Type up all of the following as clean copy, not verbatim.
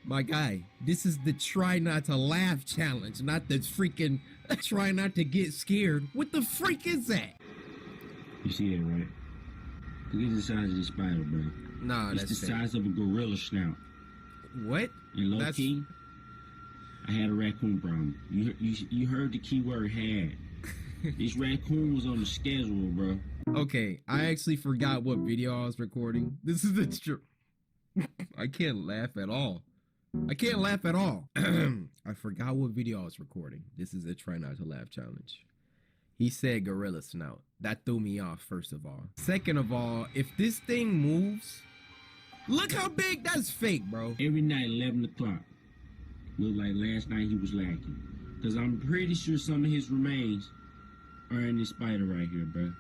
My guy, this is the try not to laugh challenge, not the freaking try not to get scared. What the freak is that? You see that, right? Look at the size of this spider, bro. Nah, it's that's the fake. size of a gorilla snout. What? And low key, I had a raccoon problem. You heard the key word had. This raccoon was on the schedule, bro. Okay, I actually forgot what video I was recording. This is the truth. I can't laugh at all. I can't laugh at all. I forgot what video I was recording. This is a try not to laugh challenge. He said gorilla snout. That threw me off, first of all. Second of all, if this thing moves, look how big. That's fake, bro. Every night, 11 o'clock. Looked like last night he was lacking. Because I'm pretty sure some of his remains are in this spider right here, bro.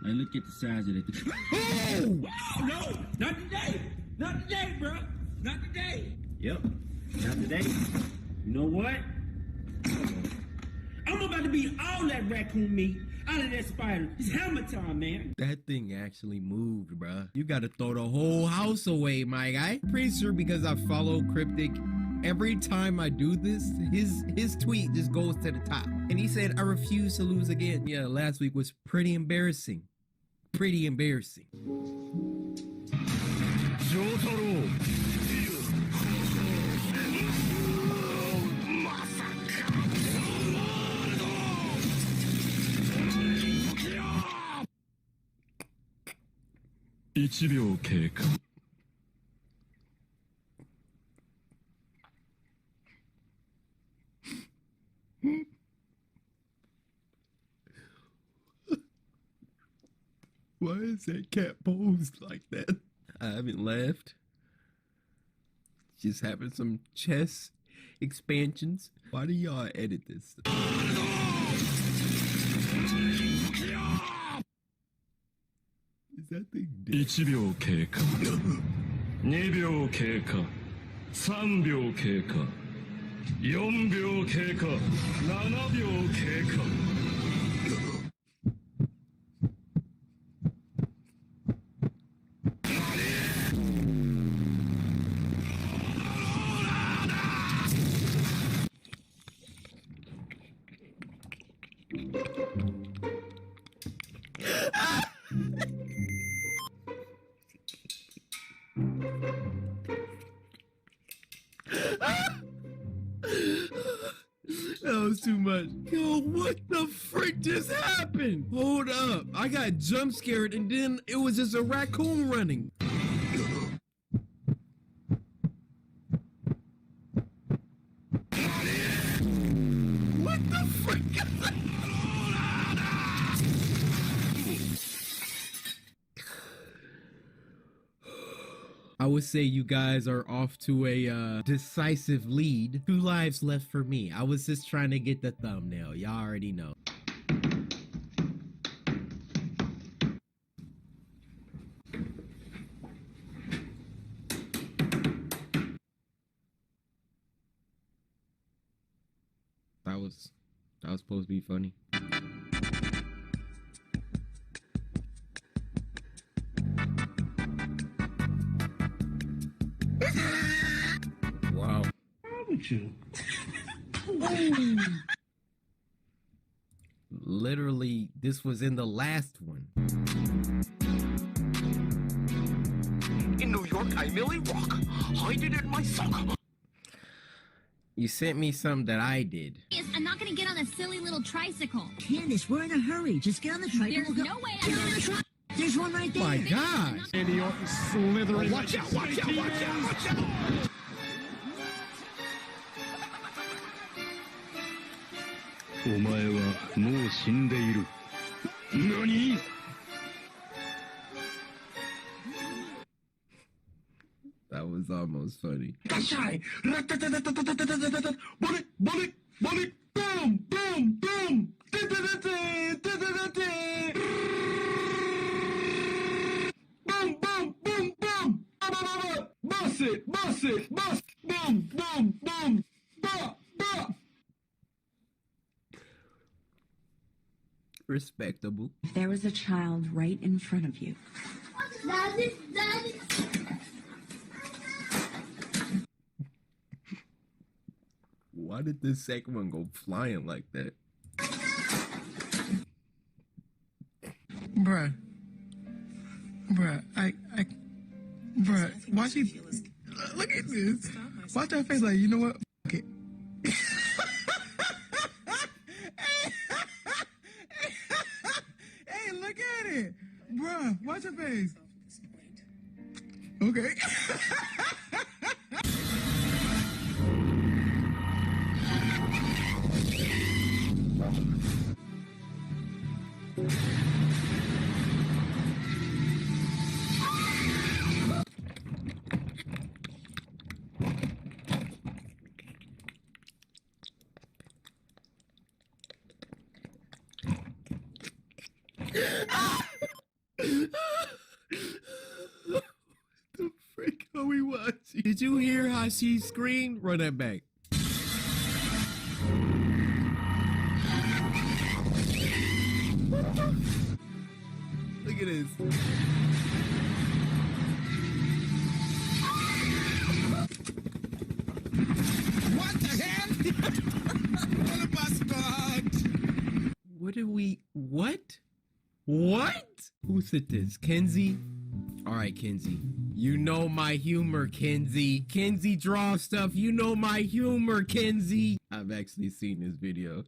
Like, look at the size of it. Oh! Wow, no! Not today! Not today, bro! Not today! Yep, not today. You know what? I'm about to beat all that raccoon meat out of that spider. It's hammer time, man. That thing actually moved, bruh. You gotta throw the whole house away, my guy. Pretty sure because I follow Cryptic, every time I do this, his tweet just goes to the top. And he said, I refuse to lose again. Yeah, last week was pretty embarrassing. Pretty embarrassing. Why is that cat posed like that? I haven't laughed. Just having some chest expansions. Why do y'all edit this stuff? Is that thing dead? 1秒経過2秒経過3秒経過4秒経過7秒経過 That was too much. Yo, what the frick just happened? Hold up. I got jump scared and then it was just a raccoon running. What the frick? I would say you guys are off to a decisive lead. 2 lives left for me. I was just trying to get the thumbnail. Y'all already know. That was supposed to be funny. Wow. What's wrong with you? Literally, this was in the last one. In New York, I merely walk. Hide it in my sock. You sent me something that I did. I'm not gonna get on a silly little tricycle. Candace, we're in a hurry. Just get on the tricycle. There's no way I'm Get on the gonna... There's one right there. My gosh. Andy Orton slithering. Watch out, watch out, watch out, watch out. お前はもう死んでいる。何？ That was almost funny. Kashai. Bullet, bullet, bullet. Boom, boom, boom. Boom, boom, boom, boom. Bust it, bust it, bust. Boom, boom, boom. Bah, bah. Respectable. There was a child right in front of you. Why did this second one go flying like that? Bruh, why she, look at this. Watch that face like, you know what? Okay. Hey, look at it. Bruh, watch your face. Okay. The freak are we watching? Did you hear how she screamed? Run that back. Look at this. What the hell? What bastard? What did we, what? What? Who said this? Kenzie? All right, Kenzie. You know my humor, Kenzie. Kenzie draws stuff. You know my humor, Kenzie. I've actually seen this video.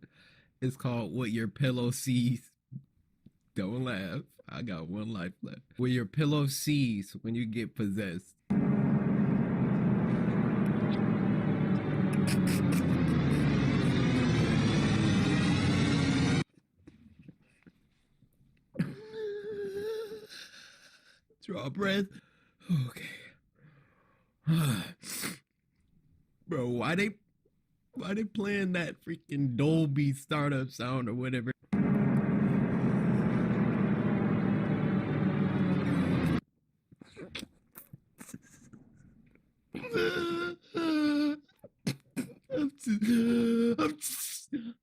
It's called What Your Pillow Sees. Don't laugh. I got one life left. What your pillow sees when you get possessed. Draw a breath. Okay. Bro, why they playing that freaking Dolby startup sound or whatever?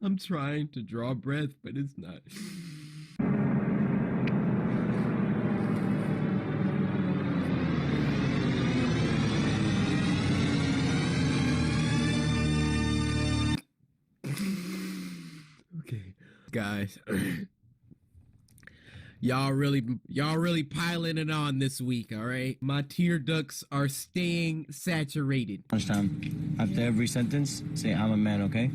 I'm trying to draw breath, but it's not. Okay, guys. Y'all really piling it on this week, all right? My tear ducts are staying saturated. Lunchtime. After every sentence, say, I'm a man, okay?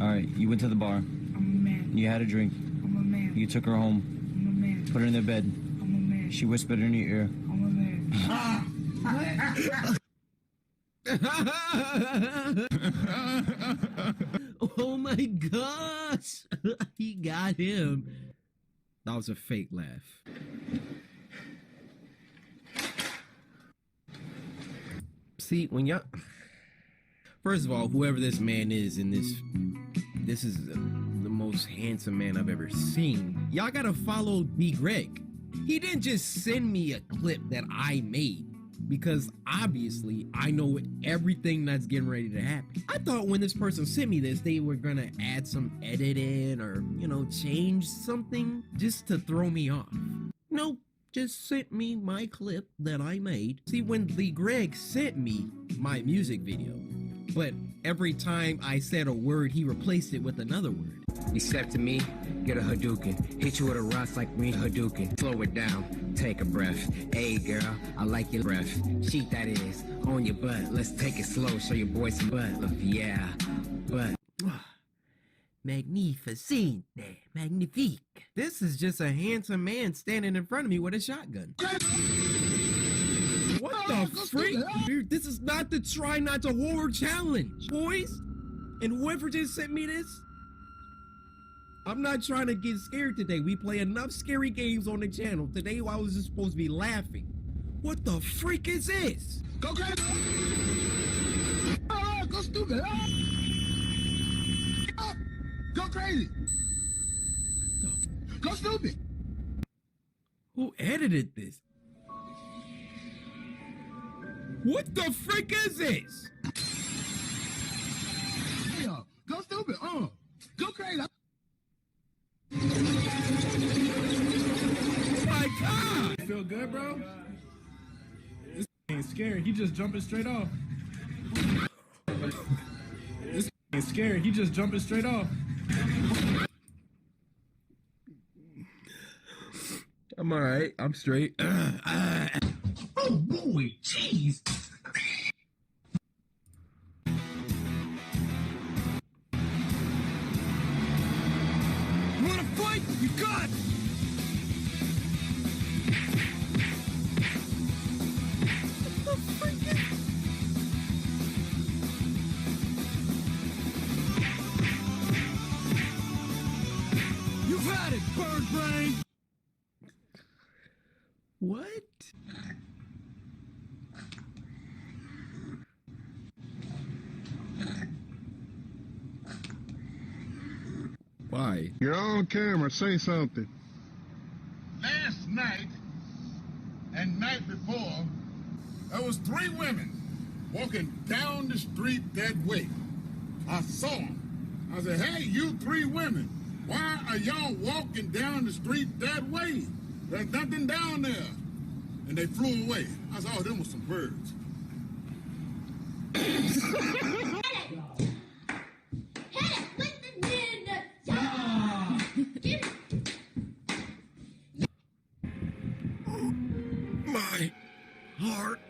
All right. You went to the bar. I'm a man. You had a drink. I'm a man. You took her home. I'm a man. Put her in the bed. I'm a man. She whispered in your ear. I'm a man. Oh my gosh. He got him. That was a fake laugh. See, when y'all... First of all, whoever this man is in this is the most handsome man I've ever seen. Y'all gotta follow D. Greg. He didn't just send me a clip that I made, because obviously I know everything that's getting ready to happen. I thought when this person sent me this, they were gonna add some editing or, you know, change something just to throw me off. Nope, just sent me my clip that I made. See, when Lee Greg sent me my music video, but every time I said a word, he replaced it with another word. You step to me, get a Hadouken. Hit you with a rough like me, Hadouken. Slow it down, take a breath. Hey girl, I like your breath. Cheat that is, on your butt. Let's take it slow, show your boy some butt. Look, yeah, butt. Magnificent, magnifique. This is just a handsome man standing in front of me with a shotgun. What the freak? Dude, this is not the Try Not to Horror Challenge, boys. And whoever just sent me this, I'm not trying to get scared today. We play enough scary games on the channel. Today I was just supposed to be laughing. What the freak is this? Go crazy. Oh, go stupid. Oh, go crazy. Go stupid. Who edited this? What the frick is this? Yeah, go stupid. Go crazy. Oh my God! Feel good, bro? This ain't scared. He just jumping straight off. nigga scared. He just jumping straight off. I'm alright. I'm straight. Oh boy, jeez. You wanna fight? You got it. You've had it, bird brain. What? Why? You're on camera. Say something. Last night and night before, there was 3 women walking down the street that way. I saw them. I said, hey, you 3 women, why are y'all walking down the street that way? There's nothing down there. And they flew away. I said, oh, them was some birds. My heart.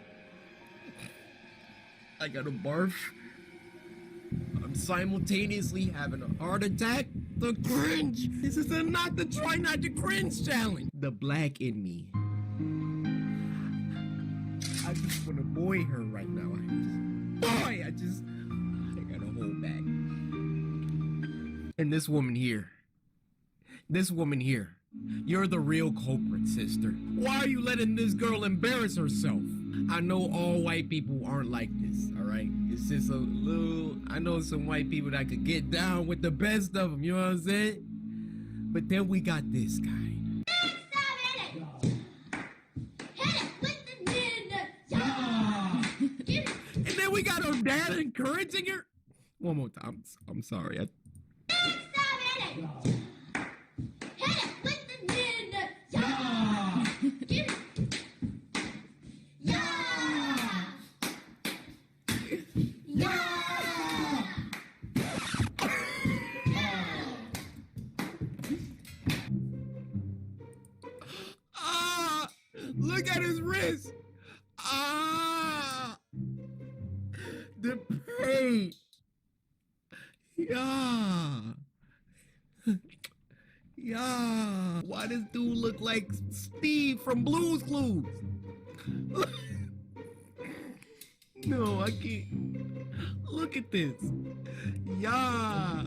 I got a barf. I'm simultaneously having a heart attack. The cringe. This is not the try not to cringe challenge. The black in me. I just want to boy her right now. I gotta hold back. And this woman here. You're the real culprit, sister. Why are you letting this girl embarrass herself? I know all white people aren't like this, all right? It's just a little, I know some white people that could get down with the best of them, you know what I'm saying? But then we got this guy. And then we got her dad encouraging her. One more time. I'm sorry. Look at his wrist. The pain. Yeah. Why does dude look like Steve from Blue's Clues? No, I can't. Look at this. Yeah.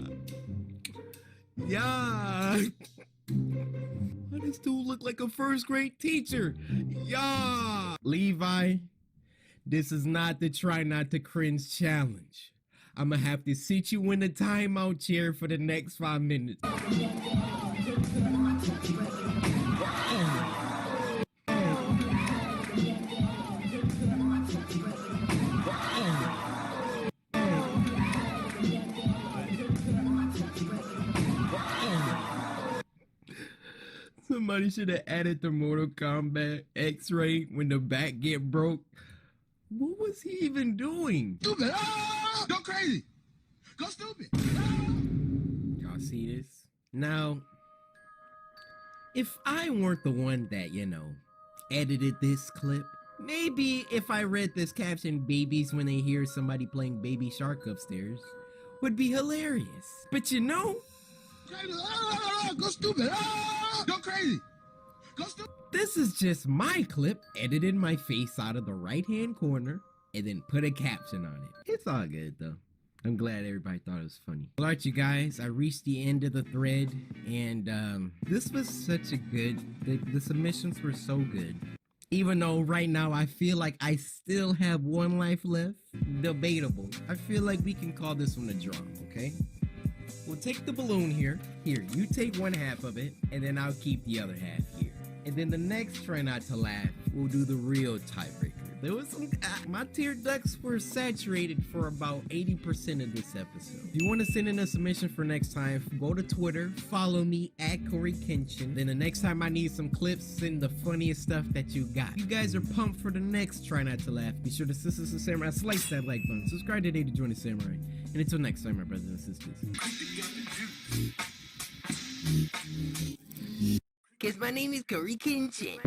Why does dude look like a first grade teacher? Yeah. Levi, this is not the try not to cringe challenge. I'm gonna have to sit you in the timeout chair for the next 5 minutes. Somebody should have added the Mortal Kombat X-ray when the back get broke. What was he even doing? Stupid! Ah! Go crazy! Go stupid! Y'all see this? Now, if I weren't the one that, edited this clip, maybe if I read this caption, babies when they hear somebody playing Baby Shark upstairs, would be hilarious. But Go stupid! Ah! Go crazy! Go stupid! This is just my clip, edited my face out of the right-hand corner, and then put a caption on it. It's all good, though. I'm glad everybody thought it was funny. All right, you guys, I reached the end of the thread, and this was such a good, the submissions were so good. Even though right now I feel like I still have 1 life left, debatable. I feel like we can call this one a draw, okay? We'll take the balloon here. Here, you take 1/2 of it, and then I'll keep the other half here. And then the next try not to laugh, we'll do the real tiebreaker. There was some. My tear ducts were saturated for about 80% of this episode. If you want to send in a submission for next time, go to Twitter, follow me at CoryxKenshin. Then the next time I need some clips, send the funniest stuff that you got. You guys are pumped for the next Try Not to Laugh. Be sure to Sisters of Samurai, slice that like button. Subscribe today to join the Samurai. And until next time, my brothers and sisters. Cause my name is CoryxKenshin.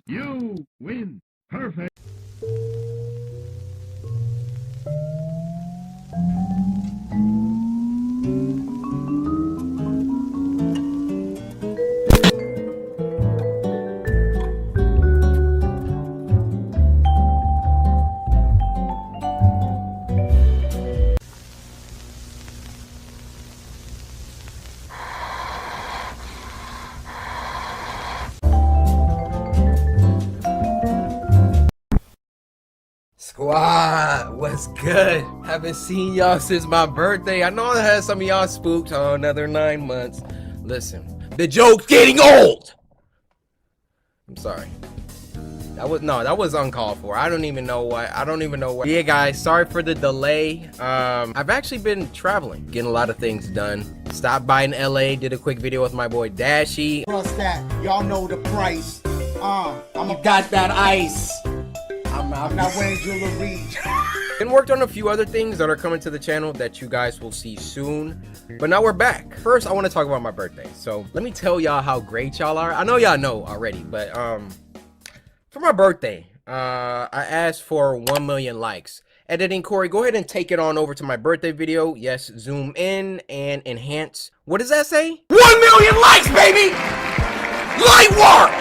You win. Perfect. Squad, what's good? Haven't seen y'all since my birthday. I know I had some of y'all spooked on another 9 months. Listen, the joke's getting old. I'm sorry. That was uncalled for. I don't even know what. Yeah, guys, sorry for the delay. I've actually been traveling, getting a lot of things done. Stopped by in LA, did a quick video with my boy Dashy. Plus that, y'all know the price. You got that ice. I'm not wearing jewelry. And worked on a few other things that are coming to the channel that you guys will see soon. But now we're back. First, I want to talk about my birthday. So let me tell y'all how great y'all are. I know y'all know already, but for my birthday, I asked for 1 million likes. Editing Corey, go ahead and take it on over to my birthday video. Yes, zoom in and enhance. What does that say? 1 million likes, baby! Light work!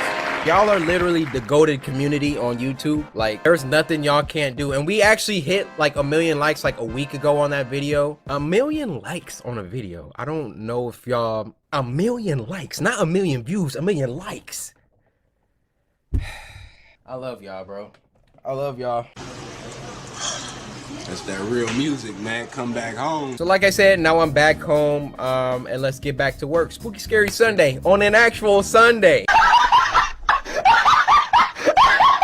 Y'all are literally the goated community on YouTube. Like, there's nothing y'all can't do. And we actually hit like 1 million likes like a week ago on that video. 1 million likes on a video. I don't know if y'all... 1 million likes, not 1 million views, 1 million likes. I love y'all, bro. I love y'all. That's that real music, man. Come back home. So like I said, now I'm back home. And let's get back to work. Spooky Scary Sunday on an actual Sunday.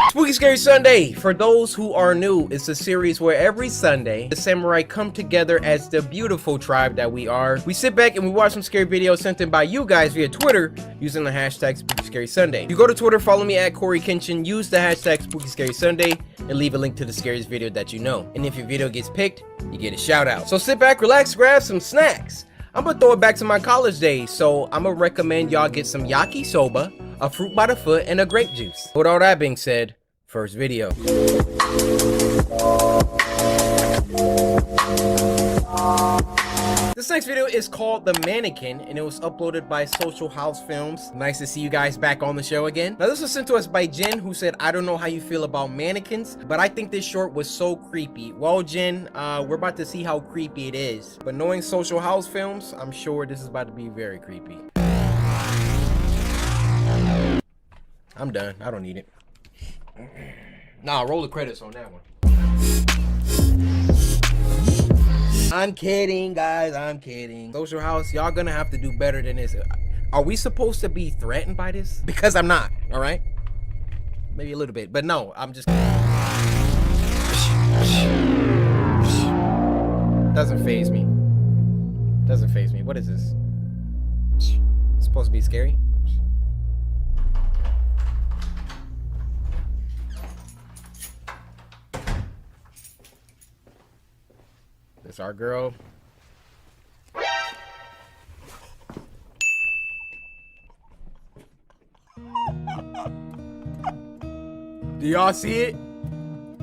Spooky Scary Sunday, for those who are new, it's a series where every Sunday, the samurai come together as the beautiful tribe that we are. We sit back and we watch some scary videos sent in by you guys via Twitter using the hashtag Spooky Scary Sunday. You go to Twitter, follow me at CoryxKenshin, use the hashtag Spooky Scary Sunday, and leave a link to the scariest video that you know. And if your video gets picked, you get a shout out. So sit back, relax, grab some snacks. I'm gonna throw it back to my college days, so I'm gonna recommend y'all get some yakisoba, a fruit by the foot, and a grape juice. With all that being said, first video. This next video is called The Mannequin, and it was uploaded by Social House Films. Nice to see you guys back on the show again. Now, this was sent to us by Jen, who said, I don't know how you feel about mannequins, but I think this short was so creepy. Well, Jen, we're about to see how creepy it is. But knowing Social House Films, I'm sure this is about to be very creepy. I'm done. I don't need it. Nah, roll the credits on that one. I'm kidding, guys. I'm kidding. Social House, y'all gonna have to do better than this. Are we supposed to be threatened by this? Because I'm not, all right? Maybe a little bit, but no, I'm just... Doesn't faze me. Doesn't faze me. What is this? It's supposed to be scary? It's our girl. Do y'all see it?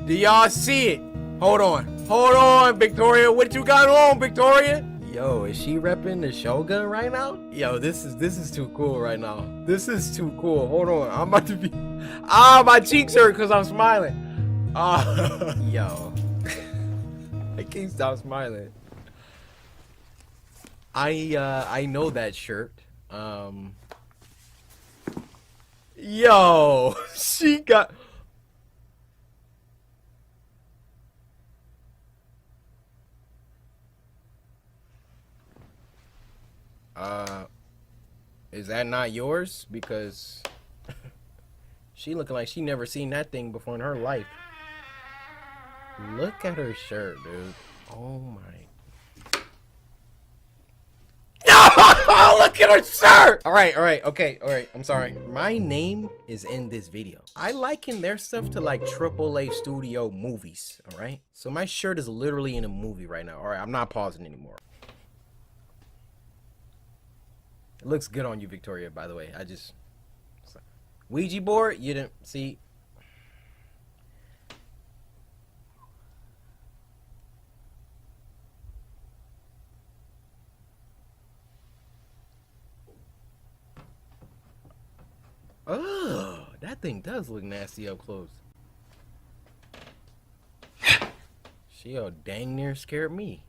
Do y'all see it? Hold on. Hold on, Victoria. What you got on, Victoria? Yo, is she repping the Shogun right now? Yo, this is too cool right now. This is too cool. Hold on. I'm about to be... my cheeks hurt because I'm smiling. Yo. I can't stop smiling. I know that shirt. Yo, she got... Is that not yours? Because she looking like she never seen that thing before in her life. Look at her shirt, dude. Oh my. No! Look at her shirt! Alright, okay, I'm sorry. My name is in this video. I liken their stuff to like AAA studio movies, alright? So my shirt is literally in a movie right now. Alright, I'm not pausing anymore. It looks good on you, Victoria, by the way. Ouija board? You didn't see? Oh, that thing does look nasty up close. She'll dang near scared me.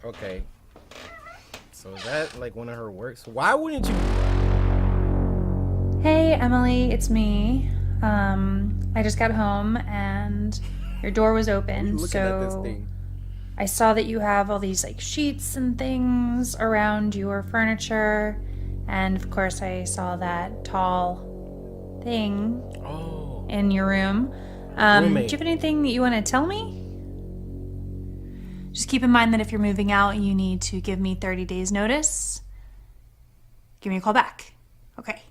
Okay. So is that like one of her works? Why wouldn't you? Hey, Emily, it's me. I just got home and your door was open, Looking at this so thing. I saw that you have all these like sheets and things around your furniture, and of course I saw that tall thing in your room. Do you have anything that you want to tell me? Just keep in mind that if you're moving out, you need to give me 30 days notice. Give me a call back. Okay.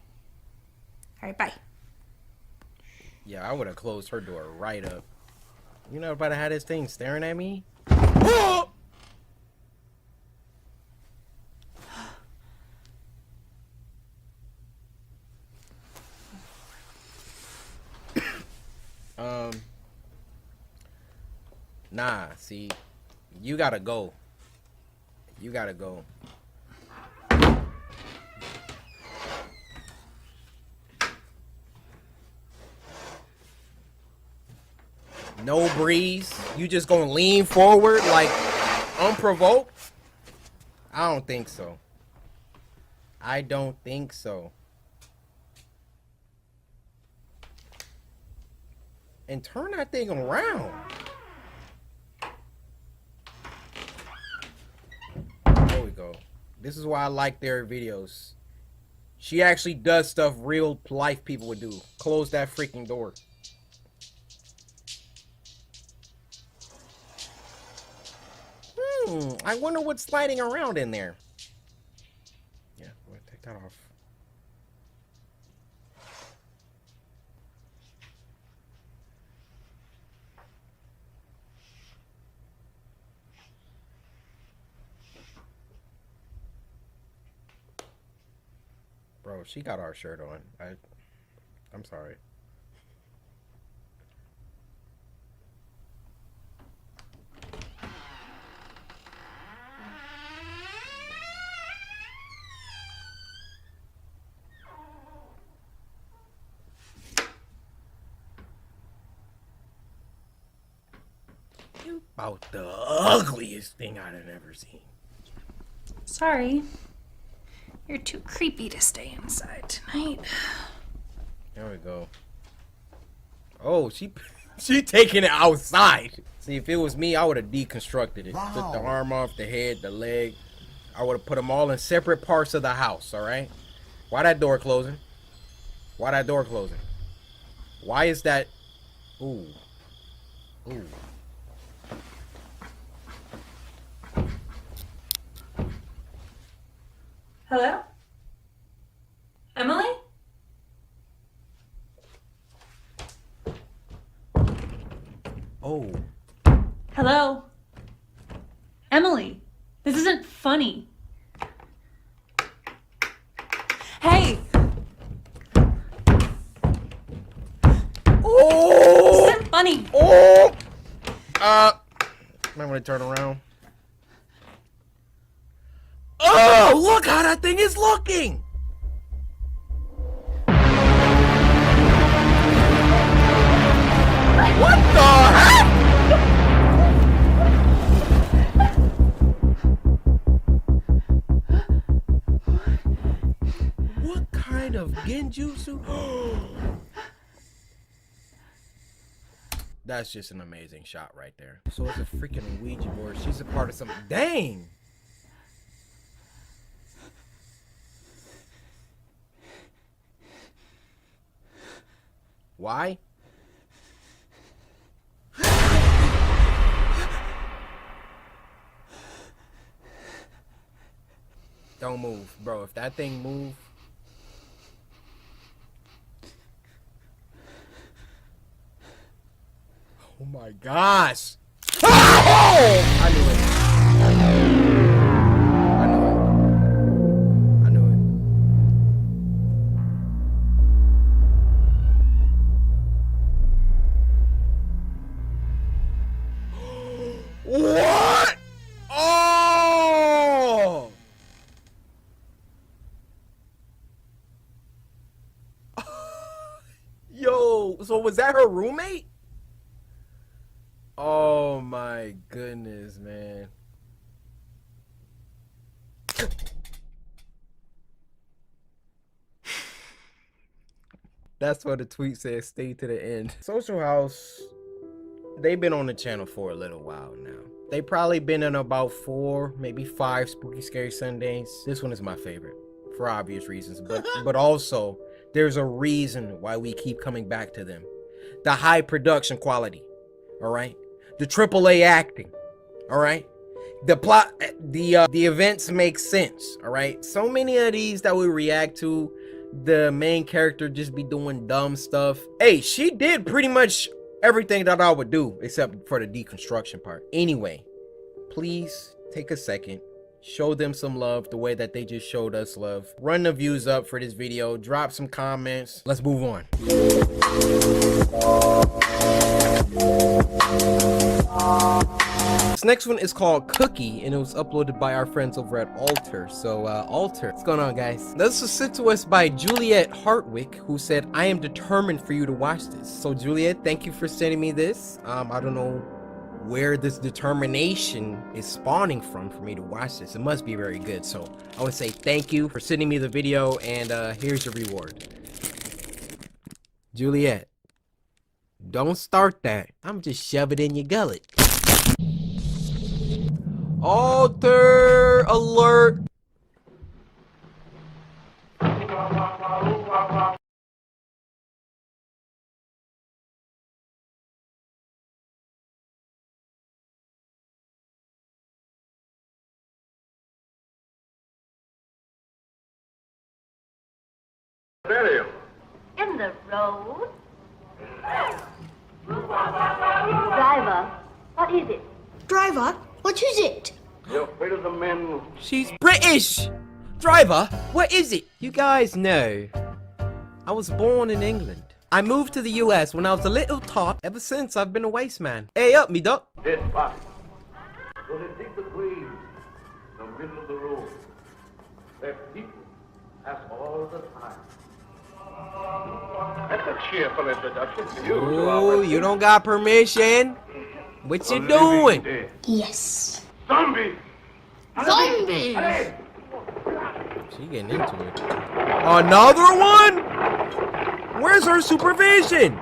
All right, bye. Yeah, I would have closed her door right up. You know about to have this thing staring at me? Nah, see, you gotta go. You gotta go. No breeze. You just gonna lean forward like unprovoked? I don't think so. I don't think so. And turn that thing around. There we go. This is why I like their videos. She actually does stuff real life people would do. Close that freaking door. I wonder what's sliding around in there. Yeah, I'm gonna take that off. Bro, she got our shirt on. I'm sorry. You about the ugliest thing I'd have ever seen. Sorry. You're too creepy to stay inside tonight. There we go. Oh, she taking it outside. See, if it was me, I would have deconstructed it. Wow. Took the arm off, the head, the leg. I would have put them all in separate parts of the house, all right? Why that door closing? Why that door closing? Why is that? Ooh. Ooh. Hello? Emily? Oh. Hello? Emily, this isn't funny. Hey! Oh! This isn't funny. Oh! I'm gonna turn around. Oh, look how that thing is looking! What the heck? What kind of genjutsu? That's just an amazing shot right there. So it's a freaking Ouija board. She's a part of something. Dang! Why? Don't move, bro. If that thing move. Oh my gosh. Oh! I knew it. I knew it. I knew it. What? Oh! Yo, so was that her roommate? Oh my goodness, man. That's what the tweet says, stay to the end. Social House, they've been on the channel for a little while now. They probably been in about 4, maybe 5 Spooky Scary Sundays. This one is my favorite for obvious reasons, but also there's a reason why we keep coming back to them. The high production quality, all right? The AAA acting, all right? The plot, the events make sense, all right? So many of these that we react to, the main character just be doing dumb stuff. Hey, she did pretty much everything that I would do except for the deconstruction part. Anyway, please take a second, show them some love the way that they just showed us love. Run the views up for this video, drop some comments. Let's move on. This next one is called Cookie, and it was uploaded by our friends over at Alter. So Alter, what's going on, guys? This was sent to us by Juliet Hartwick, who said, I am determined for you to watch this. So Juliet, thank you for sending me this. I don't know where this determination is spawning from for me to watch this. It must be very good. So I want to say thank you for sending me the video, and here's your reward. Juliet, don't start that. I'm just shove it in your gullet. Alter alert. In the road? Driver, what is it? Driver, what is it? You're afraid of the men. She's British! Driver, what is it? You guys know, I was born in England. I moved to the US when I was a little tot. Ever since, I've been a waste man. Hey up, me duck. This bus. So they dig between the middle of the road. Where people pass all the time. That's a cheerful introduction to you. Ooh, you don't got permission? What you doing? Yes. Zombie! Zombies! She getting into it. Another one? Where's her supervision?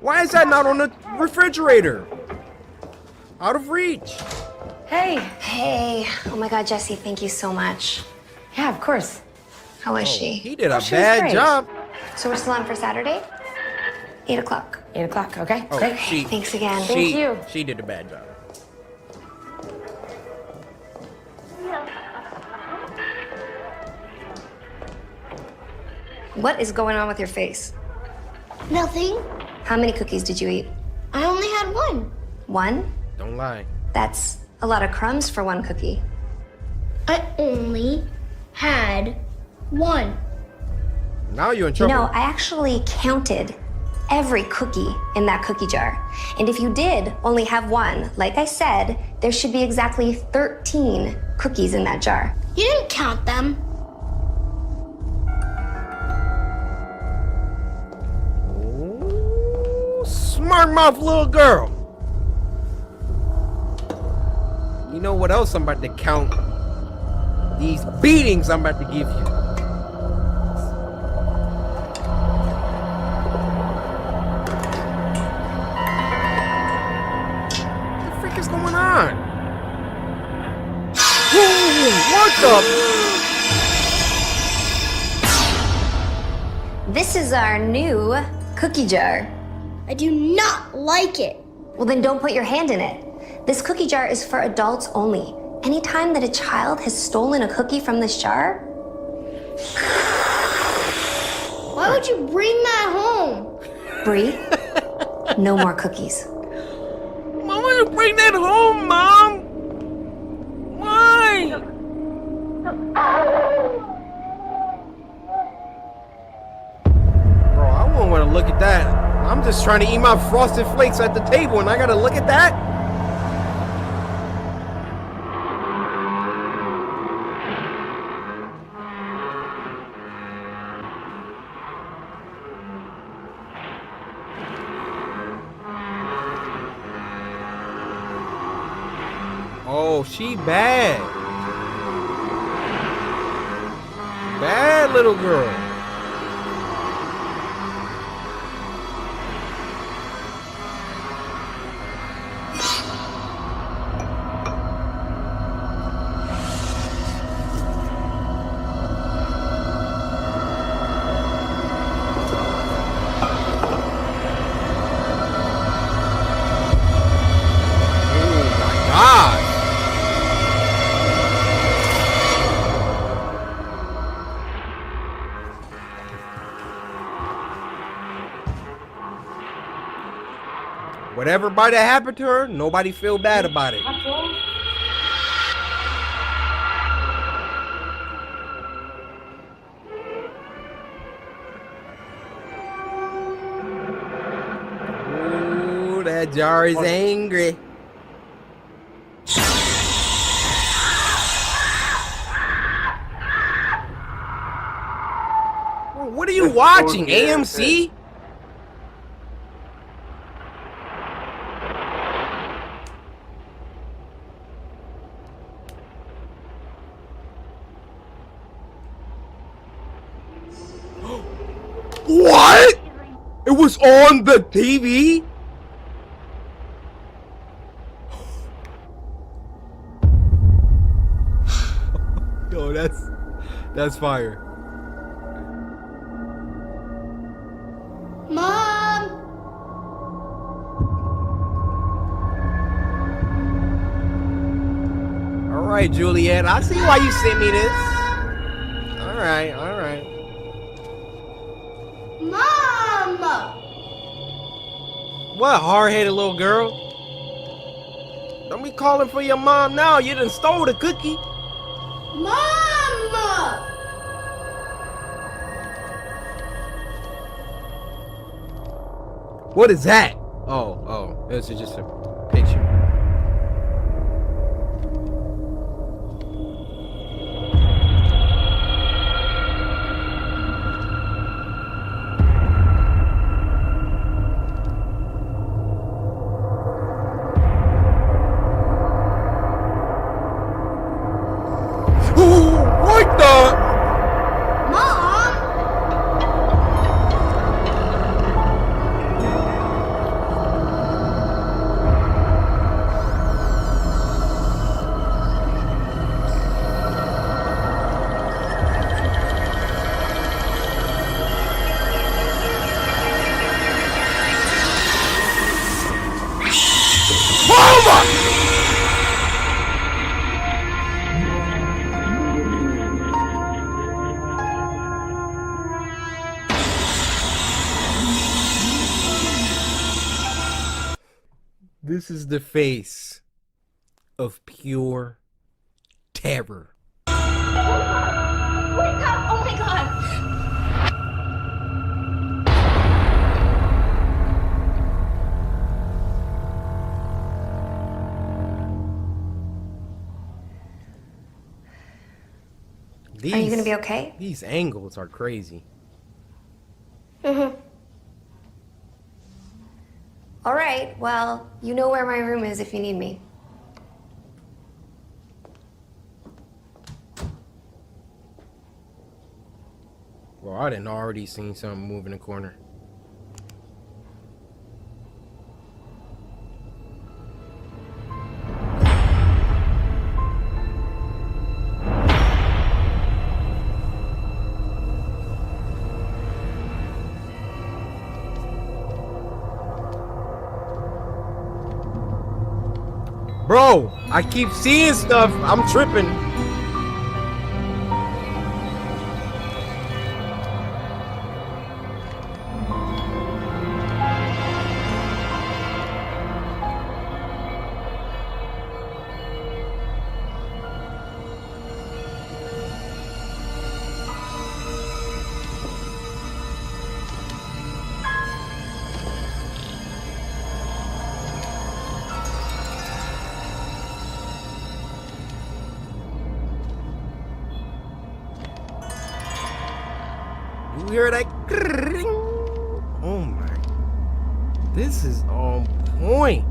Why is that not on the refrigerator? Out of reach. Hey. Hey. Oh my God, Jesse, thank you so much. Yeah, of course. How is she? He did a bad job. So we're still on for Saturday? 8 o'clock. 8 o'clock, okay? Oh, Great. Thanks again. Thank you. She did a bad job. What is going on with your face? Nothing. How many cookies did you eat? I only had one. One? Don't lie. That's a lot of crumbs for one cookie. I only had one. Now you're in trouble. You know, I actually counted every cookie in that cookie jar. And if you did only have one, like I said, there should be exactly 13 cookies in that jar. You didn't count them. Smart mouth little girl. You know what else I'm about to count? These beatings I'm about to give you. This is our new cookie jar. I do not like it. Well, then don't put your hand in it. This cookie jar is for adults only. Anytime that a child has stolen a cookie from this jar... Why would you bring that home? Bree, no more cookies. Why would you bring that home, Mom? Why? Bro, I wouldn't want to look at that. I'm just trying to eat my Frosted Flakes at the table and I gotta look at that? Oh, she bad. Bad little girl. Whatever might have happened to her, nobody feel bad about it. Ooh, that jar is angry. What are you watching, AMC? What? It was on the TV? Yo, that's fire. Mom! All right, Juliet, I see why you sent me this. All right, all right. Mom! What hard-headed little girl? Don't be calling for your mom now. You done stole the cookie. Mom! What is that? Oh, this is just a picture. What the? This is the face of pure terror. Wake up! Oh my god! Are you gonna be okay? These angles are crazy. Mm-hmm. All right, well, you know where my room is if you need me. Well, I done already seen something move in the corner. Bro, I keep seeing stuff. I'm tripping. You hear that? Oh my. This is on point.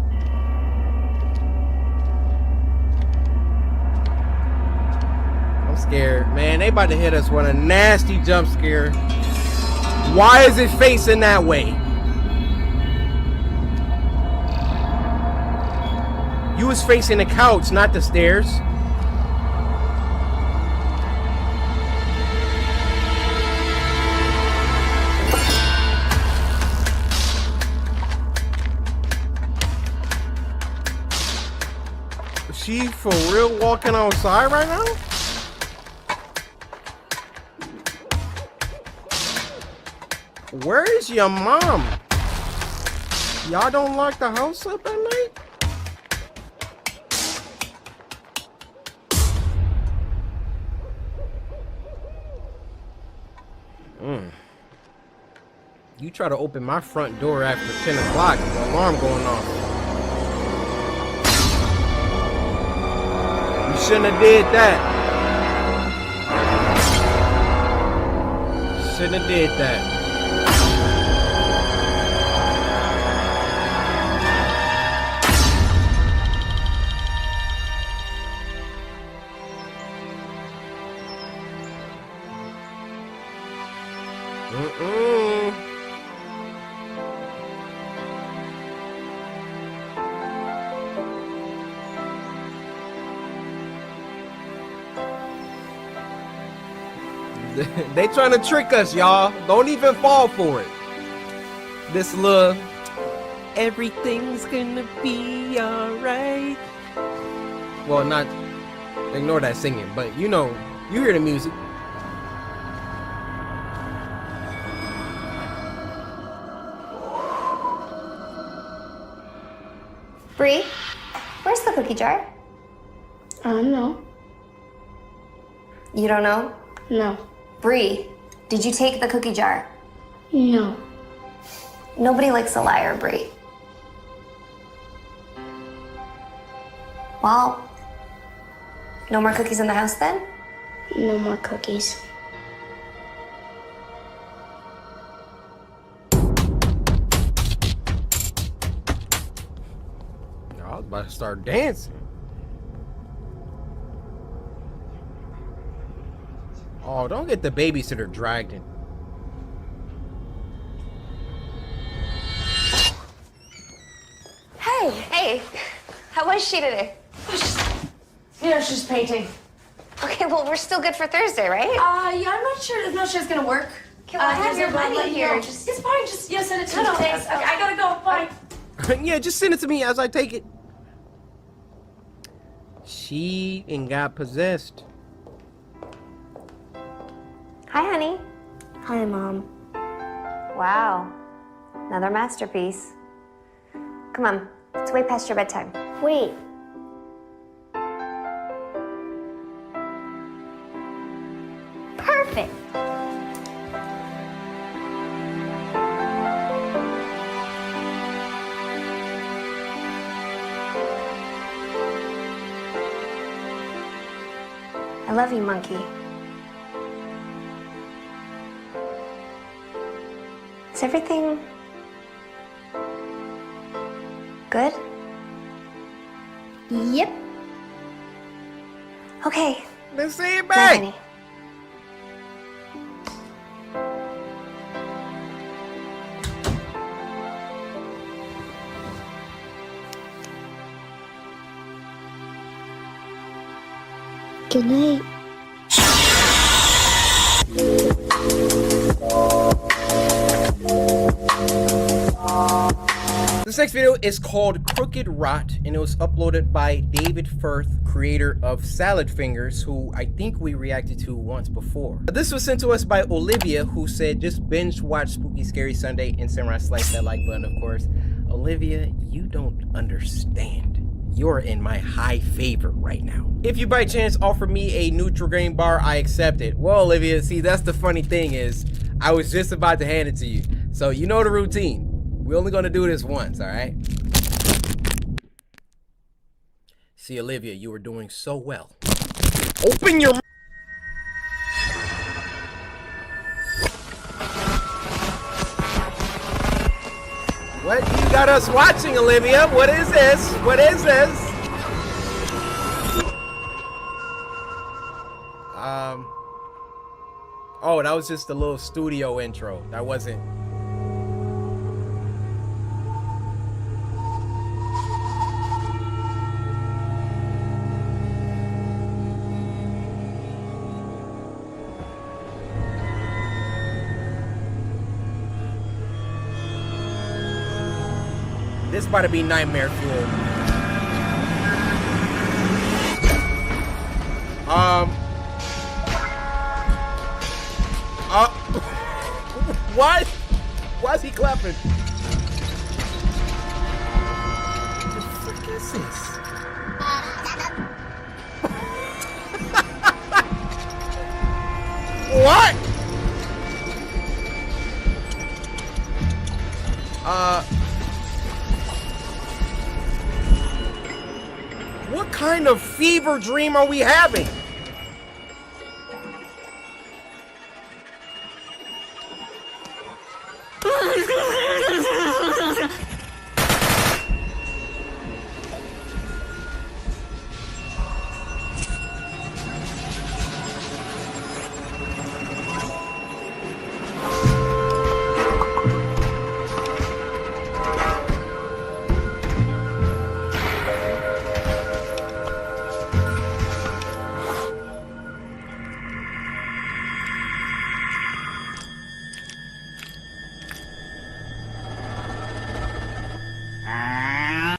I'm scared. Man, they about to hit us with a nasty jump scare. Why is it facing that way? You was facing the couch, not the stairs. She for real walking outside right now? Where is your mom? Y'all don't lock the house up at night? You try to open my front door after 10 o'clock, the alarm going off. You shouldn't have did that. Shouldn't have did that. They trying to trick us, y'all. Don't even fall for it. This little everything's gonna be alright. Well, not ignore that singing, but you know, you hear the music. Bree, where's the cookie jar? I don't know. You don't know? No. Bree, did you take the cookie jar? No. Nobody likes a liar, Bree. Well, no more cookies in the house then? No more cookies. I was about to start dancing. Oh, don't get the babysitter dragged in. Hey! Hey! How was she today? She's painting. Okay, well, we're still good for Thursday, right? Yeah, I'm not sure it's gonna work. Okay, well, I have your money here. It's fine, just, send it to me. Thanks. Okay, I gotta go, bye. Yeah, just send it to me as I take it. She ain't got possessed. Hi, honey. Hi, Mom. Wow. Another masterpiece. Come on, it's way past your bedtime. Wait. Perfect. I love you, monkey. Is everything good? Yep. Okay. Let's say it Bye, back. honey. Good night. This next video is called Crooked Rot, and it was uploaded by David Firth, creator of Salad Fingers, who I think we reacted to once before. This was sent to us by Olivia, who said just binge watch Spooky Scary Sunday and Samurai slice that like button, of course. Olivia, you don't understand. You're in my high favor right now. If you by chance offer me a Nutri-Grain bar, I accept it. Well, Olivia, see, that's the funny thing is, I was just about to hand it to you. So you know the routine. We're only gonna do this once, all right? See, Olivia, you were doing so well. Open your... What you got us watching, Olivia? What is this? What is this? Oh, that was just a little studio intro. That wasn't... This about to be nightmare fuel. What? Why is he clapping? What the frick is this? What? What kind of fever dream are we having?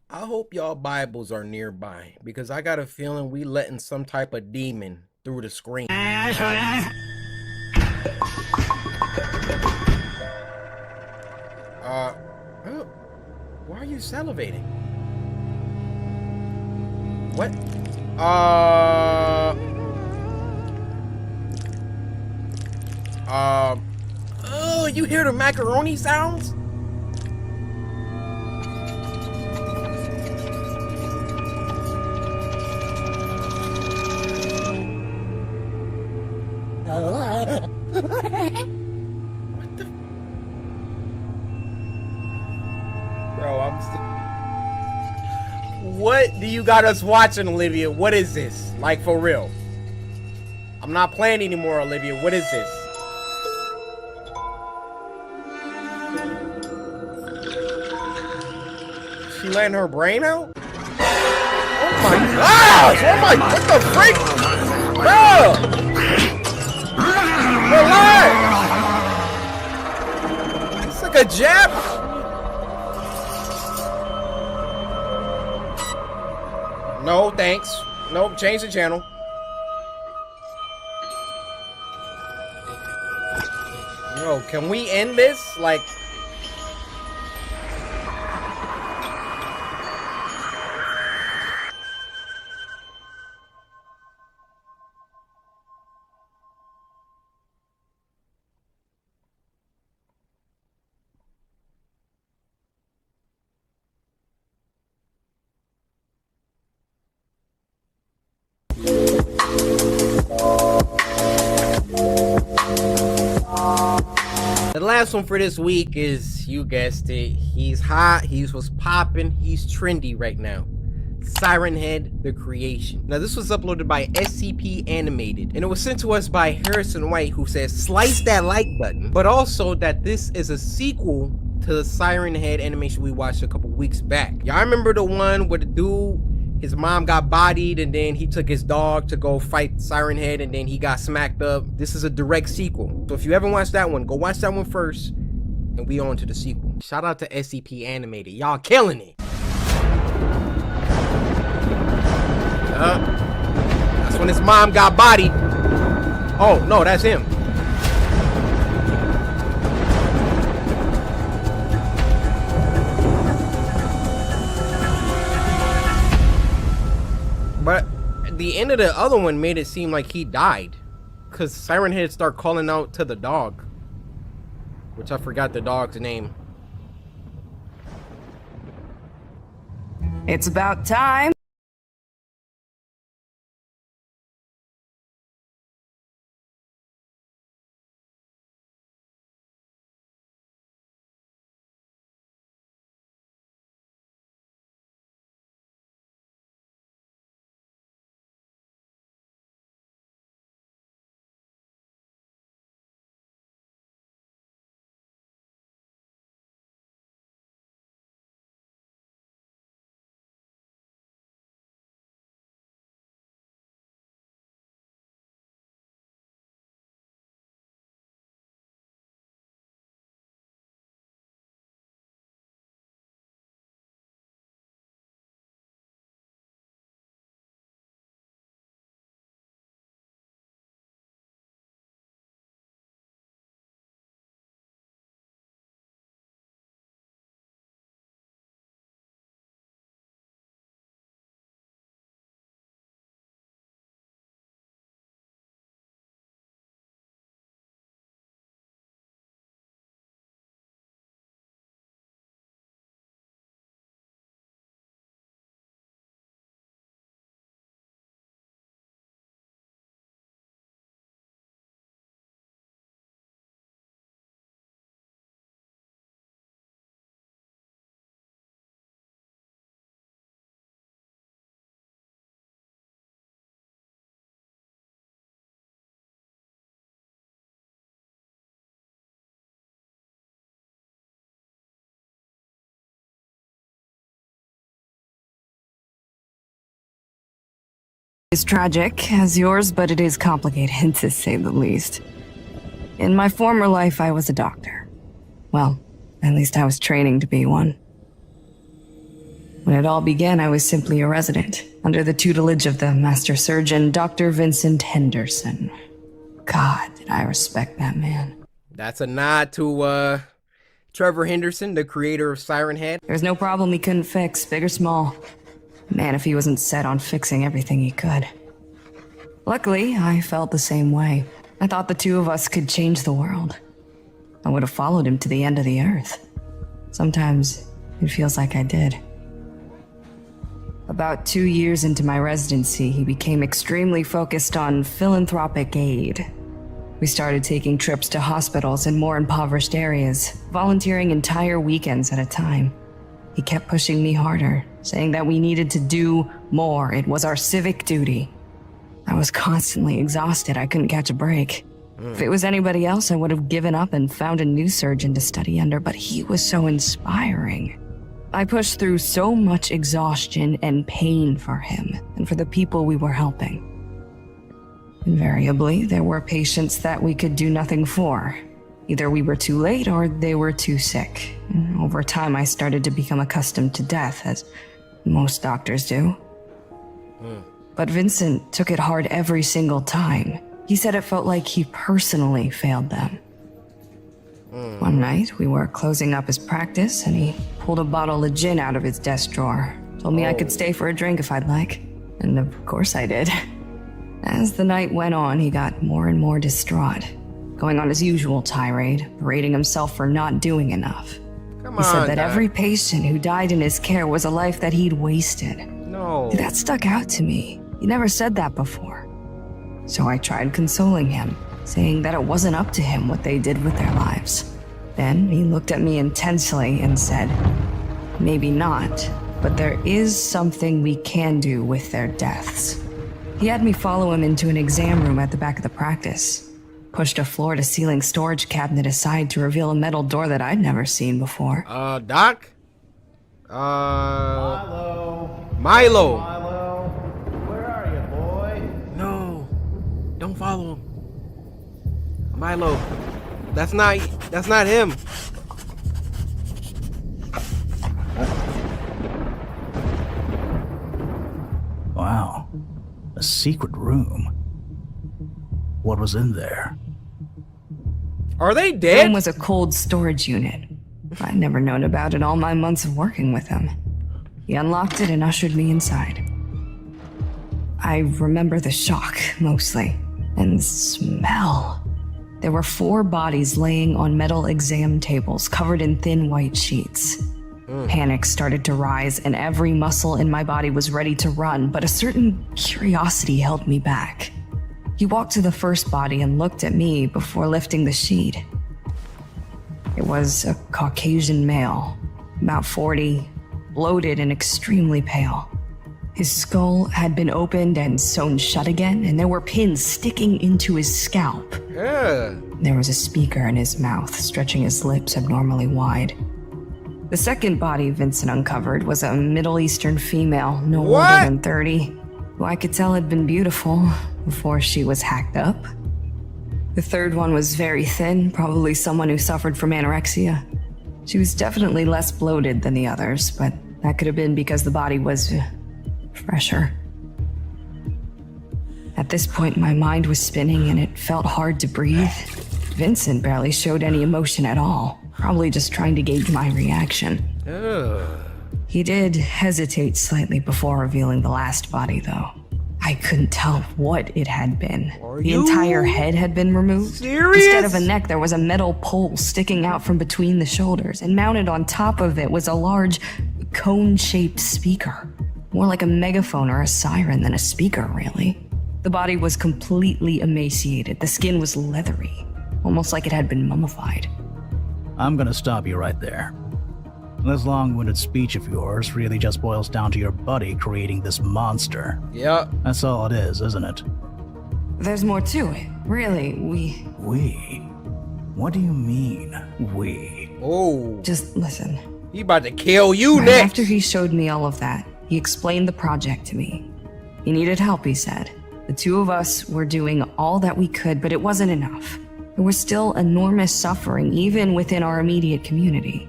I hope y'all Bibles are nearby, because I got a feeling we letting some type of demon through the screen. Why are you salivating? What? Oh, you hear the macaroni sounds? What the? Bro, I'm still... What do you got us watching, Olivia? What is this? Like, for real? I'm not playing anymore, Olivia. What is this? She letting her brain out? Oh my gosh! Oh my... What the freak? Bro! Relax! It's like a jab. No, thanks. Nope, change the channel. Yo, can we end this? Like... The last one for this week is, you guessed it, he's hot, he was popping, he's trendy right now. Siren Head, The Creation. Now this was uploaded by SCP Animated, and it was sent to us by Harrison White, who says, slice that like button, but also that this is a sequel to the Siren Head animation we watched a couple weeks back. Y'all remember the one where the dude, his mom got bodied and then he took his dog to go fight Siren Head and then he got smacked up? This is a direct sequel. So if you haven't watched that one, go watch that one first and we on to the sequel. Shout out to SCP Animated. Y'all killing it. That's when his mom got bodied. Oh, no, that's him. But the end of the other one made it seem like he died. Because Siren Head started calling out to the dog. Which I forgot the dog's name. It's about time. It's tragic as yours, but it is complicated to say the least. In my former life, I was a doctor. Well, at least I was training to be one. When it all began, I was simply a resident, under the tutelage of the master surgeon, Dr. Vincent Henderson. God, did I respect that man. That's a nod to, Trevor Henderson, the creator of Siren Head. There's no problem he couldn't fix, big or small. Man, if he wasn't set on fixing everything he could. Luckily, I felt the same way. I thought the two of us could change the world. I would have followed him to the end of the earth. Sometimes, it feels like I did. About 2 years into my residency, he became extremely focused on philanthropic aid. We started taking trips to hospitals in more impoverished areas, volunteering entire weekends at a time. He kept pushing me harder, saying that we needed to do more. It was our civic duty. I was constantly exhausted. I couldn't catch a break. If it was anybody else, I would have given up and found a new surgeon to study under, but he was so inspiring. I pushed through so much exhaustion and pain for him and for the people we were helping. Invariably, there were patients that we could do nothing for. Either we were too late or they were too sick. Over time, I started to become accustomed to death, as most doctors do. But Vincent took it hard every single time. He said it felt like he personally failed them. One night, we were closing up his practice, and he pulled a bottle of gin out of his desk drawer. Told me I could stay for a drink if I'd like. And of course I did. As the night went on, he got more and more distraught, going on his usual tirade, berating himself for not doing enough. He said that every patient who died in his care was a life that he'd wasted. No. That stuck out to me. He never said that before. So I tried consoling him, saying that it wasn't up to him what they did with their lives. Then he looked at me intensely and said, "Maybe not, but there is something we can do with their deaths." He had me follow him into an exam room at the back of the practice, pushed a floor-to-ceiling storage cabinet aside to reveal a metal door that I'd never seen before. Doc? Milo. Where are you, boy? No. Don't follow him. Milo. That's not him. A secret room? What was in there? Are they The dead? room was a cold storage unit. I'd never known about it all my months of working with him. He unlocked it and ushered me inside. I remember the shock, mostly, and the smell. There were 4 bodies laying on metal exam tables covered in thin white sheets. Panic started to rise, and every muscle in my body was ready to run, but a certain curiosity held me back. He walked to the first body and looked at me before lifting the sheet. It was a Caucasian male, about 40, bloated and extremely pale. His skull had been opened and sewn shut again, and there were pins sticking into his scalp. There was a speaker in his mouth, stretching his lips abnormally wide. The second body Vincent uncovered was a Middle Eastern female, no older than 30, who I could tell had been beautiful before she was hacked up. The third one was very thin, probably someone who suffered from anorexia. She was definitely less bloated than the others, but that could have been because the body was fresher. At this point, my mind was spinning and it felt hard to breathe. Vincent barely showed any emotion at all, probably just trying to gauge my reaction. He did hesitate slightly before revealing the last body, though. I couldn't tell what it had been. The entire head had been removed. Instead of a neck, there was a metal pole sticking out from between the shoulders, and mounted on top of it was a large, cone-shaped speaker. More like a megaphone or a siren than a speaker, really. The body was completely emaciated. The skin was leathery, almost like it had been mummified. I'm gonna stop you right there. This long-winded speech of yours really just boils down to your buddy creating this monster. Yeah. That's all it is, isn't it? There's more to it. Really, we... We? What do you mean, we? Oh. Just listen. He about to kill you Right next. after he showed me all of that, he explained the project to me. He needed help, he said. The two of us were doing all that we could, but it wasn't enough. There was still enormous suffering, even within our immediate community.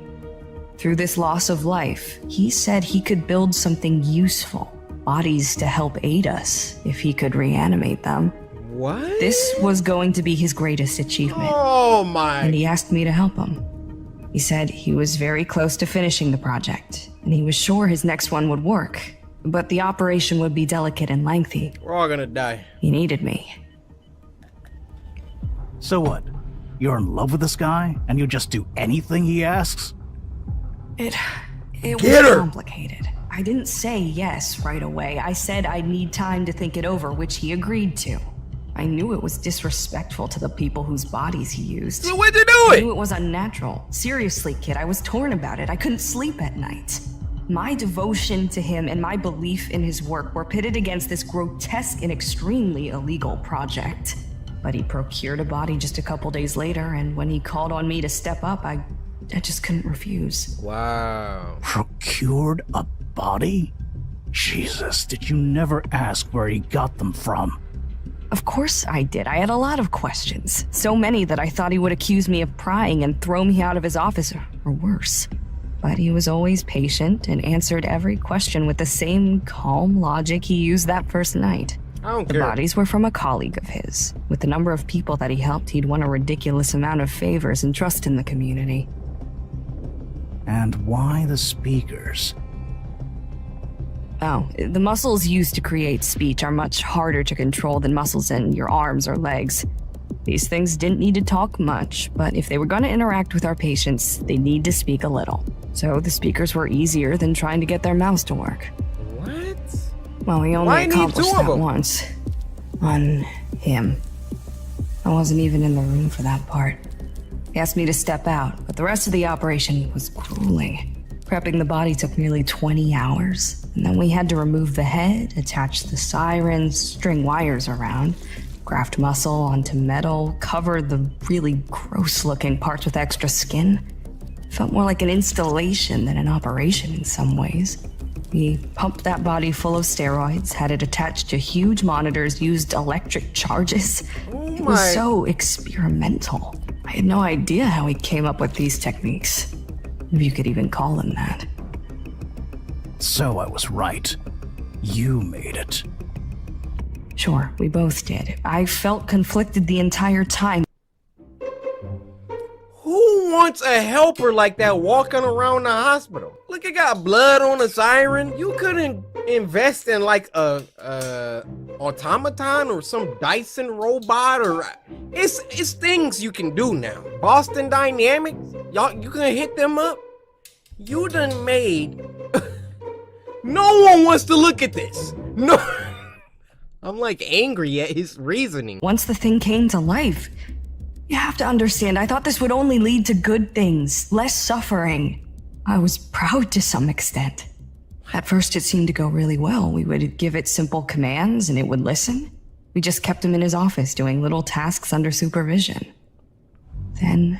Through this loss of life, he said he could build something useful, bodies to help aid us, if he could reanimate them. What? This was going to be his greatest achievement. Oh my. And he asked me to help him. He said he was very close to finishing the project, and he was sure his next one would work, but the operation would be delicate and lengthy. We're all gonna die. He needed me. So what? You're in love with this guy, and you just do anything he asks? It Get was her! complicated. I didn't say yes right away. I said I'd need time to think it over, which he agreed to. I knew it was disrespectful to the people whose bodies he used. So what'd you do I it? knew it was unnatural. Seriously, kid, I was torn about it. I couldn't sleep at night. My devotion to him and my belief in his work were pitted against this grotesque and extremely illegal project. But he procured a body just a couple days later, and when he called on me to step up, I just couldn't refuse. Wow. Procured a body? Jesus, did you never ask where he got them from? Of course I did. I had a lot of questions. So many that I thought he would accuse me of prying and throw me out of his office, or worse. But he was always patient and answered every question with the same calm logic he used that first night. I don't The care. bodies were from a colleague of his. With the number of people that he helped, he'd won a ridiculous amount of favors and trust in the community. And why the speakers? Oh, the muscles used to create speech are much harder to control than muscles in your arms or legs. These things didn't need to talk much, but if they were going to interact with our patients, they need to speak a little. So the speakers were easier than trying to get their mouths to work. What? Well, we Why only need accomplished two of that them? once. On him. I wasn't even in the room for that part. He asked me to step out, but the rest of the operation was grueling. Prepping the body took nearly 20 hours, and then we had to remove the head, attach the sirens, string wires around, graft muscle onto metal, cover the really gross-looking parts with extra skin. It felt more like an installation than an operation in some ways. We pumped that body full of steroids, had it attached to huge monitors, used electric charges. It was my- so experimental. I had no idea how he came up with these techniques, if you could even call them that. So I was right. You made it. Sure, we both did. I felt conflicted the entire time. Who wants a helper like that walking around the hospital? Look, it got blood on the siren. You couldn't invest in like a automaton or some Dyson robot, or it's things you can do now. Boston Dynamics, y'all, you can hit them up. You done made. No one wants to look at this. No. I'm like angry at his reasoning. Once the thing came to life, you have to understand, I thought this would only lead to good things, less suffering. I was proud to some extent. At first it seemed to go really well. We would give it simple commands and it would listen. We just kept him in his office doing little tasks under supervision. Then,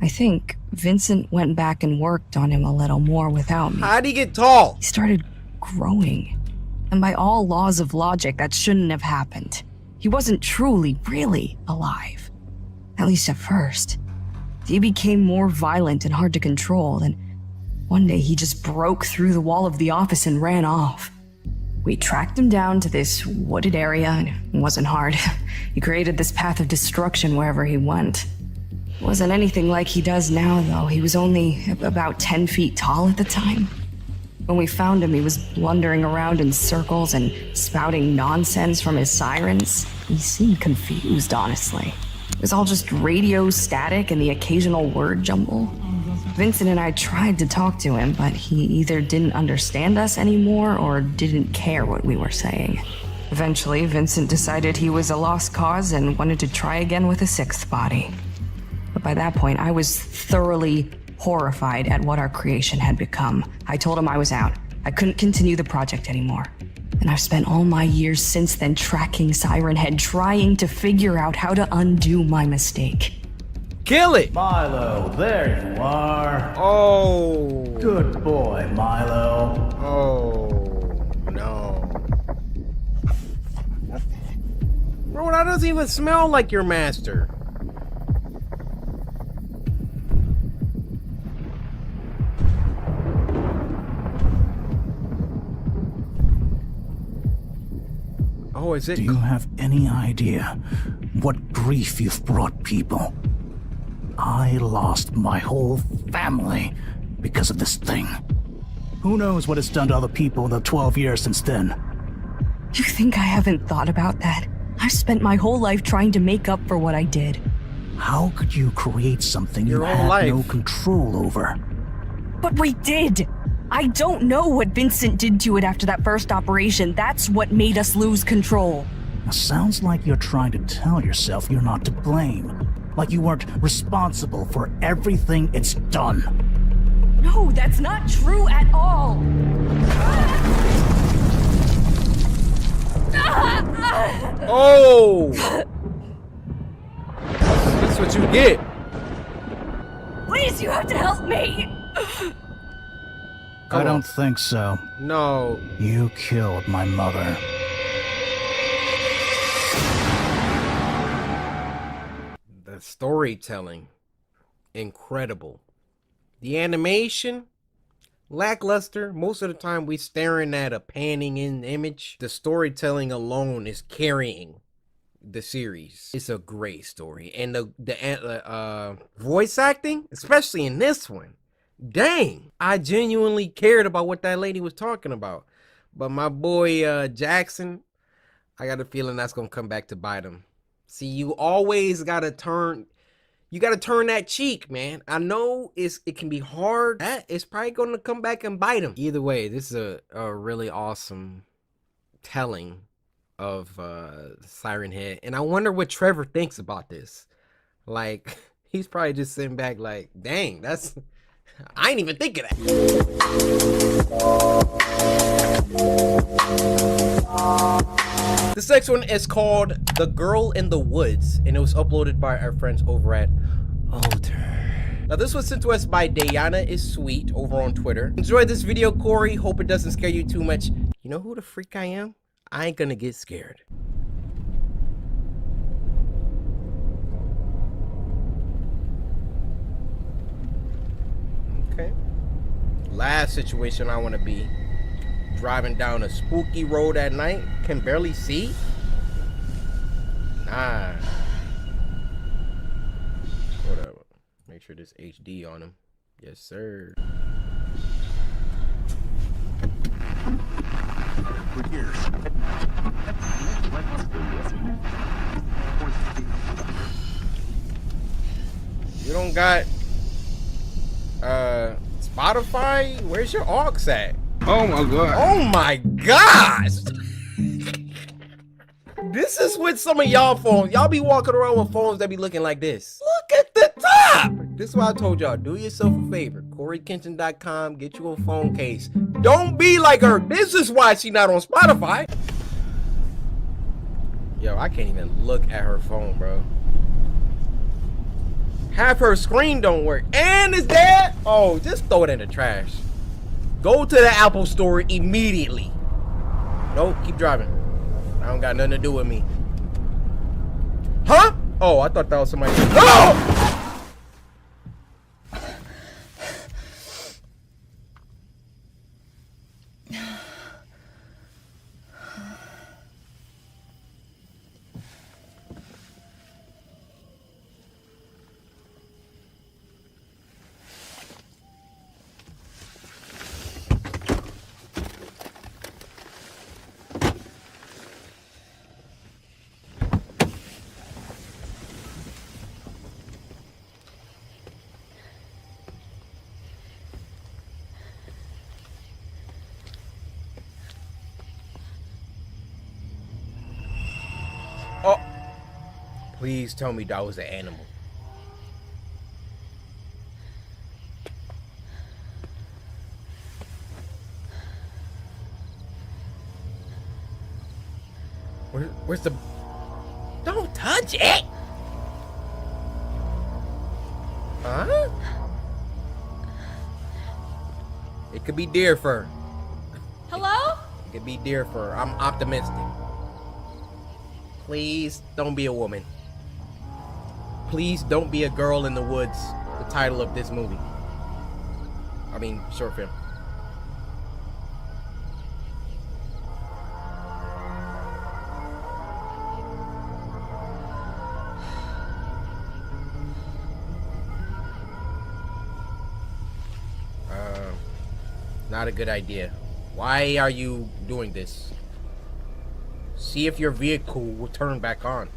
I think, Vincent went back and worked on him a little more without me. How'd he get tall? He started growing. And by all laws of logic, that shouldn't have happened. He wasn't truly, really alive. At least at first. He became more violent and hard to control, and one day he just broke through the wall of the office and ran off. We tracked him down to this wooded area, and it wasn't hard. He created this path of destruction wherever he went. It wasn't anything like he does now, though. He was only about 10 feet tall at the time. When we found him, he was blundering around in circles and spouting nonsense from his sirens. He seemed confused, honestly. It was all just radio static and the occasional word jumble. Vincent and I tried to talk to him, but he either didn't understand us anymore or didn't care what we were saying. Eventually, Vincent decided he was a lost cause and wanted to try again with a sixth body. But by that point, I was thoroughly horrified at what our creation had become. I told him I was out. I couldn't continue the project anymore. And I've spent all my years since then tracking Siren Head, trying to figure out how to undo my mistake. Kill it! Milo, there you are. Oh. Good boy, Milo. Oh, no. Bro, that doesn't even smell like your master. Oh, is it? Do you have any idea what grief you've brought people? I lost my whole family because of this thing. Who knows what it's done to other people in the 12 years since then? You think I haven't thought about that? I've spent my whole life trying to make up for what I did. How could you create something you had no control over? But we did! I don't know what Vincent did to it after that first operation. That's what made us lose control. It sounds like you're trying to tell yourself you're not to blame. Like you weren't responsible for everything it's done. No, that's not true at all. Oh! That's what you get. Please, you have to help me. I don't think so. No. You killed my mother. The storytelling, incredible. The animation, lackluster. Most of the time we staring at a panning in image. The storytelling alone is carrying the series. It's a great story. And the voice acting, especially in this one. Dang, I genuinely cared about what that lady was talking about. But my boy Jackson, I got a feeling that's gonna come back to bite him. See, you always gotta turn that cheek, man. I know it can be hard. It's probably gonna come back and bite him. Either way, this is a really awesome telling of Siren Head. And I wonder what Trevor thinks about this. Like, he's probably just sitting back like, dang, I ain't even think of that. This next one is called The Girl in the Woods, and it was uploaded by our friends over at Alter. Now this was sent to us by Diana is Sweet over on Twitter. Enjoyed this video, Corey. Hope it doesn't scare you too much. You know who the freak I am? I ain't gonna get scared. Okay. Last situation I want to be. Driving down a spooky road at night. Can barely see. Nah. Hold up. Make sure this HD on him. Yes, sir. You don't got Spotify? Where's your aux at? Oh my god. Oh my gosh! This is with some of y'all phones. Y'all be walking around with phones that be looking like this. Look at the top! This is why I told y'all, do yourself a favor. CoryxKenshin.com, get you a phone case. Don't be like her. This is why she not on Spotify. Yo, I can't even look at her phone, bro. Half her screen don't work. And it's dead. Oh, just throw it in the trash. Go to the Apple store immediately. Nope, keep driving. I don't got nothing to do with me. Huh? Oh, I thought that was somebody. Oh! Oh, please tell me that was an animal. Where's the... Don't touch it! Huh? It could be deer fur. Hello? It could be deer fur. I'm optimistic. Please don't be a woman. Please don't be a girl in the woods. The title of this movie. I mean, short film. Not a good idea. Why are you doing this? See if your vehicle will turn back on.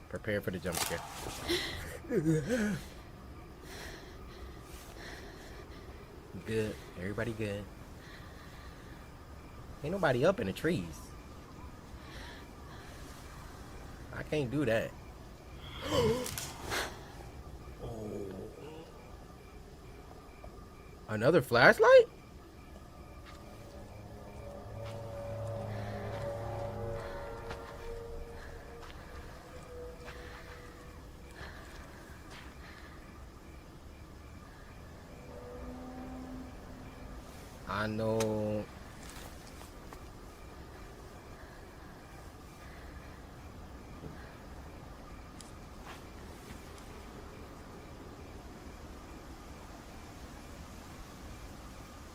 Prepare for the jump scare. Good. Everybody good. Ain't nobody up in the trees. I can't do that. Oh. Another flashlight? I know.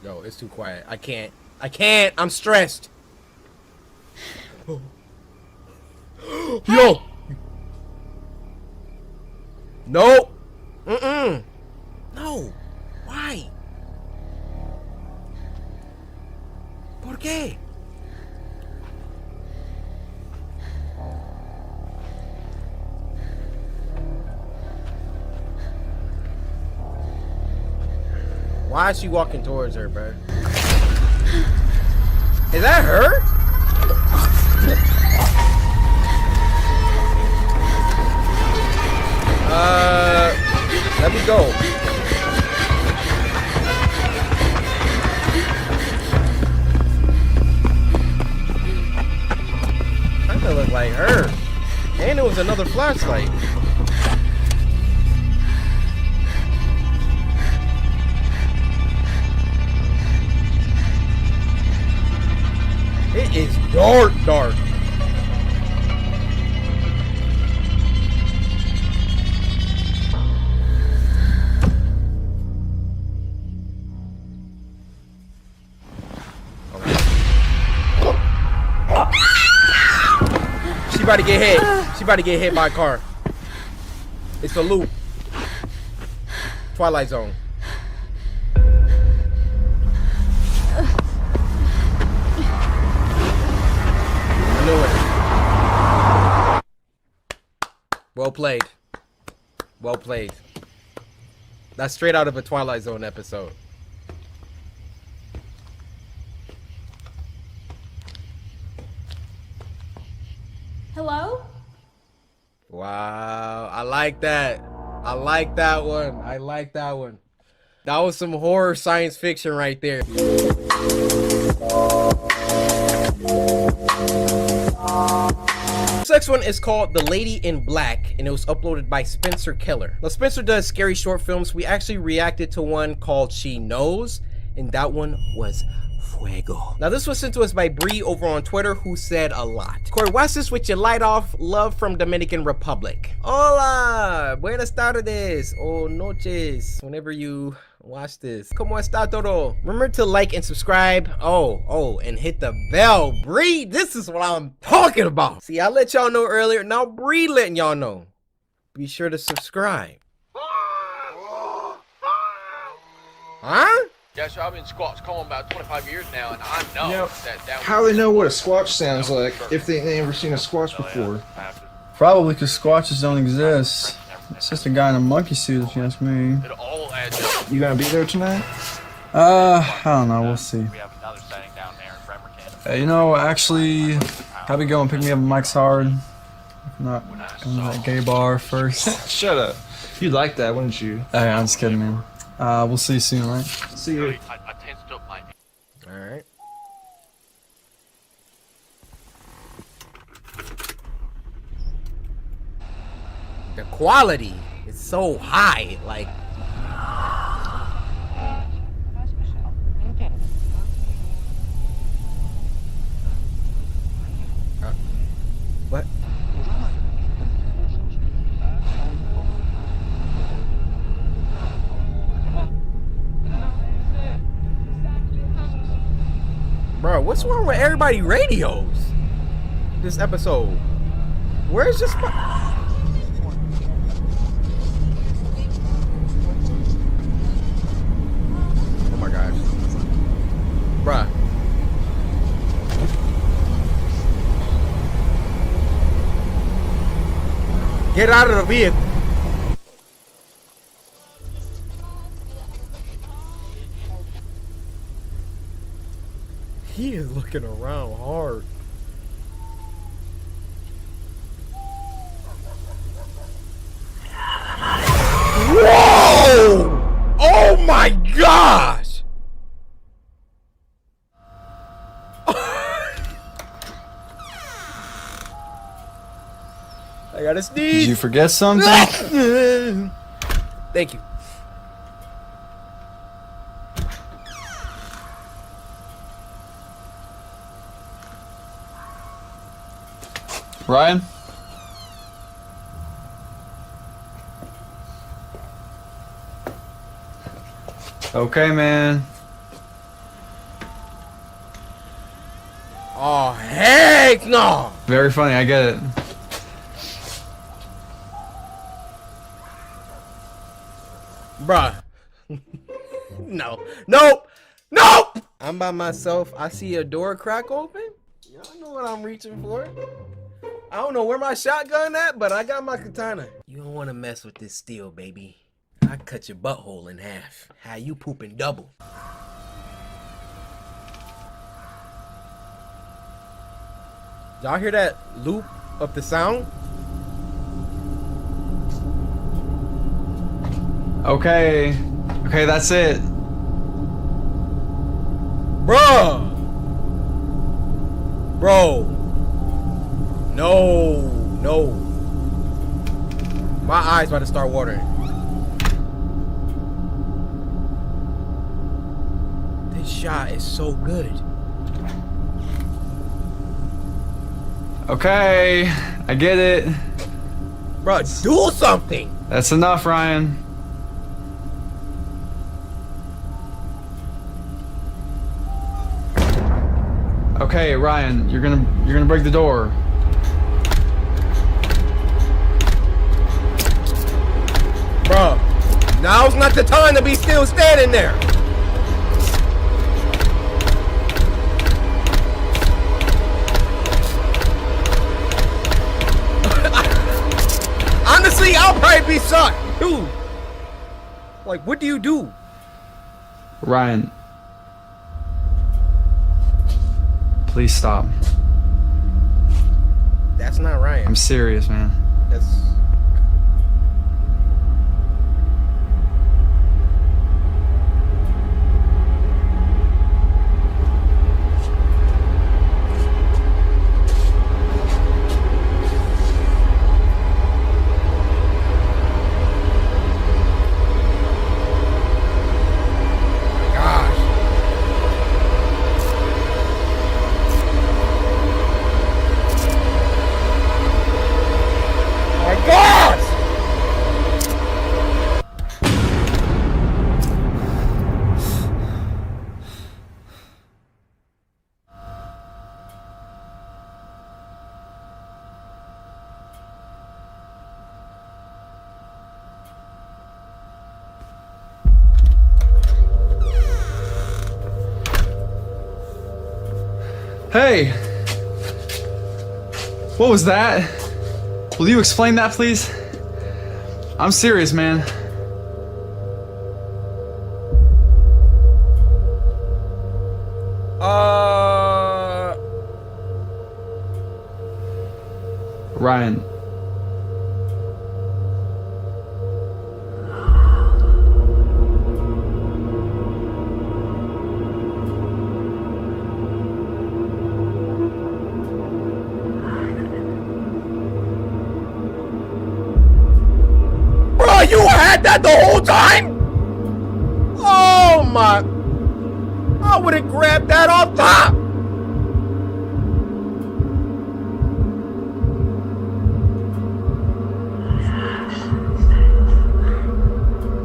Yo, it's too quiet. I can't. I'm stressed. Yo. No. No. Why? ¿Por qué? Why is she walking towards her, bro? Is that her? Let me go. Kinda look like her. And it was another flashlight. It is dark. about to get hit. She about to get hit by a car. It's a loop. Twilight Zone. I knew it. Well played. Well played. That's straight out of a Twilight Zone episode. Hello? Wow, I like that. I like that one. I like that one. That was some horror science fiction right there. This next one is called The Lady in Black, and it was uploaded by Spencer Keller. Now, Spencer does scary short films. We actually reacted to one called She Knows, and that one was fuego. Now, this was sent to us by Bree over on Twitter, who said a lot. Cory, watch this with your light off. Love from Dominican Republic. Hola, buenas tardes, o noches, whenever you watch this. ¿Cómo está todo? Remember to like and subscribe. Oh, and hit the bell. Bree, this is what I'm talking about. See, I let y'all know earlier. Now Bree letting y'all know. Be sure to subscribe. Huh? Yeah, so I've been Squatch calling about 25 years now, and I know that how they know what a Squatch sounds like if they ain't never seen a Squatch before? Probably because Squatches don't exist. It's just a guy in a monkey suit, if you ask me. You gonna be there tonight? I don't know. We'll see. You know, actually, probably go and pick me up at Mike's Hard. If not, come to that gay bar first. Shut up. You'd like that, wouldn't you? Hey, I'm just kidding, man. We'll see you soon, right? See you. Alright. The quality is so high, like. What? Bro, what's wrong with everybody radios? This episode. Where's this? Oh my gosh. Bruh. Get out of the vehicle. He is looking around hard. Whoa! Oh my gosh! I gotta sneeze. Did you forget something? Thank you. Ryan? Okay, man. Oh, heck no! Very funny, I get it. Bruh. No. Nope! Nope! I'm by myself. I see a door crack open. Y'all know what I'm reaching for. I don't know where my shotgun at, but I got my katana. You don't want to mess with this steel, baby. I cut your butthole in half. How you pooping double? Y'all hear that loop of the sound? Okay. Okay, that's it. Bruh! Bro. No. No. My eyes about to start watering. This shot is so good. Okay, I get it. Bruh, do something! That's enough, Ryan. Okay, Ryan, you're gonna break the door. Now's not the time to be still standing there. Honestly, I'll probably be sucked. Dude. Like, what do you do? Ryan. Please stop. That's not Ryan. I'm serious, man. That's... Hey! What was that? Will you explain that, please? I'm serious, man. Ryan. Bro, you had that the whole time? Oh my. I would have grabbed that off top.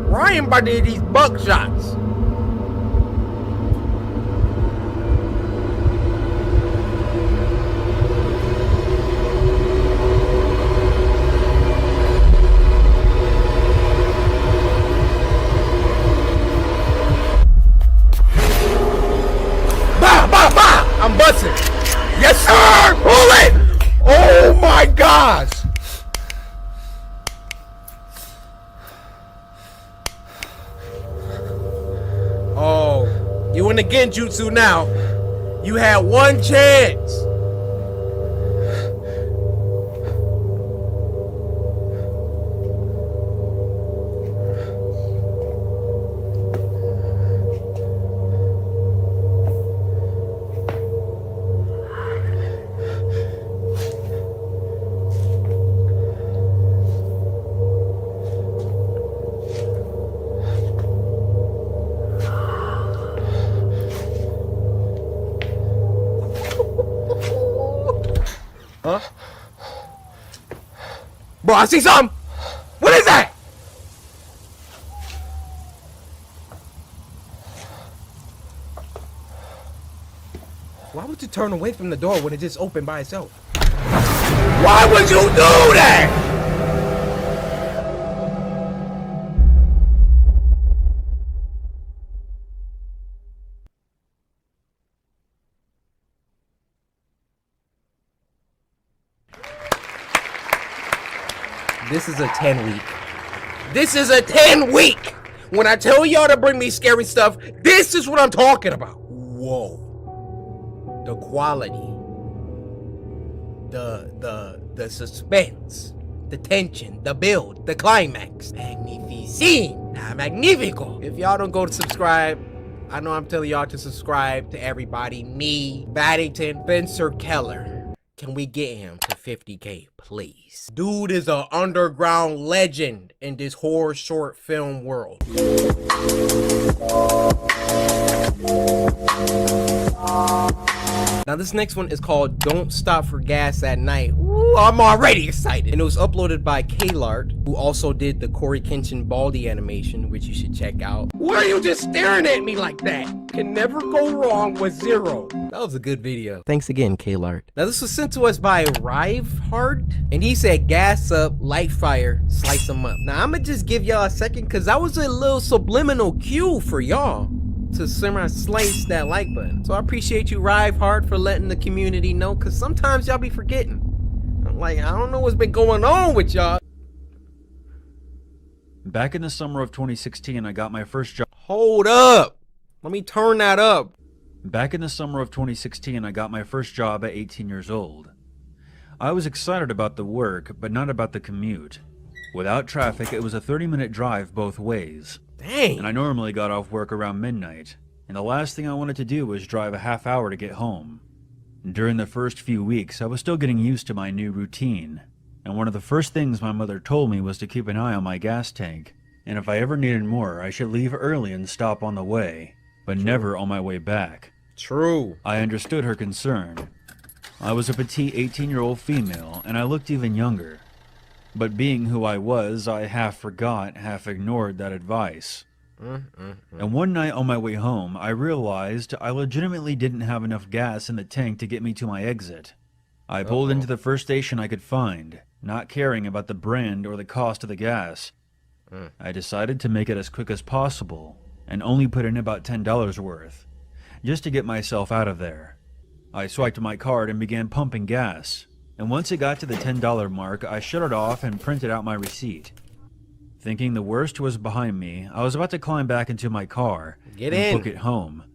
Ryan by these buckshots. I'm busting. Yes, sir. Pull it. Oh my gosh. Oh, you in the genjutsu now. You had one chance. Huh? Bro, I see something! What is that? Why would you turn away from the door when it just opened by itself? Why would you do that? This is a 10 week. This is a 10 week. When I tell y'all to bring me scary stuff, this is what I'm talking about. Whoa. The quality. The suspense. The tension. The build. The climax. Magnificent. Magnifico. If y'all don't go to subscribe, I know I'm telling y'all to subscribe to everybody. Me, Baddington, Spencer Keller. Can we get him to 50K, please? Dude is an underground legend in this horror short film world. Now Now this next one is called Don't Stop for Gas at Night. Ooh, I'm already excited. And it was uploaded by Klart, who also did the CoryxKenshin Baldy animation, which you should check out. Why are you just staring at me like that? Can never go wrong with Zero. That was a good video. Thanks again, Klart. Now this was sent to us by Rivehard, and he said gas up, light fire, slice them up. Now I'ma just give y'all a second, cause that was a little subliminal cue for y'all to slice that like button. So I appreciate you, Rivehard, for letting the community know, cause sometimes y'all be forgetting. I'm like, I don't know what's been going on with y'all. Back in the summer of 2016, I got my first job. Hold up. Let me turn that up. Back in the summer of 2016, I got my first job at 18 years old. I was excited about the work, but not about the commute. Without traffic, it was a 30-minute drive both ways. Dang. And I normally got off work around midnight, and the last thing I wanted to do was drive a half hour to get home. During the first few weeks, I was still getting used to my new routine, and one of the first things my mother told me was to keep an eye on my gas tank, and if I ever needed more, I should leave early and stop on the way, but never on my way back. True. I understood her concern. I was a petite 18-year-old female, and I looked even younger. But being who I was, I half forgot, half ignored that advice. And one night on my way home, I realized I legitimately didn't have enough gas in the tank to get me to my exit. I pulled into the first station I could find, not caring about the brand or the cost of the gas. I decided to make it as quick as possible, and only put in about $10 worth, just to get myself out of there. I swiped my card and began pumping gas, and once it got to the $10 mark, I shut it off and printed out my receipt. Thinking the worst was behind me, I was about to climb back into my car and book it home,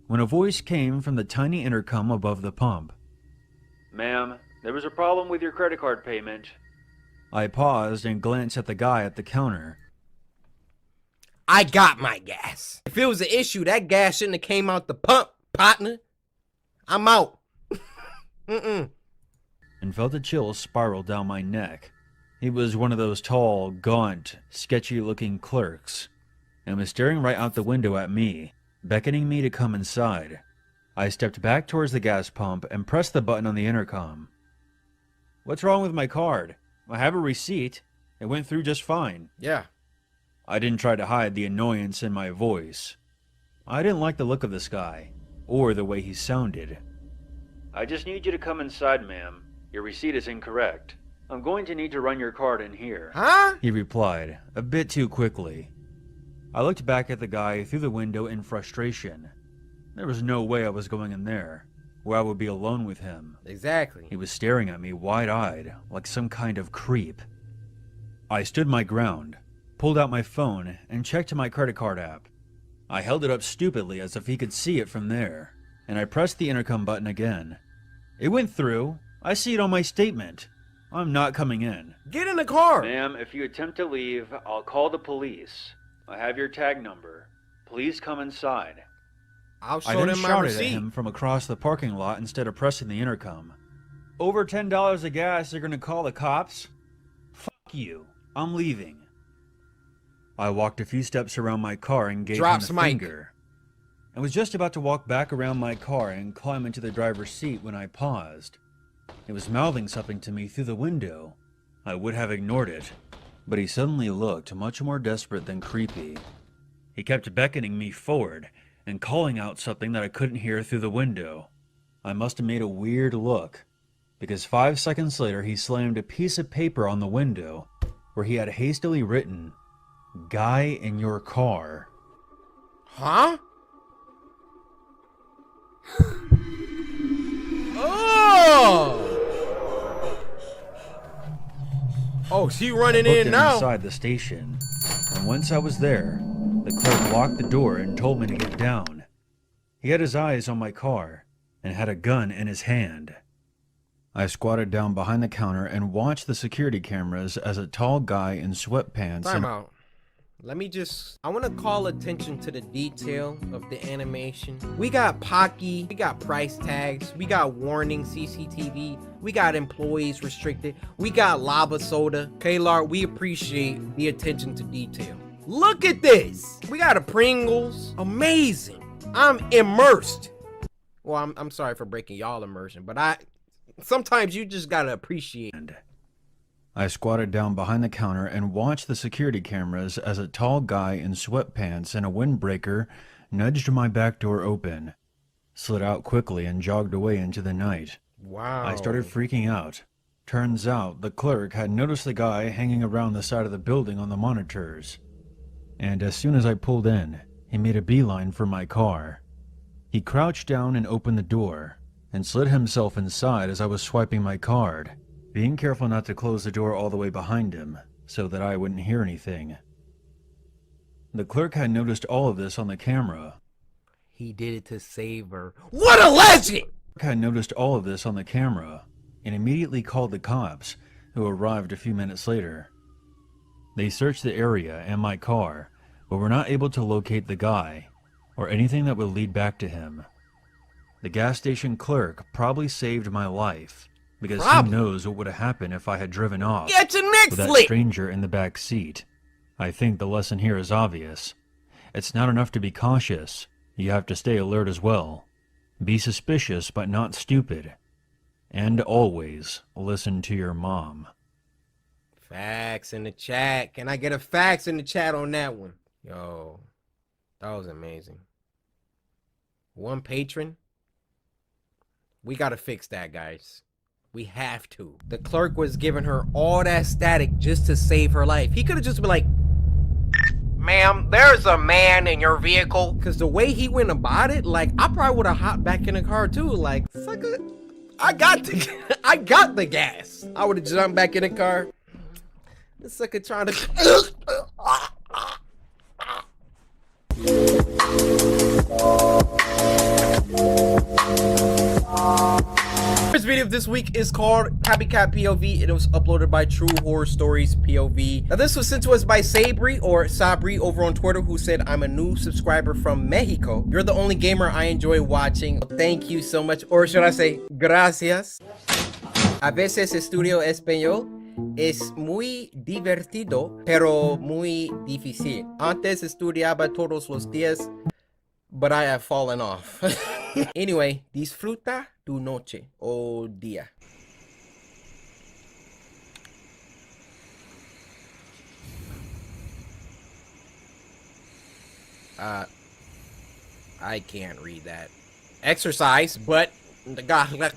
when a voice came from the tiny intercom above the pump. "Ma'am, there was a problem with your credit card payment." I paused and glanced at the guy at the counter. I got my gas. If it was an issue, that gas shouldn't have came out the pump, partner. I'm out. And felt a chill spiral down my neck. He was one of those tall, gaunt, sketchy-looking clerks, and was staring right out the window at me, beckoning me to come inside. I stepped back towards the gas pump and pressed the button on the intercom. "What's wrong with my card? I have a receipt. It went through just fine." Yeah. I didn't try to hide the annoyance in my voice. I didn't like the look of this guy, or the way he sounded. "I just need you to come inside, ma'am. Your receipt is incorrect. I'm going to need to run your card in here." Huh? He replied, a bit too quickly. I looked back at the guy through the window in frustration. There was no way I was going in there, where I would be alone with him. Exactly. He was staring at me wide-eyed, like some kind of creep. I stood my ground, pulled out my phone, and checked my credit card app. I held it up stupidly as if he could see it from there, and I pressed the intercom button again. It went through. I see it on my statement. I'm not coming in. Get in the car! "Ma'am, if you attempt to leave, I'll call the police. I have your tag number. Please come inside." I'll show I then them my shouted at receipt. him from across the parking lot instead of pressing the intercom. "Over $10 of gas, you're gonna call the cops? Fuck you. I'm leaving." I walked a few steps around my car and gave him the finger. I was just about to walk back around my car and climb into the driver's seat when I paused. He was mouthing something to me through the window. I would have ignored it, but he suddenly looked much more desperate than creepy. He kept beckoning me forward and calling out something that I couldn't hear through the window. I must have made a weird look, because 5 seconds later he slammed a piece of paper on the window where he had hastily written, "Guy in your car." Huh? Oh! Oh, she running in now. Inside the station, and once I was there, the clerk locked the door and told me to get down. He had his eyes on my car and had a gun in his hand. I squatted down behind the counter and watched the security cameras as a tall guy in sweatpants Time out. I want to call attention to the detail of the animation. We got Pocky, we got price tags, we got warning CCTV, we got employees restricted, we got lava soda. Klart, we appreciate the attention to detail. Look at this. We got a Pringles. Amazing. I'm immersed. Well, I'm sorry for breaking y'all immersion, but sometimes you just gotta appreciate. I squatted down behind the counter and watched the security cameras as a tall guy in sweatpants and a windbreaker nudged my back door open, slid out quickly, and jogged away into the night. Wow. I started freaking out. Turns out the clerk had noticed the guy hanging around the side of the building on the monitors. And as soon as I pulled in, he made a beeline for my car. He crouched down and opened the door, and slid himself inside as I was swiping my card, being careful not to close the door all the way behind him, so that I wouldn't hear anything. The clerk had noticed all of this on the camera. He did it to save her. What a legend! The clerk had noticed all of this on the camera, and immediately called the cops, who arrived a few minutes later. They searched the area and my car, but were not able to locate the guy, or anything that would lead back to him. The gas station clerk probably saved my life, because who knows what would have happened if I had driven off with that stranger in the back seat. I think the lesson here is obvious. It's not enough to be cautious, you have to stay alert as well. Be suspicious but not stupid. And always listen to your mom. Facts in the chat. Can I get a facts in the chat on that one? Yo, that was amazing. One patron. We gotta fix that, guys. We have to. The clerk was giving her all that static just to save her life. He could have just been like, ma'am, there's a man in your vehicle. Because the way he went about it, like, I probably would have hopped back in the car too. Like, sucker, I got the gas. I would have jumped back in the car. This sucker trying to... First video of this week is called Copycat POV, and it was uploaded by True Horror Stories POV. Now this was sent to us by Sabri over on Twitter, who said, I'm a new subscriber from Mexico. You're the only gamer I enjoy watching. Thank you so much. Or should I say, gracias. A veces estudio español. Es muy divertido, pero muy difícil. Antes estudiaba todos los días, but I have fallen off. Anyway, disfruta tu noche o día. I can't read that. Exercise, but banyaknya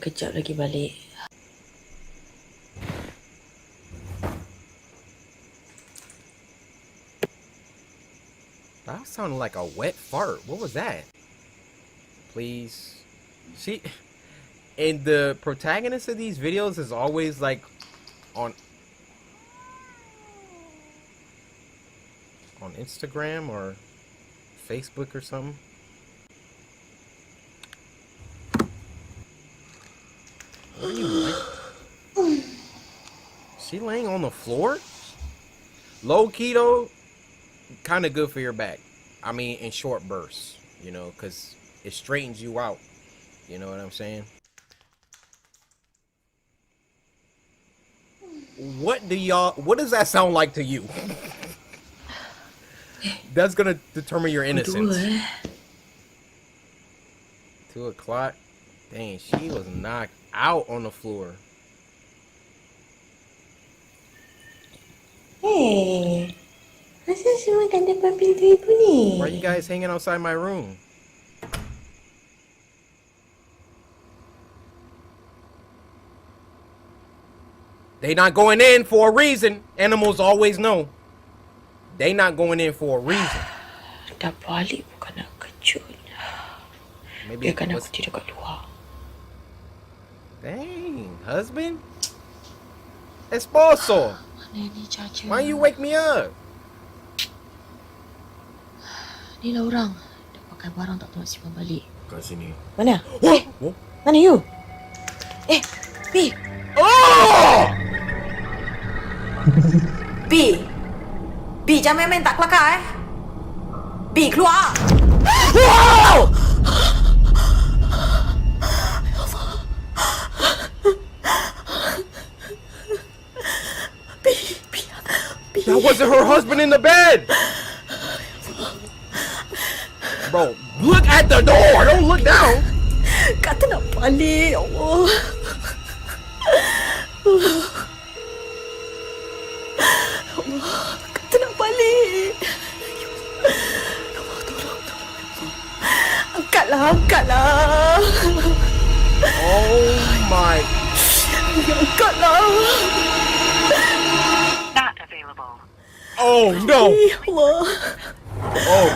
kejap lagi balik. That sounded like a wet fart. What was that? Please. And the protagonist of these videos is always like on Instagram or Facebook or something. What are you like? She laying on the floor? Low key though, kind of good for your back. I mean, in short bursts, you know, because it straightens you out. You know what I'm saying? What does that sound like to you? That's gonna determine your innocence. 2 o'clock. Dang, she was knocked out on the floor. Hey, masa semua tak dapat pintu ibu ni? Why are you guys hanging outside my room? They not going in for a reason. Animals always know. They not going in for a reason. Dah balik bukan nak kejut. Biarkan aku tidur kat luar. Dang, husband? Esposo! Why you wake me up? Ni lah orang. Dah pakai barang tak tahu nak simpan balik. Kat sini. Mana? Mana you? Pi! Oh! Pi! Pi, jangan main-main tak kelakar Pi, keluar! Wow! That wasn't her husband in the bed! Bro, look at the door. Don't look down. Kata nak balik, ya Allah. Allah, kata nak balik. Ya Allah, tolong. Angkatlah. Oh my. Angkatlah. Oh no. Ya Allah. Oh.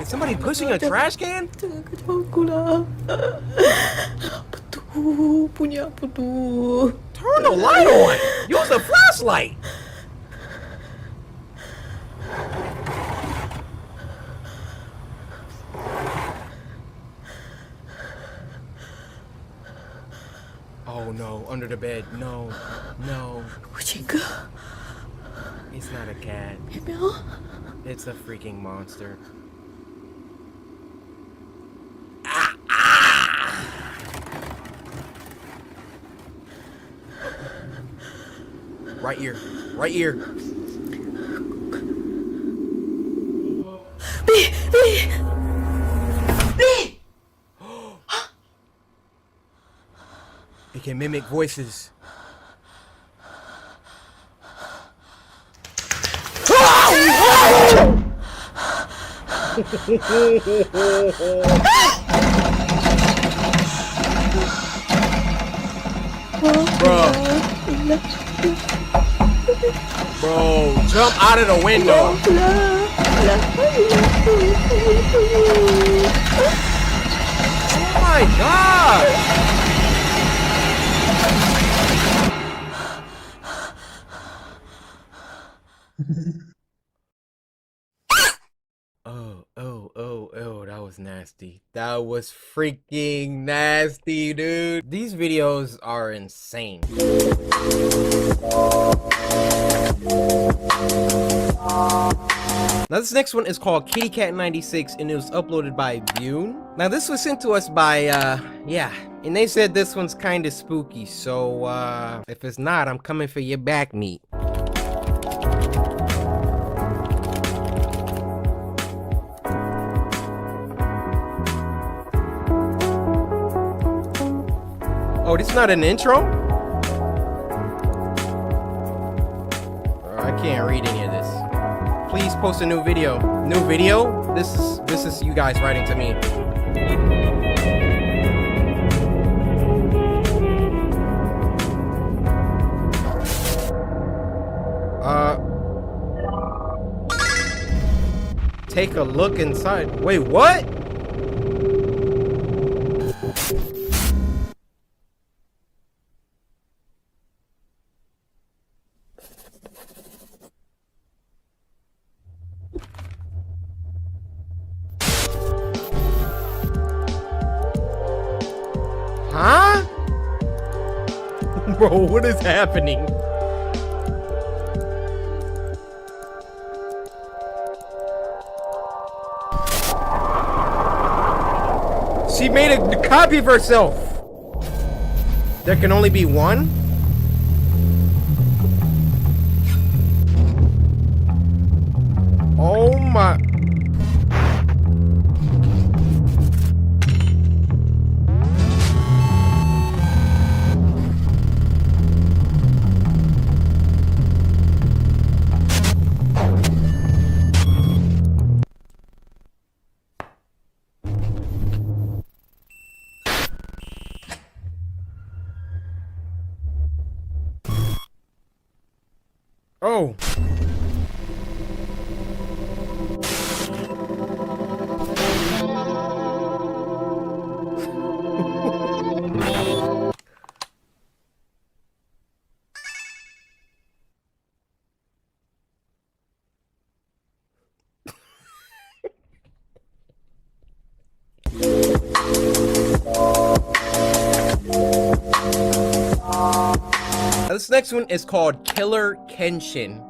Is somebody pushing a trash can? Jangan kacau aku lah. Apa tu? Punya apa tu? Turn the light on. Use the flashlight. Oh no, under the bed. No. Kucing ke? It's not a cat. Meow. It's a freaking monster. Right ear. B. It can mimic voices. Bro, jump out of the window. Oh my God. Oh, that was nasty. That was freaking nasty, dude. These videos are insane. Now this next one is called Kitty Cat 96 and it was uploaded by Bune. Now this was sent to us by, and they said this one's kind of spooky. So, if it's not, I'm coming for your back meat. Oh, this is not an intro? I can't read any of this. Please post a new video. New video? This is you guys writing to me. Take a look inside. Wait, what? Huh? Bro, what is happening? She made a copy of herself. There can only be one? Oh my. Oh. This next one is called CoryxKenshin's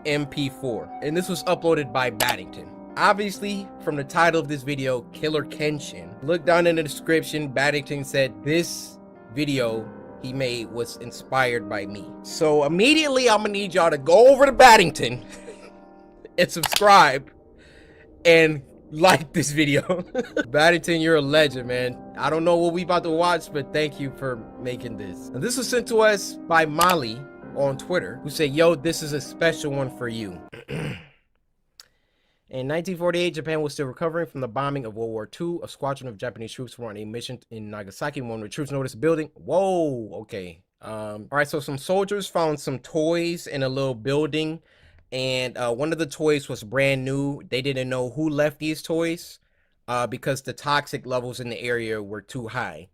MP4, and this was uploaded by Baddington. Obviously, from the title of this video, CoryxKenshin, look down in the description. Baddington said this video he made was inspired by me. So immediately I'm gonna need y'all to go over to Baddington and subscribe and like this video. Baddington, you're a legend, man. I don't know what we about to watch, but thank you for making this. And this was sent to us by Molly on Twitter, who said, yo, this is a special one for you. In 1948, Japan was still recovering from the bombing of World War II. A squadron of Japanese troops were on a mission in Nagasaki when the troops noticed a building. Whoa, okay. All right, so some soldiers found some toys in a little building, and one of the toys was brand new. They didn't know who left these toys because the toxic levels in the area were too high.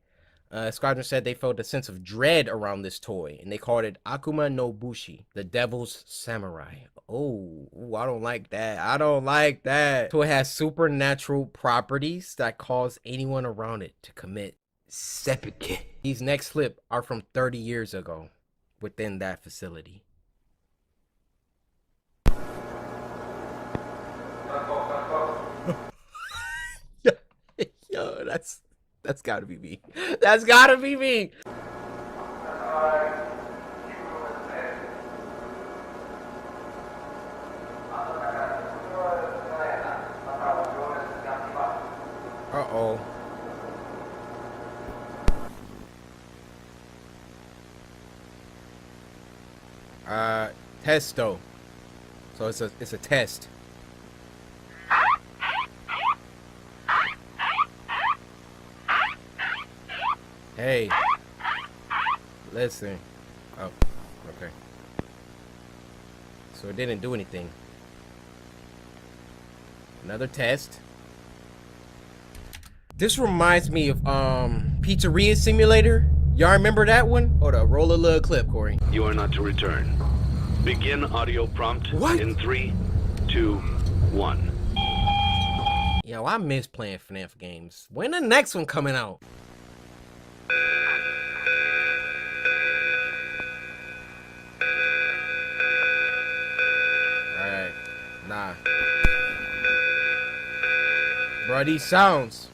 Squadron said they felt a sense of dread around this toy, and they called it Akuma no Bushi, the Devil's Samurai. Oh, I don't like that. I don't like that. Toy has supernatural properties that cause anyone around it to commit seppuku. These next clips are from 30 years ago within that facility. Yo, that's gotta be me. That's gotta be me. Uh-oh. Testo. So it's a test. Hey, listen. Oh, okay. So it didn't do anything. Another test. This reminds me of Pizzeria Simulator. Y'all remember that one? Hold up, roll a little clip, Corey. You are not to return. Begin audio prompt in 3, 2, 1. Yo, I miss playing FNAF games. When the next one coming out? Alright, nah. Bro, these sounds.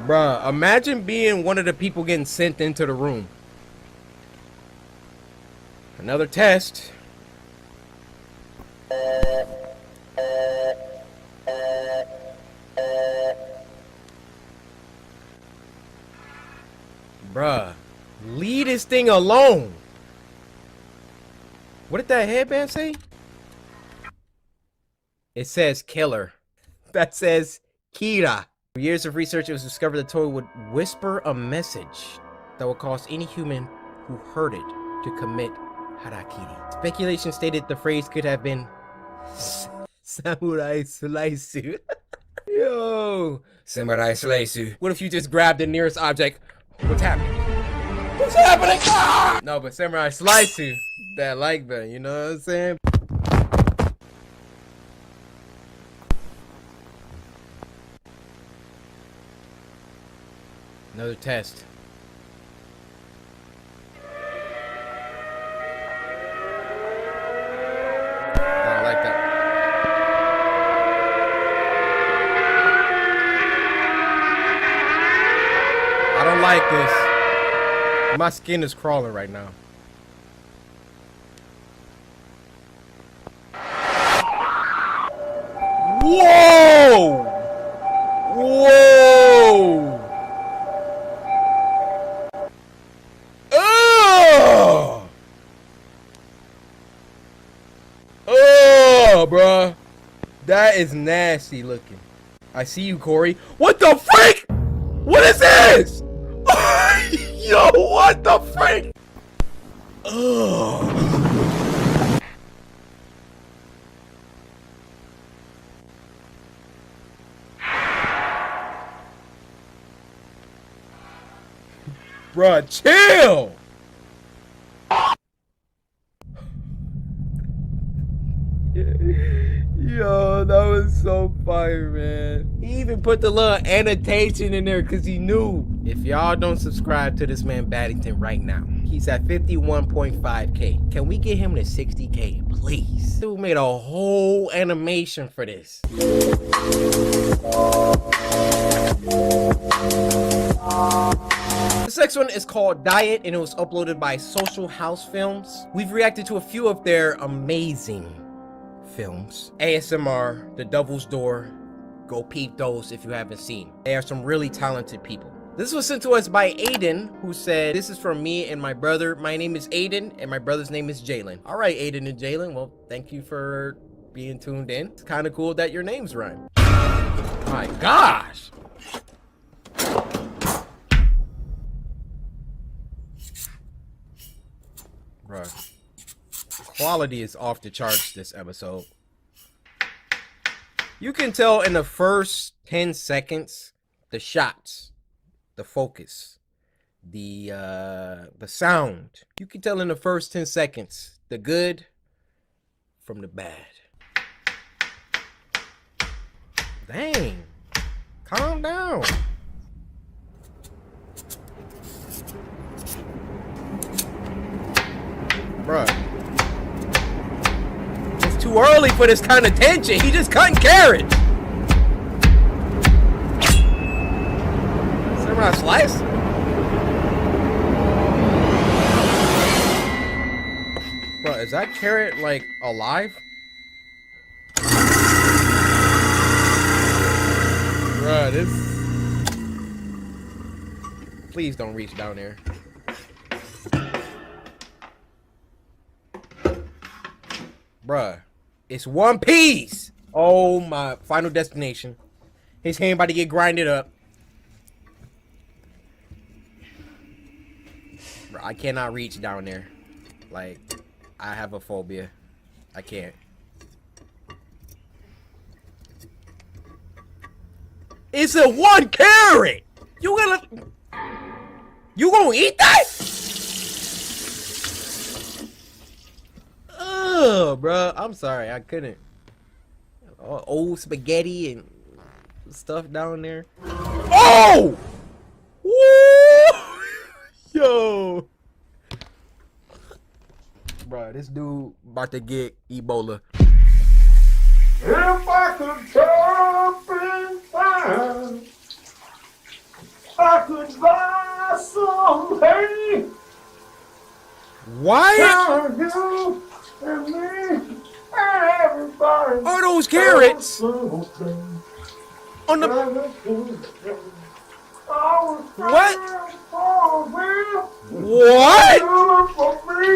Bruh, imagine being one of the people getting sent into the room. Another test. Bruh, leave this thing alone. What did that headband say? It says killer. That says Kira. For years of research, it was discovered the toy would whisper a message that would cause any human who heard it to commit harakiri. Speculation stated the phrase could have been Samurai Slice. Yo, Samurai Slice. What if you just grabbed the nearest object? What's happening? What's happening? Ah! No, but Samurai Slice, that like better, you know what I'm saying? Another test. I don't like that. I don't like this. My skin is crawling right now. Whoa! Whoa! Oh! Oh, bruh. That is nasty looking. I see you, Corey. What the freak? What is this? Yo, what the freak? Ugh. Bruh, chill! Yo, that was so funny. sorry, man. He even put the little annotation in there because he knew. If y'all don't subscribe to this man Baddington right now, he's at 51.5K. Can we get him to 60K, please? Dude made a whole animation for this. This next one is called Diet, and it was uploaded by Social House Films. We've reacted to a few of their amazing films. ASMR, The Devil's Door. Go peep those if you haven't seen. They are some really talented people. This was sent to us by Aiden, who said, this is from me and my brother. My name is Aiden, and my brother's name is Jalen. All right, Aiden and Jalen. Well, thank you for being tuned in. It's kind of cool that your names rhyme. My gosh. Bruh. Quality is off the charts this episode. You can tell in the first 10 seconds, the shots, the focus, the sound. You can tell in the first 10 seconds, the good from the bad. Dang. Calm down. Bruh. It's too early for this kind of tension. He just cutting carrots. Samurai slice? Bro, is that carrot like alive? Bruh, this... Please don't reach down there. Bruh, it's One Piece. Oh my, Final Destination. His hand about to get grinded up. Bruh, I cannot reach down there. Like, I have a phobia. I can't. It's a 1 carrot. You gonna eat that? Ugh, bro. I'm sorry, I couldn't. Old spaghetti and stuff down there. Oh! Woo! Yo. Bro, this dude about to get Ebola. If I could jump in time, I could buy some hay. What? You and me and everybody. Are those carrots? On the... What? What? For me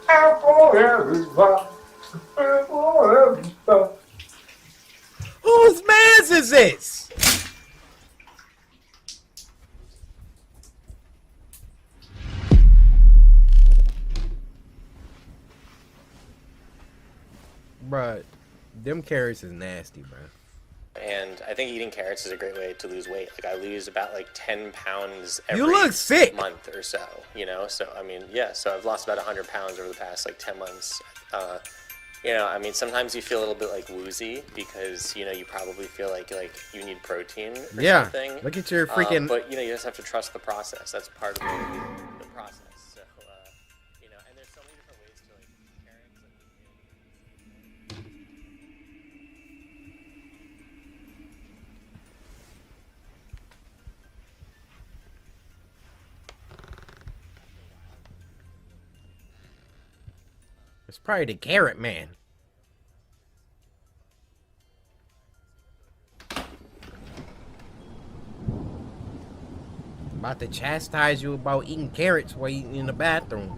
and for everybody. Whose man's is this? Bruh, them carrots is nasty, bruh. And I think eating carrots is a great way to lose weight. Like, I lose about like 10 pounds every You look sick. month or so, you know? So, I mean, yeah, so I've lost about 100 pounds over the past like 10 months. You know, I mean, sometimes you feel a little bit like woozy because, you know, you probably feel like you need protein or something. Look at your freaking... but, you know, you just have to trust the process. That's part of the process. So, you know, and there's so many different ways to, like, eat carrots. It's probably the carrot man. About to chastise you about eating carrots while you in the bathroom.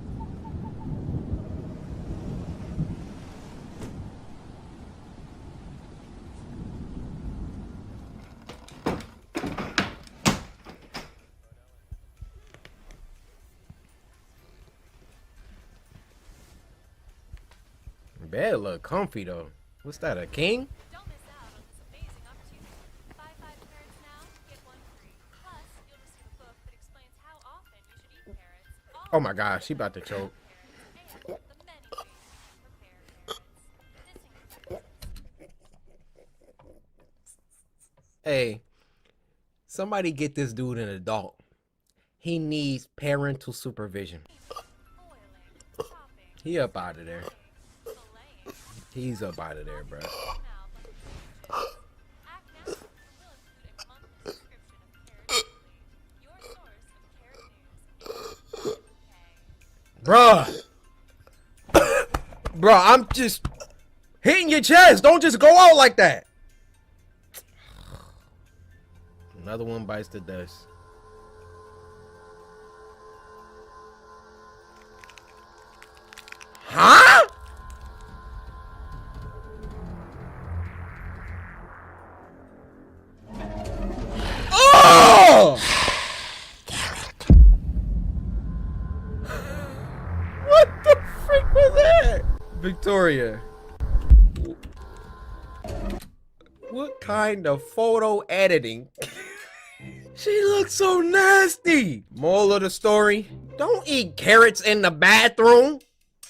Bed look comfy though. What's that, a king? Oh my gosh, she about to choke. Hey, somebody get this dude an adult. He needs parental supervision. He up out of there. He's up out of there, bro. Bruh. Bruh, I'm just hitting your chest. Don't just go out like that. Another one bites the dust. Huh? Oh! What the freak was that? Victoria. What kind of photo editing? She looks so nasty. Moral of the story, don't eat carrots in the bathroom.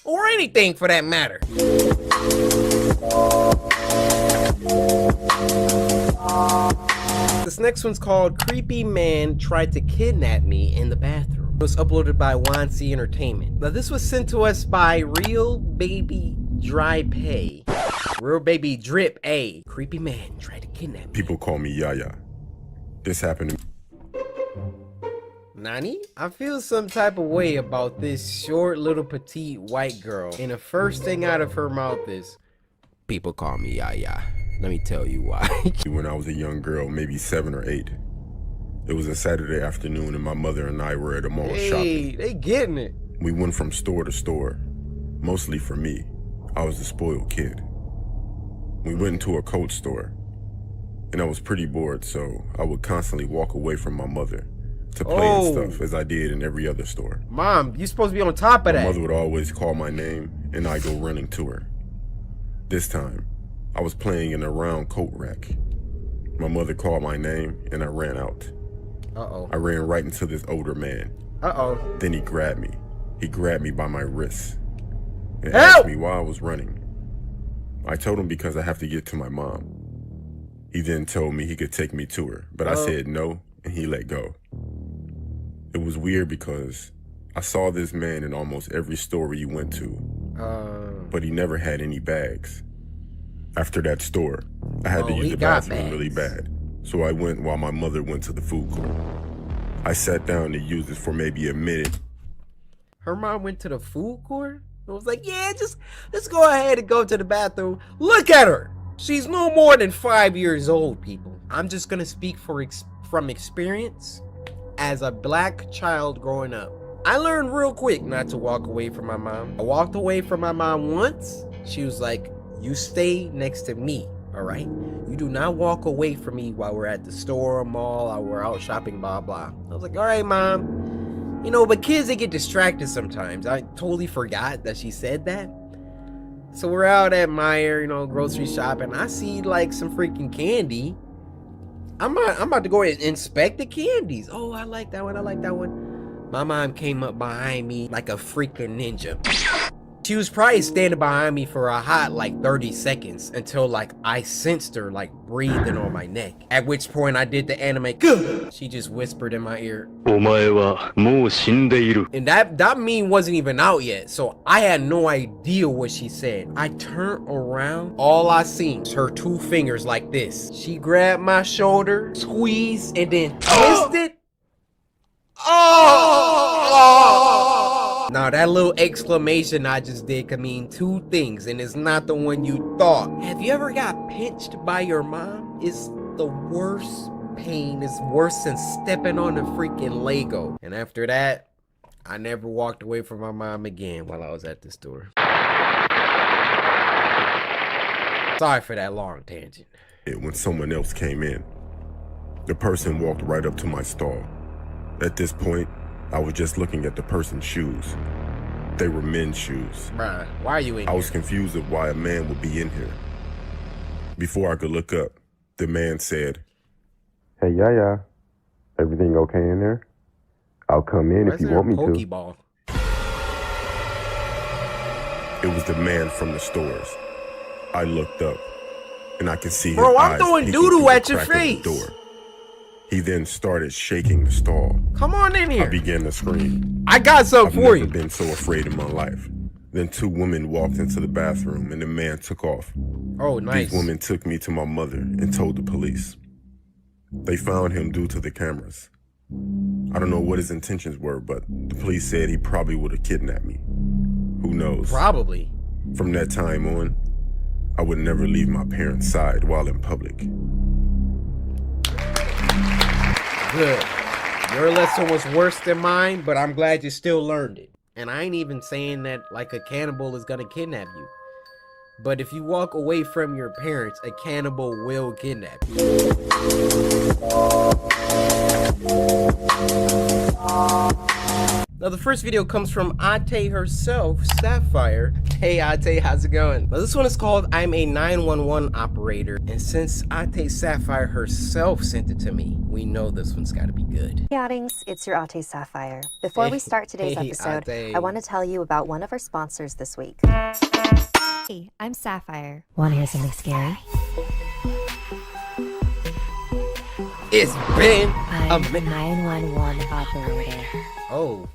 Or anything for that matter. This next one's called Creepy Man Tried to Kidnap Me in the Bathroom. It was uploaded by YC Entertainment. Now this was sent to us by Real Baby Dry Pay. Real Baby Drip A. Creepy Man tried to kidnap me. People call me Yaya. This happened to me. Nani? I feel some type of way about this short little petite white girl, and the first thing out of her mouth is, people call me Yaya. Let me tell you why. When I was a young girl, maybe 7 or 8. It was a Saturday afternoon and my mother and I were at a mall shopping. Hey, they getting it. We went from store to store, mostly for me. I was a spoiled kid. We went into a coat store, and I was pretty bored, so I would constantly walk away from my mother to play and stuff, as I did in every other store. Mom, you supposed to be on top of that. My mother would always call my name, and I'd go running to her. This time, I was playing in a round coat rack. My mother called my name, and I ran out. Uh-oh. I ran right into this older man. Uh-oh. Then he grabbed me. He grabbed me by my wrist and Help! asked me why I was running. I told him because I have to get to my mom. He then told me he could take me to her, but I said no, and he let go. It was weird because I saw this man in almost every store he went to, but he never had any bags. After that store, I had to use the bathroom really bad, so I went while my mother went to the food court. I sat down to use it for maybe a minute. Her mom went to the food court? I was like, yeah, let's go ahead and go to the bathroom. Look at her. She's no more than 5 years old, people. I'm just gonna speak from experience. As a black child growing up, I learned real quick not to walk away from my mom. I walked away from my mom once. She was like, you stay next to me, all right? You do not walk away from me while we're at the store, mall, or we're out shopping, blah, blah. I was like, all right, Mom. You know, but kids, they get distracted sometimes. I totally forgot that she said that. So we're out at Meijer, you know, grocery shopping. I see like some freaking candy. I'm about to go and inspect the candies. Oh, I like that one. I like that one. My mom came up behind me like a freaking ninja. She was probably standing behind me for a hot like 30 seconds until like I sensed her like breathing on my neck. At which point I did the anime. She just whispered in my ear. And that meme wasn't even out yet, so I had no idea what she said. I turned around, all I seen was her 2 fingers like this. She grabbed my shoulder, squeezed, and then twisted. Now that little exclamation I just did could mean 2 things, and it's not the one you thought. Have you ever got pinched by your mom? It's the worst pain. It's worse than stepping on a freaking Lego. And after that, I never walked away from my mom again while I was at the store. Sorry for that long tangent. When someone else came in, the person walked right up to my stall. At this point, I was just looking at the person's shoes. They were men's shoes. Bruh, why are you in I was confused of why a man would be in here. Before I could look up, the man said, "Hey, Yaya, everything okay in there? I'll come in if you want me to." Pokeball? It was the man from the stores. I looked up. and I can see Bro, his I'm eyes throwing peeking doo-doo through the at your crack of the face. door. He then started shaking the stall. Come on in here. I began to scream. I got something for you. I've never been so afraid in my life. Then 2 women walked into the bathroom and the man took off. Oh, nice. These women took me to my mother and told the police. They found him due to the cameras. I don't know what his intentions were, but the police said he probably would have kidnapped me. Who knows? Probably. From that time on, I would never leave my parents' side while in public. Good. Your lesson was worse than mine, but I'm glad you still learned it. And I ain't even saying that like a cannibal is gonna kidnap you. But if you walk away from your parents, a cannibal will kidnap you. Now the first video comes from Ate herself, Sapphire. Hey Ate, how's it going? Now this one is called I'm a 911 operator, and since Ate Sapphire herself sent it to me, we know this one's gotta be good. Hey Outings, it's your Ate Sapphire. Before we start today's episode, Ate. I want to tell you about one of our sponsors this week. Hey, I'm Sapphire. Want to hear something scary? It's been I'm a 911 operator. Oh.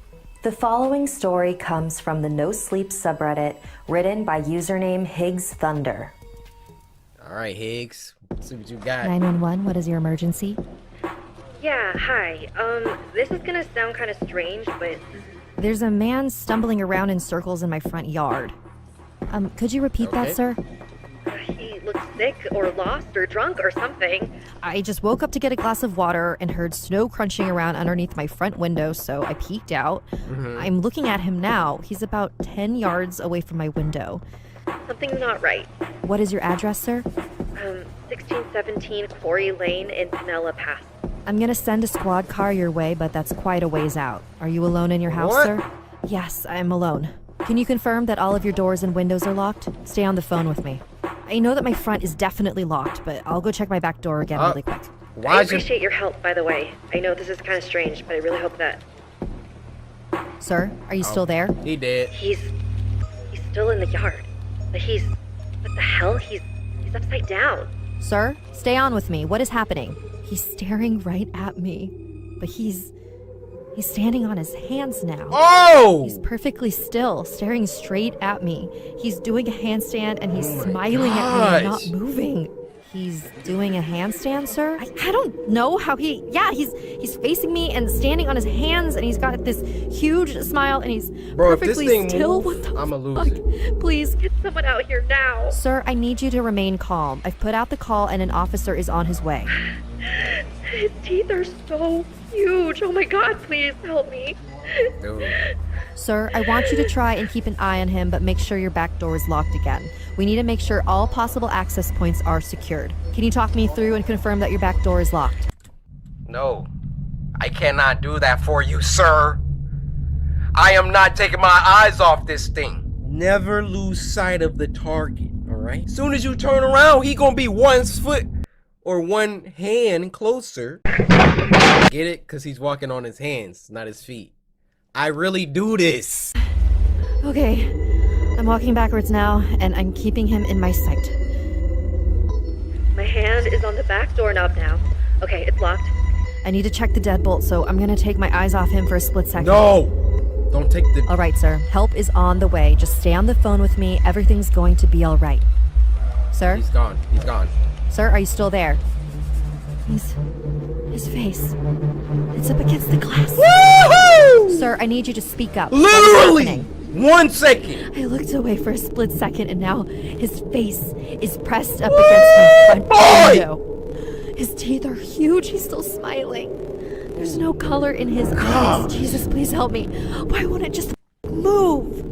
The following story comes from the No Sleep subreddit, written by username Higgs Thunder. All right, Higgs, let's see what you got. 911, what is your emergency? Yeah, hi. This is gonna sound kind of strange, but There's a man stumbling around in circles in my front yard. Could you repeat that, sir? he looks sick or lost or drunk or something. I just woke up to get a glass of water and heard snow crunching around underneath my front window, so I peeked out. I'm looking at him now. He's about 10 yards away from my window. Something's not right. What is your address, sir? 1617 Quarry Lane in Pinella Pass. I'm gonna send a squad car your way, but that's quite a ways out. Are you alone in your house, What? sir? Yes, I'm alone. Can you confirm that all of your doors and windows are locked? Stay on the phone with me. I know that my front is definitely locked, but I'll go check my back door again really quick. I appreciate your help, by the way. I know this is kind of strange, but I really hope that... Sir, are you still there? He did. He's still in the yard. But what the hell? He's upside down. Sir, stay on with me. What is happening? He's staring right at me, but he's standing on his hands now. Oh! He's perfectly still, staring straight at me. He's doing a handstand and he's smiling at me and not moving. He's doing a handstand, sir? I don't know how he's facing me and standing on his hands, and he's got this huge smile and he's perfectly still. What the I'ma lose fuck? it. Please. Get someone out here now. Sir, I need you to remain calm. I've put out the call and an officer is on his way. His teeth are so huge. Oh my god, please help me. Sir, I want you to try and keep an eye on him, but make sure your back door is locked again. We need to make sure all possible access points are secured. Can you talk me through and confirm that your back door is locked? No, I cannot do that for you, sir. I am not taking my eyes off this thing. Never lose sight of the target, all right? Soon as you turn around, he gonna be 1 foot or 1 hand closer. Get it? Because he's walking on his hands, not his feet. I really do this. Okay, I'm walking backwards now, and I'm keeping him in my sight. My hand is on the back doorknob now. Okay, it's locked. I need to check the deadbolt, so I'm gonna take my eyes off him for a split second. No! Don't take the... All right, sir. Help is on the way. Just stay on the phone with me. Everything's going to be all right. Sir? He's gone. He's gone. Sir, are you still there? His face. It's up against the glass. Woohoo! Sir, I need you to speak up. Literally! What is happening? 1 second. I looked away for a split second, and now his face is pressed up against my front window. His teeth are huge. He's still smiling. There's no color in his eyes. Jesus, please help me. Why won't it just move?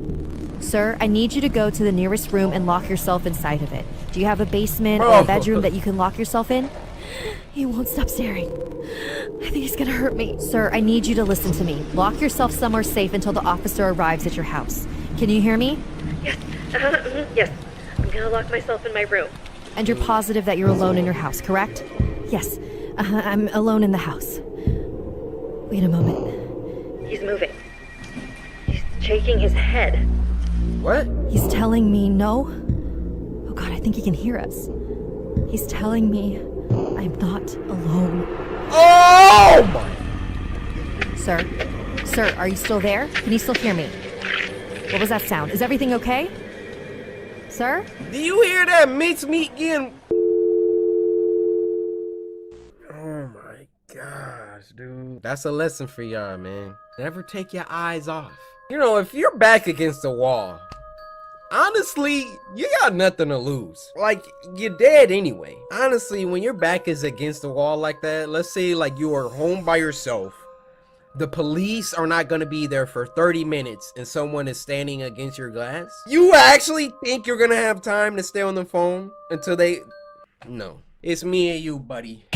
Sir, I need you to go to the nearest room and lock yourself inside of it. Do you have a basement or a bedroom that you can lock yourself in? He won't stop staring. I think he's gonna hurt me. Sir, I need you to listen to me. Lock yourself somewhere safe until the officer arrives at your house. Can you hear me? Yes. Yes. I'm gonna lock myself in my room. And you're positive that you're alone in your house, correct? Yes. I'm alone in the house. Wait a moment. He's moving. He's shaking his head. What? He's telling me no? Oh god, I think he can hear us. He's telling me I'm not alone. Oh my! Sir? Sir, are you still there? Can you still hear me? What was that sound? Is everything okay? Sir? Do you hear that mincemeat getting... Oh my gosh, dude. That's a lesson for y'all, man. Never take your eyes off. You know, if you're back against the wall, honestly, you got nothing to lose. Like, you're dead anyway. Honestly, when your back is against the wall like that, let's say like you are home by yourself, the police are not gonna be there for 30 minutes and someone is standing against your glass. You actually think you're gonna have time to stay on the phone until they... No, it's me and you, buddy.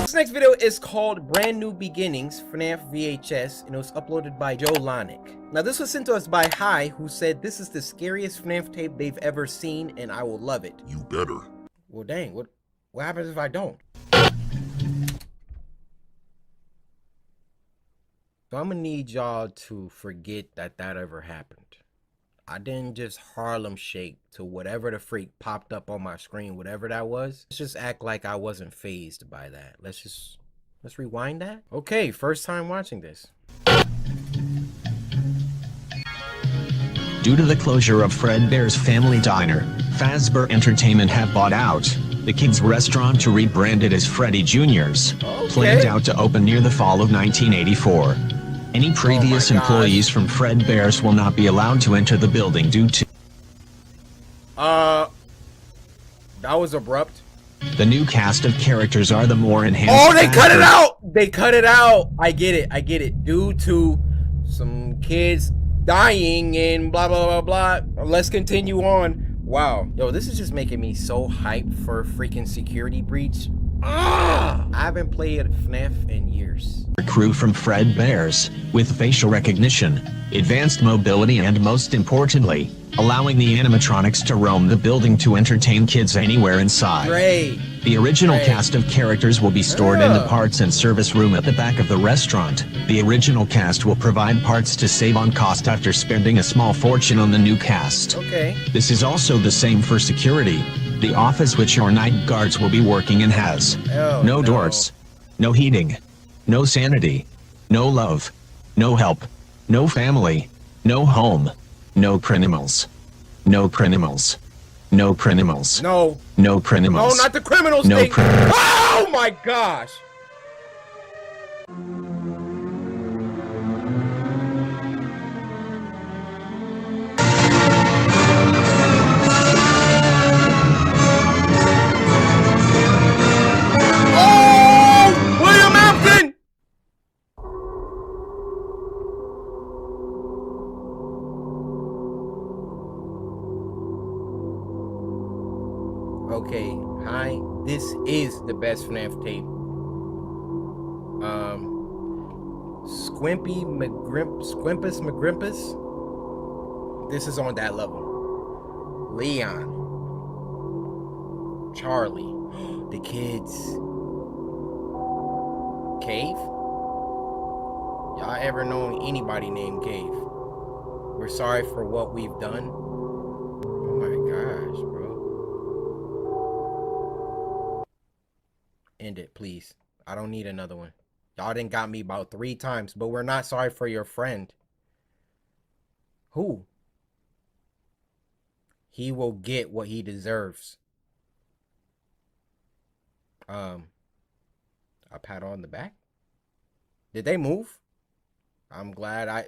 This next video is called Brand New Beginnings, FNAF VHS, and it was uploaded by Joe Lonick. Now this was sent to us by Hi, who said this is the scariest FNAF tape they've ever seen and I will love it. You better. Well dang, what happens if I don't? So I'm gonna need y'all to forget that ever happened. I didn't just Harlem shake to whatever the freak popped up on my screen, whatever that was. Let's just act like I wasn't fazed by that. Let's rewind that. Okay, first time watching this. Due to the closure of Fredbear's Family Diner, Fazbear Entertainment have bought out the kids' restaurant to rebrand it as Freddy Jr.'s, planned out to open near the fall of 1984. Any previous employees from Fredbear's will not be allowed to enter the building due to... That was abrupt. The new cast of characters are the more enhanced... Oh, they cut it out! They cut it out! I get it. Due to some kids dying and blah, blah, blah, blah. Let's continue on. Wow. Yo, this is just making me so hyped for a freaking security breach. I haven't played FNAF in years. Crew from Fredbear's, with facial recognition, advanced mobility and most importantly, allowing the animatronics to roam the building to entertain kids anywhere inside. Great. The original cast of characters will be stored in the parts and service room at the back of the restaurant. The original cast will provide parts to save on cost after spending a small fortune on the new cast. Okay. This is also the same for security. The office which your night guards will be working in has no doors, no heating, no sanity, no love, no help, no family, no home, no criminals, no criminals, no criminals, no criminals, no, not the criminals no thing. criminals. Oh my gosh. Okay, hi, this is the best FNAF tape. Squimpus McGrimpus. This is on that level. Leon. Charlie. The kids. Cave? Y'all ever known anybody named Cave? We're sorry for what we've done. Oh my gosh, bro. End it, please. I don't need another one. Y'all done got me about 3 times, but we're not sorry for your friend. Who? He will get what he deserves. A pat on the back? Did they move? I'm glad I...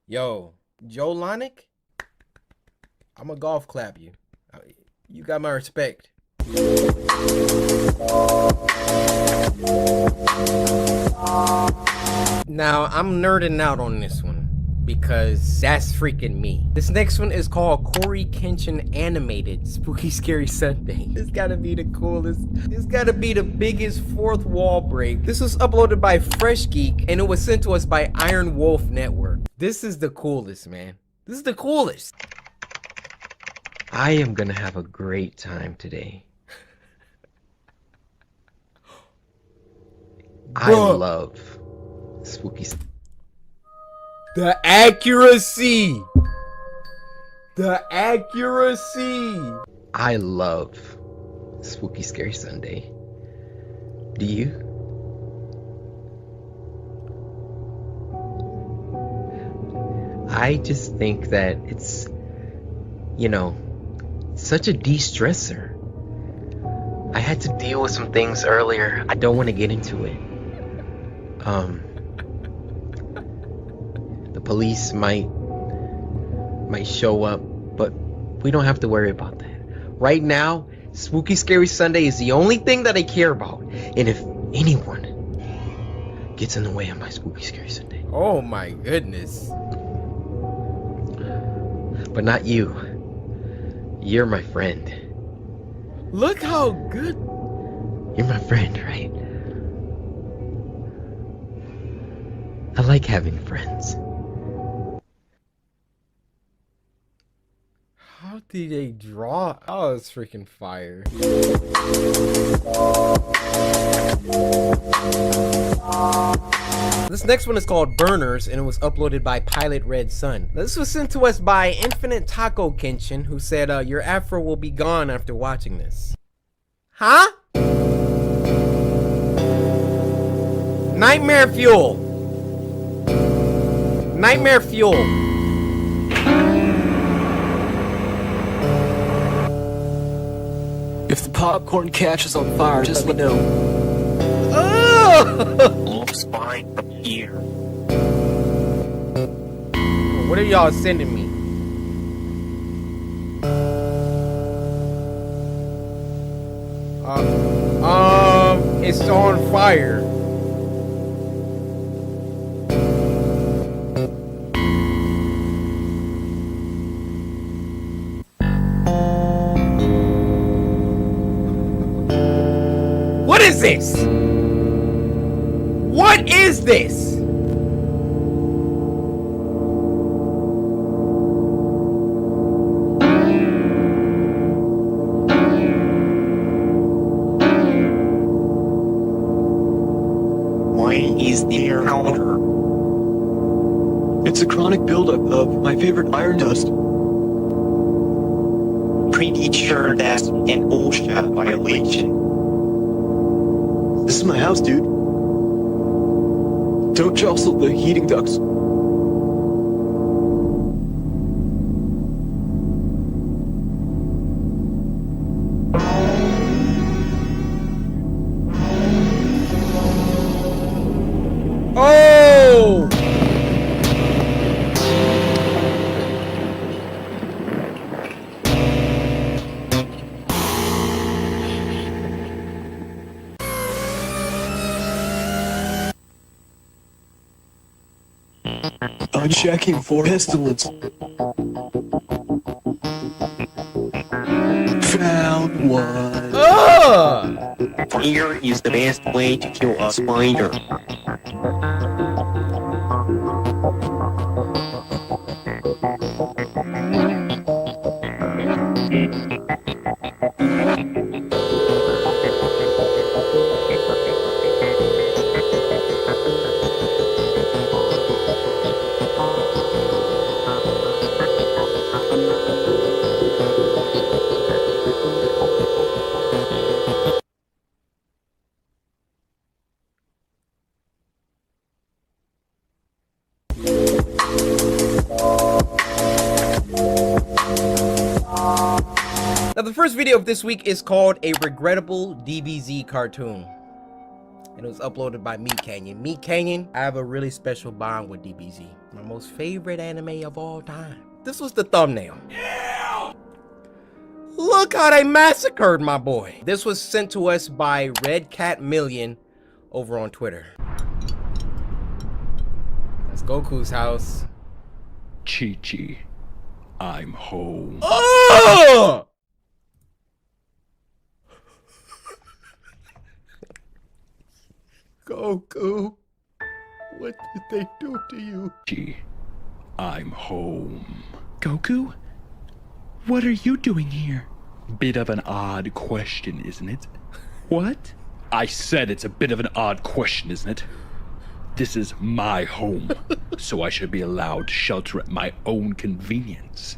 Yo, Joe Lonick? I'm a golf clap you. You got my respect. Now, I'm nerding out on this one because that's freaking me. This next one is called CoryxKenshin's Animated Spooky Scary Sunday. It's gotta be the coolest. It's gotta be the biggest fourth wall break. This was uploaded by Fresh Geek and it was sent to us by Iron Wolf Network. This is the coolest, man. This is the coolest. I am gonna have a great time today. I love spooky. The accuracy. The accuracy. I love Spooky Scary Sunday. Do you? I just think that it's, you know, such a de-stressor. I had to deal with some things earlier. I don't want to get into it. The police might show up, but we don't have to worry about that. Right now, Spooky Scary Sunday is the only thing that I care about. And if anyone gets in the way of my Spooky Scary Sunday. Oh my goodness. But not you. You're my friend. Look how good. You're my friend, right? I like having friends. How did they draw? Oh, it's freaking fire. This next one is called Burners, and it was uploaded by Pilot Red Sun. Now, this was sent to us by Infinite Taco Kenshin, who said, your afro will be gone after watching this. Huh? Nightmare Fuel. Nightmare Fuel. If the popcorn catches on fire, just let me know. Looks fine from here. What are y'all sending me? It's on fire. What is this? What is this? Why is there powder? It's a chronic buildup of my favorite iron dust. Pretty sure that's an OSHA violation. This is my house, dude. Don't jostle the heating ducts. Oh! I'm checking for pestilence. Found one. Fire is the best way to kill a spider. Now, the first video of this week is called A Regrettable DBZ Cartoon. And it was uploaded by Meat Canyon. Meat Canyon, I have a really special bond with DBZ. My most favorite anime of all time. This was the thumbnail. Yeah! Look how they massacred my boy. This was sent to us by Red Cat Million over on Twitter. That's Goku's house. Chi-Chi, I'm home. Oh! Goku, what did they do to you? I'm home. Goku? What are you doing here? Bit of an odd question, isn't it? What? I said it's a bit of an odd question, isn't it? This is my home, so I should be allowed to shelter at my own convenience.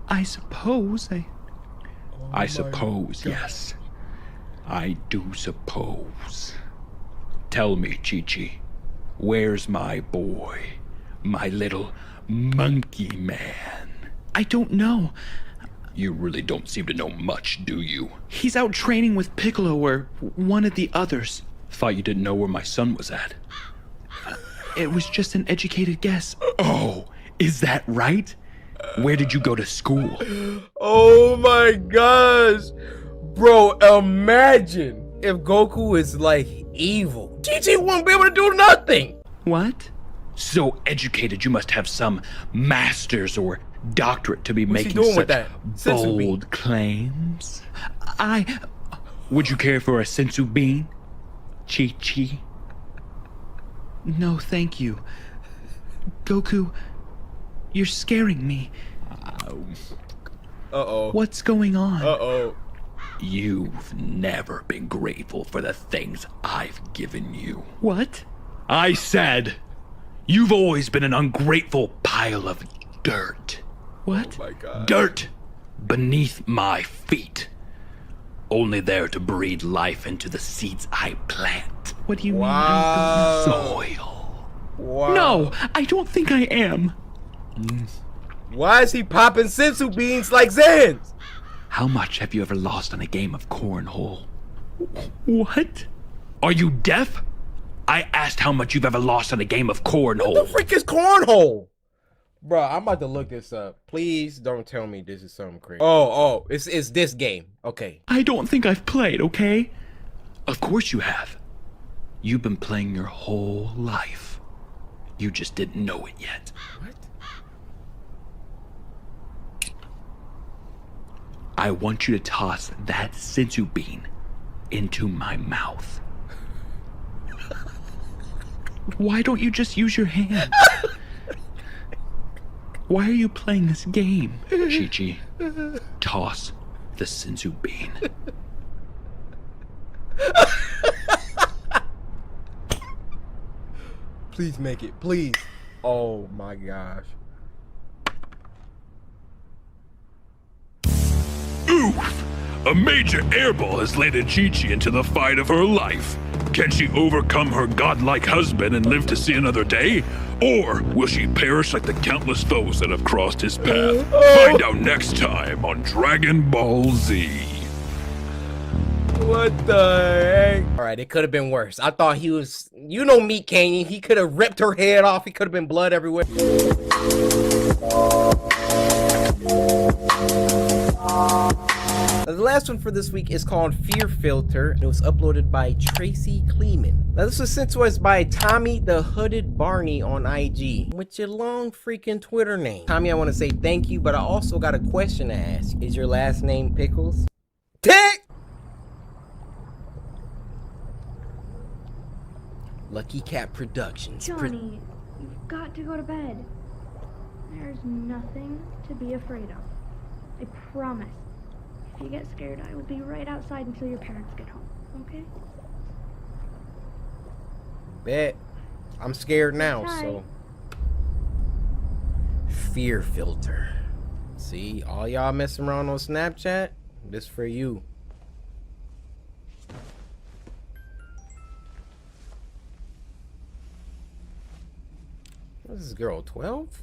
I suppose. I suppose, yes. I do suppose. Tell me, Chi-Chi, where's my boy? My little monkey man? I don't know. You really don't seem to know much, do you? He's out training with Piccolo or one of the others. Thought you didn't know where my son was at. It was just an educated guess. Oh, is that right? Where did you go to school? Oh my gosh. Bro, imagine if Goku is like evil. Chi-Chi won't be able to do nothing. What? So educated you must have some masters or doctorate to be What's he making doing such with that? Senzu bean. bold claims. Would you care for a sensu bean? Chi-Chi? No, thank you. Goku, you're scaring me. Uh-oh. What's going on? Uh-oh. You've never been grateful for the things I've given you. What? I said, you've always been an ungrateful pile of dirt. What? Oh my God. Dirt beneath my feet. Only there to breathe life into the seeds I plant. What do you mean I'm the soil? Wow. No, I don't think I am. Why is he popping sensu beans like Zans? How much have you ever lost on a game of cornhole? What? Are you deaf? I asked how much you've ever lost on a game of cornhole. What the freak is cornhole? Bro, I'm about to look this up. Please don't tell me this is something crazy. Oh, it's this game. Okay. I don't think I've played, okay? Of course you have. You've been playing your whole life. You just didn't know it yet. What? I want you to toss that sensu bean into my mouth. Why don't you just use your hand? Why are you playing this game, Chi-Chi? Toss the sensu bean. Please make it, please. Oh my gosh. Oof! A major airball has landed Chi-Chi into the fight of her life. Can she overcome her godlike husband and live to see another day? Or will she perish like the countless foes that have crossed his path? Find out next time on Dragon Ball Z. What the heck? All right, it could have been worse. I thought he was, you know, Meat Canyon. He could have ripped her head off. He could have been blood everywhere. The last one for this week is called Fear Filter. It was uploaded by Tracy Kleeman. Now this was sent to us by Tommy the Hooded Barney on IG with your long freaking Twitter name. Tommy, I want to say thank you, but I also got a question to ask. Is your last name Pickles? Tick! Lucky Cat Productions. Johnny, you've got to go to bed. There's nothing to be afraid of. I promise. If you get scared, I will be right outside until your parents get home, okay? Bet. I'm scared now, Hi. so. Fear Filter. See, all y'all messing around on Snapchat, this for you. What is this girl, 12?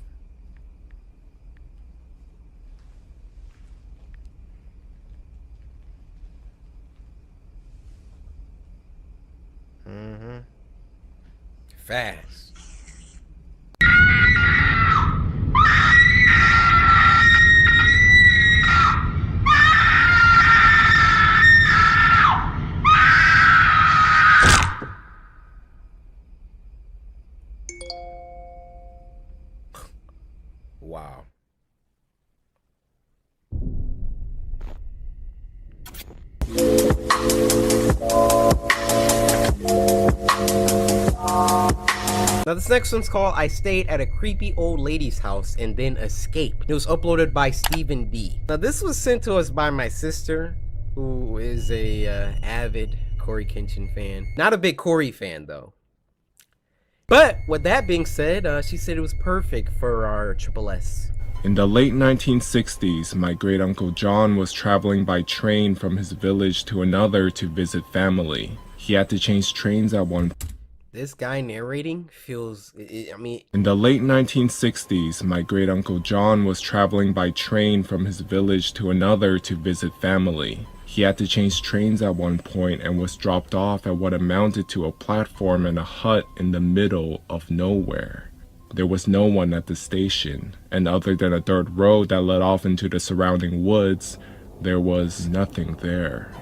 Fast. Wow. Now this next one's called I Stayed at a Creepy Old Lady's House and Then Escaped. It was uploaded by Stephen D. Now this was sent to us by my sister, who is a avid Cory Kenshin fan. Not a big Cory fan though. But with that being said, she said it was perfect for our Triple S. In the late 1960s, my great-uncle John was traveling by train from his village to another to visit family. He had to change trains at one point. This guy narrating feels, I mean... In the late 1960s, my great-uncle John was traveling by train from his village to another to visit family. He had to change trains at one point and was dropped off at what amounted to a platform and a hut in the middle of nowhere. There was no one at the station, and other than a dirt road that led off into the surrounding woods, there was nothing there.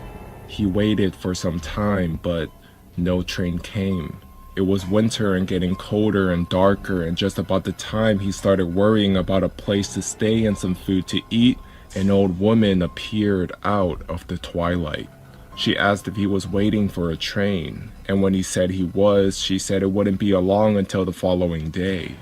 He waited for some time, but no train came. It was winter and getting colder and darker, and just about the time he started worrying about a place to stay and some food to eat, an old woman appeared out of the twilight. She asked if he was waiting for a train, and when he said he was, she said it wouldn't be long until the following day.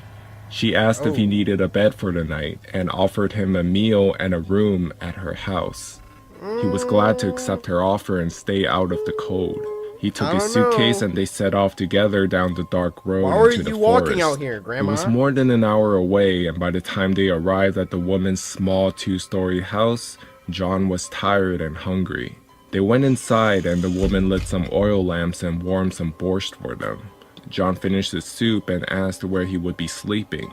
She asked if he needed a bed for the night and offered him a meal and a room at her house. He was glad to accept her offer and stay out of the cold. He took his suitcase and they set off together down the dark road into the forest. Why are you walking out here, Grandma? It was more than an hour away, and by the time they arrived at the woman's small two-story house, John was tired and hungry. They went inside and the woman lit some oil lamps and warmed some borscht for them. John finished his soup and asked where he would be sleeping.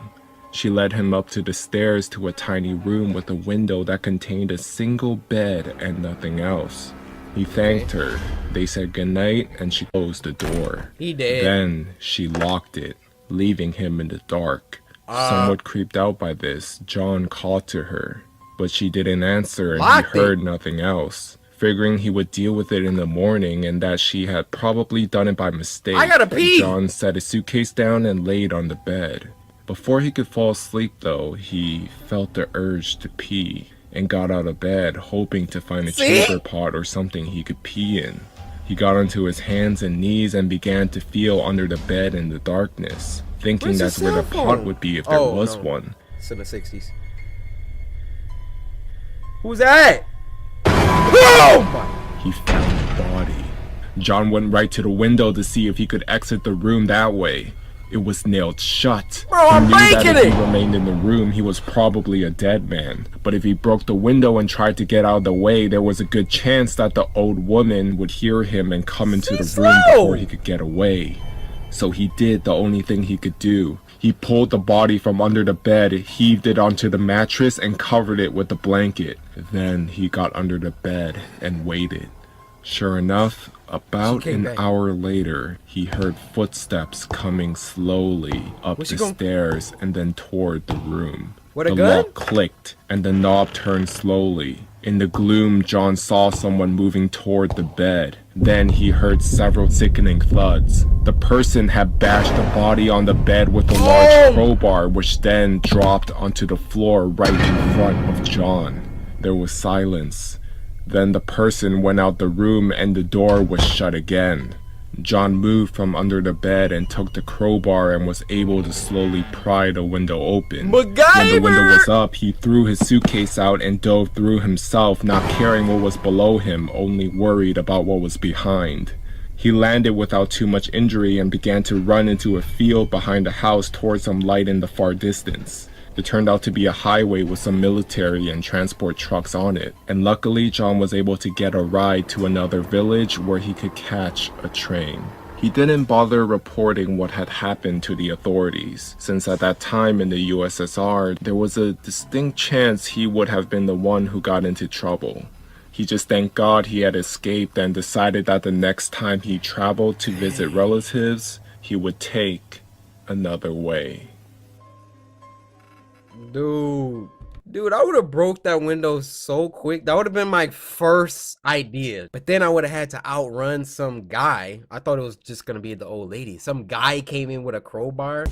She led him up to the stairs to a tiny room with a window that contained a single bed and nothing else. He thanked her. They said goodnight and she closed the door. He did. Then she locked it, leaving him in the dark. Somewhat creeped out by this, John called to her, but she didn't answer and he heard nothing else. Figuring he would deal with it in the morning and that she had probably done it by mistake, I gotta pee! John set his suitcase down and laid on the bed. Before he could fall asleep though, he felt the urge to pee and got out of bed hoping to find a chamber pot or something he could pee in. He got onto his hands and knees and began to feel under the bed in the darkness, thinking that's where the pot would be if there was one. It's in the 60s. Who's that? Oh! He found the body. John went right to the window to see if he could exit the room that way. It was nailed shut. Bro, I'm breaking it! If he remained in the room, he was probably a dead man. But if he broke the window and tried to get out of the way, there was a good chance that the old woman would hear him and come into the room before he could get away. So he did the only thing he could do. He pulled the body from under the bed, heaved it onto the mattress, and covered it with a blanket. Then he got under the bed and waited. Sure enough, about an hour later, he heard footsteps coming slowly up the stairs and then toward the room. The lock clicked and the knob turned slowly. In the gloom, John saw someone moving toward the bed. Then he heard several sickening thuds. The person had bashed the body on the bed with a large crowbar, which then dropped onto the floor right in front of John. There was silence. Then the person went out the room and the door was shut again. John moved from under the bed and took the crowbar and was able to slowly pry the window open. When the window was up, he threw his suitcase out and dove through himself, not caring what was below him, only worried about what was behind. He landed without too much injury and began to run into a field behind the house towards some light in the far distance. It turned out to be a highway with some military and transport trucks on it, and luckily John was able to get a ride to another village where he could catch a train. He didn't bother reporting what had happened to the authorities, since at that time in the USSR, there was a distinct chance he would have been the one who got into trouble. He just thanked God he had escaped and decided that the next time he traveled to visit relatives, he would take another way. Dude, I would have broke that window so quick. That would have been my first idea. But then I would have had to outrun some guy. I thought it was just gonna be the old lady. Some guy came in with a crowbar.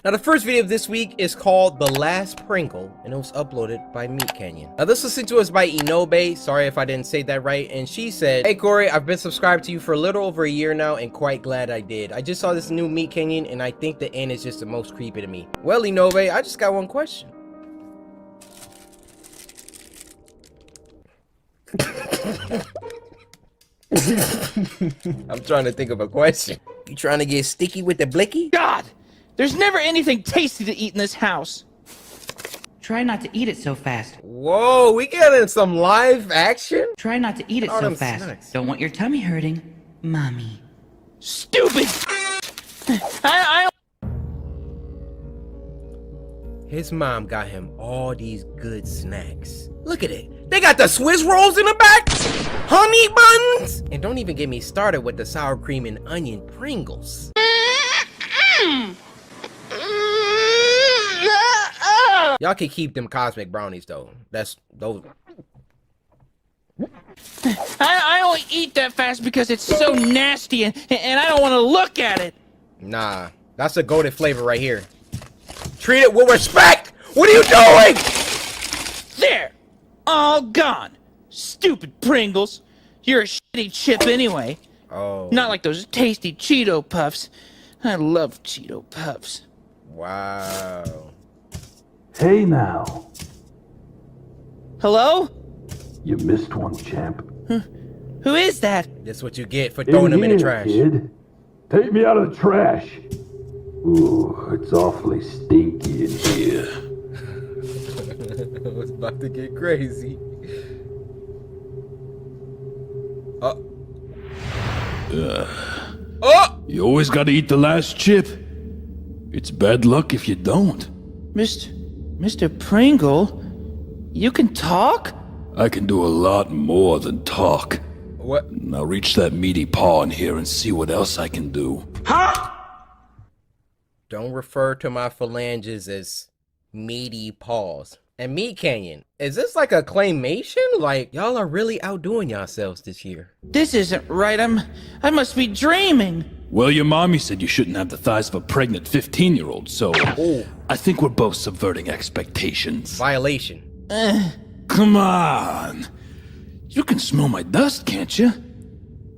Now the first video of this week is called The Last Pringle, and it was uploaded by Meat Canyon. Now this was sent to us by Inobe, sorry if I didn't say that right, and she said, "Hey Cory, I've been subscribed to you for a little over a year now and quite glad I did. I just saw this new Meat Canyon and I think the end is just the most creepy to me." Well Inobe, I just got one question. I'm trying to think of a question. You trying to get sticky with the blicky? God! There's never anything tasty to eat in this house. Try not to eat it so fast. Whoa, we getting some live action? Try not to eat it All so them fast. snacks. Don't want your tummy hurting, mommy. Stupid! His mom got him all these good snacks. Look at it. They got the Swiss rolls in the back, honey buns, and don't even get me started with the sour cream and onion Pringles. Y'all can keep them cosmic brownies though. That's those. I don't eat that fast because it's so nasty and I don't want to look at it. Nah, that's a golden flavor right here. Treat it with respect. What are you doing? There, all gone. Stupid Pringles. You're a shitty chip anyway. Oh. Not like those tasty Cheeto Puffs. I love Cheeto Puffs. Wow. Hey now. Hello? You missed one, champ. Who is that? That's what you get for throwing them in the trash. Kid. Take me out of the trash. Ooh, it's awfully stinky in here. It's about to get crazy. You always gotta eat the last chip. It's bad luck if you don't. Mr. Pringle? You can talk? I can do a lot more than talk. What? Now reach that meaty paw in here and see what else I can do. Huh? Don't refer to my phalanges as meaty paws. And Meat Canyon, is this like a claymation? Like, y'all are really outdoing yourselves this year. This isn't right. I must be dreaming. Well, your mommy said you shouldn't have the thighs of a pregnant 15-year-old, so I think we're both subverting expectations. Violation. Come on. You can smell my dust, can't you?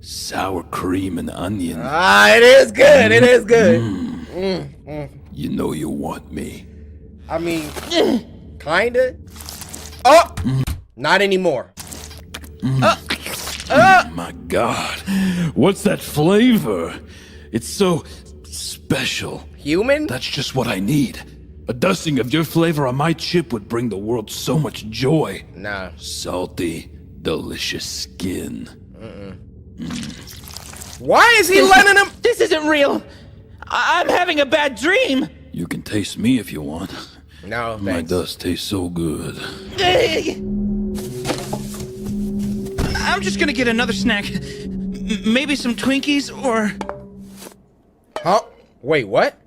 Sour cream and onion. Ah, it is good. It is good. You know you want me. I mean, kinda. Oh, not anymore. My God, what's that flavor? It's so special. Human? That's just what I need. A dusting of your flavor on my chip would bring the world so much joy. Nah. Salty, delicious skin. Why is he letting him? This isn't real. I'm having a bad dream. You can taste me if you want. No, my dust tastes so good. I'm just gonna get another snack. Maybe some Twinkies or... Huh? Wait, what?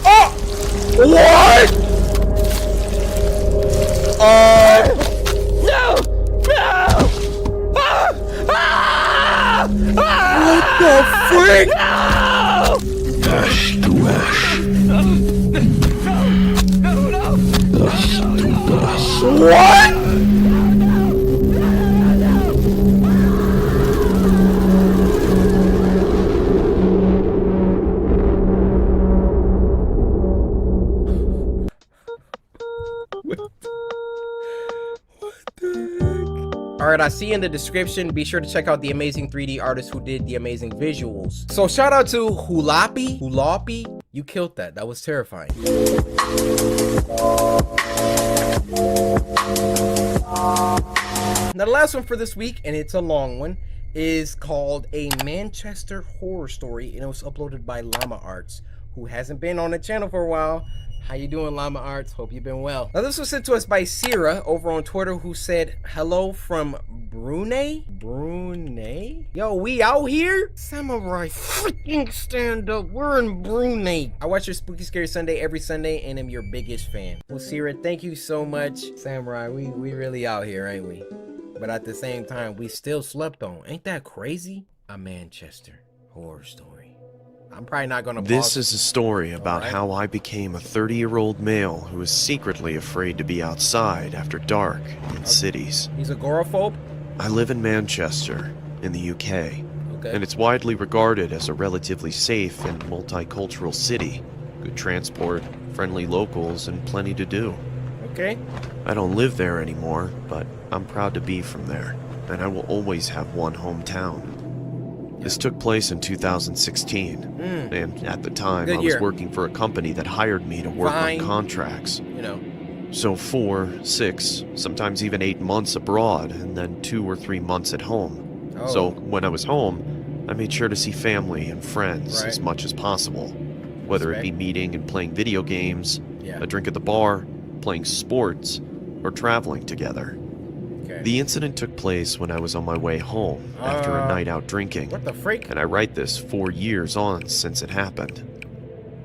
Oh! What? No! No! What the frick? No! Ash to ash. Dust to dust. What? Alright, I see in the description, be sure to check out the amazing 3D artist who did the amazing visuals. So shout out to Hulapi. You killed that. That was terrifying. Now the last one for this week, and it's a long one, is called A Manchester Horror Story, and it was uploaded by Llama Arts, who hasn't been on the channel for a while. How you doing, Llama Arts? Hope you've been well. Now this was sent to us by Sierra over on Twitter, who said, hello from Brunei? Brunei? Yo, we out here? Samurai, freaking stand up. We're in Brunei. I watch your Spooky Scary Sunday every Sunday and am your biggest fan. Well, Sierra, thank you so much. Samurai, we really out here, ain't we? But at the same time, we still slept on. Ain't that crazy? A Manchester Horror Story. I'm probably not gonna This is a story about how I became a 30-year-old male who is secretly afraid to be outside after dark in cities. He's agoraphobe? I live in Manchester, in the UK, and it's widely regarded as a relatively safe and multicultural city. Good transport, friendly locals, and plenty to do. Okay. I don't live there anymore, but I'm proud to be from there, and I will always have one hometown. This took place in 2016, and at the time Good I was year. working for a company that hired me to work Fine. on contracts. You know. So 4, 6, sometimes even 8 months abroad, and then 2 or 3 months at home. Oh. So when I was home, I made sure to see family and friends Right. as much as possible. Whether it be meeting and playing video games, Yeah. a drink at the bar, playing sports, or traveling together. Okay. The incident took place when I was on my way home after a night out drinking. What the freak? And I write this 4 years on since it happened.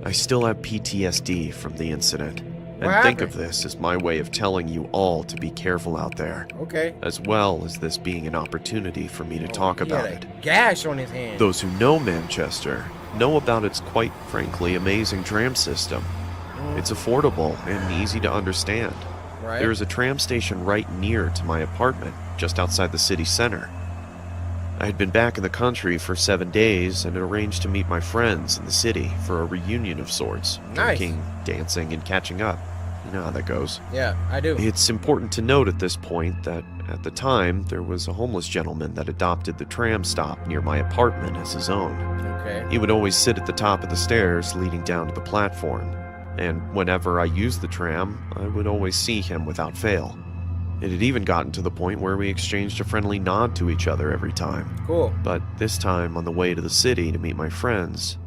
I still have PTSD from the incident, and What think happened? of this as my way of telling you all to be careful out there, Okay. as well as this being an opportunity for me to talk He about had it. a gash on his hand. Those who know Manchester know about its quite frankly amazing tram system. It's affordable and easy to understand. Right. There is a tram station right near to my apartment, just outside the city center. I had been back in the country for 7 days and had arranged to meet my friends in the city for a reunion of sorts, Nice. drinking, dancing, and catching up. You know how that goes. Yeah, I do. It's important to note at this point that at the time there was a homeless gentleman that adopted the tram stop near my apartment as his own. Okay. He would always sit at the top of the stairs leading down to the platform, and whenever I used the tram, I would always see him without fail. It had even gotten to the point where we exchanged a friendly nod to each other every time. Cool. But this time, on the way to the city to meet my friends,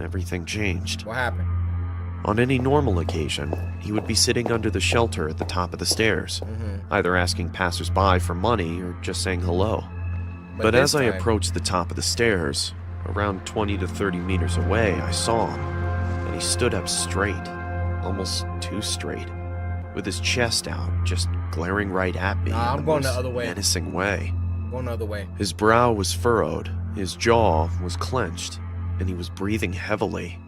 everything changed. What happened? On any normal occasion, he would be sitting under the shelter at the top of the stairs, either asking passersby for money or just saying hello. But this as I time- approached the top of the stairs, around 20 to 30 meters away, I saw him, and he stood up straight, almost too straight, with his chest out, just glaring right at me Nah, in I'm the going the most other way. menacing way. Going the other way. His brow was furrowed, his jaw was clenched, and he was breathing heavily.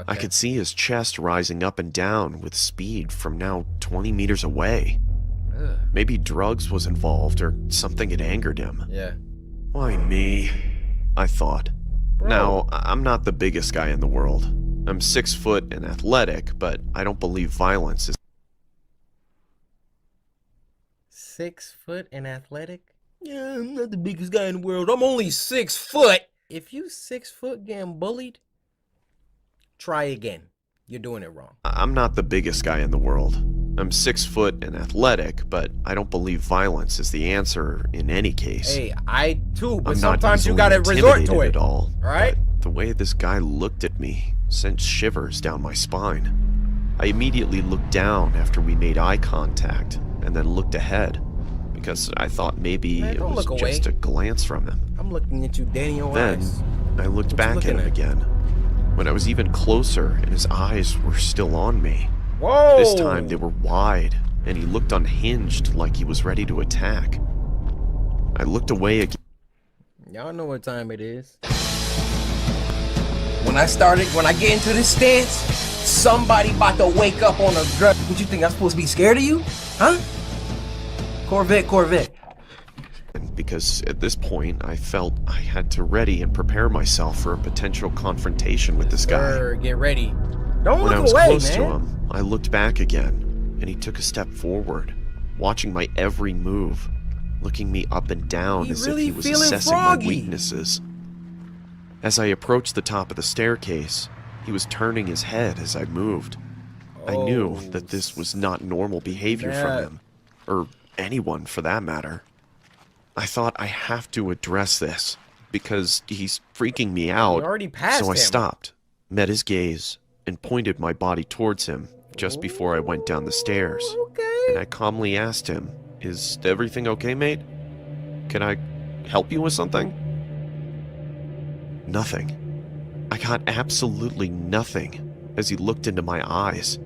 I could see his chest rising up and down with speed from now 20 meters away. Ugh. Maybe drugs was involved or something had angered him. Yeah. Why me? I thought. Now, I'm not the biggest guy in the world. I'm 6 foot and athletic, but I don't believe violence is 6 foot and athletic? Yeah, I'm not the biggest guy in the world. I'm only 6 foot. If you 6 foot getting bullied, try again. You're doing it wrong. I'm not the biggest guy in the world. I'm 6 foot and athletic, but I don't believe violence is the answer in any case. Hey, I too, but I'm not sometimes you easily gotta resort to intimidated it. at all. Right? but the way this guy looked at me sent shivers down my spine. I immediately looked down after we made eye contact, and then looked ahead, because I thought maybe Man, it don't was look just away. a glance from him. I'm looking at you dead in your Then eyes. I looked What you back at looking him at? again. When I was even closer and his eyes were still on me. Whoa! This time they were wide, and he looked unhinged like he was ready to attack. I looked away again. Y'all know what time it is. When I get into this stance, somebody about to wake up on a drug. What you think, I'm supposed to be scared of you? Huh? Corvette. Because at this point, I felt I had to ready and prepare myself for a potential confrontation with this guy. Sir, get ready. Don't When I look was away, close man. to him, I looked back again, and he took a step forward, watching my every move, looking me up and down He as really if he was feeling assessing froggy. my weaknesses. As I approached the top of the staircase, he was turning his head as I moved. I knew that this was not normal behavior from snap. him, or anyone for that matter. I thought I have to address this, because he's freaking me out. already passed so I him. stopped, met his gaze, and pointed my body towards him just before I went down the stairs. And I calmly asked him, "Is everything okay, mate? Can I help you with something?" Nothing. I got absolutely nothing as he looked into my eyes.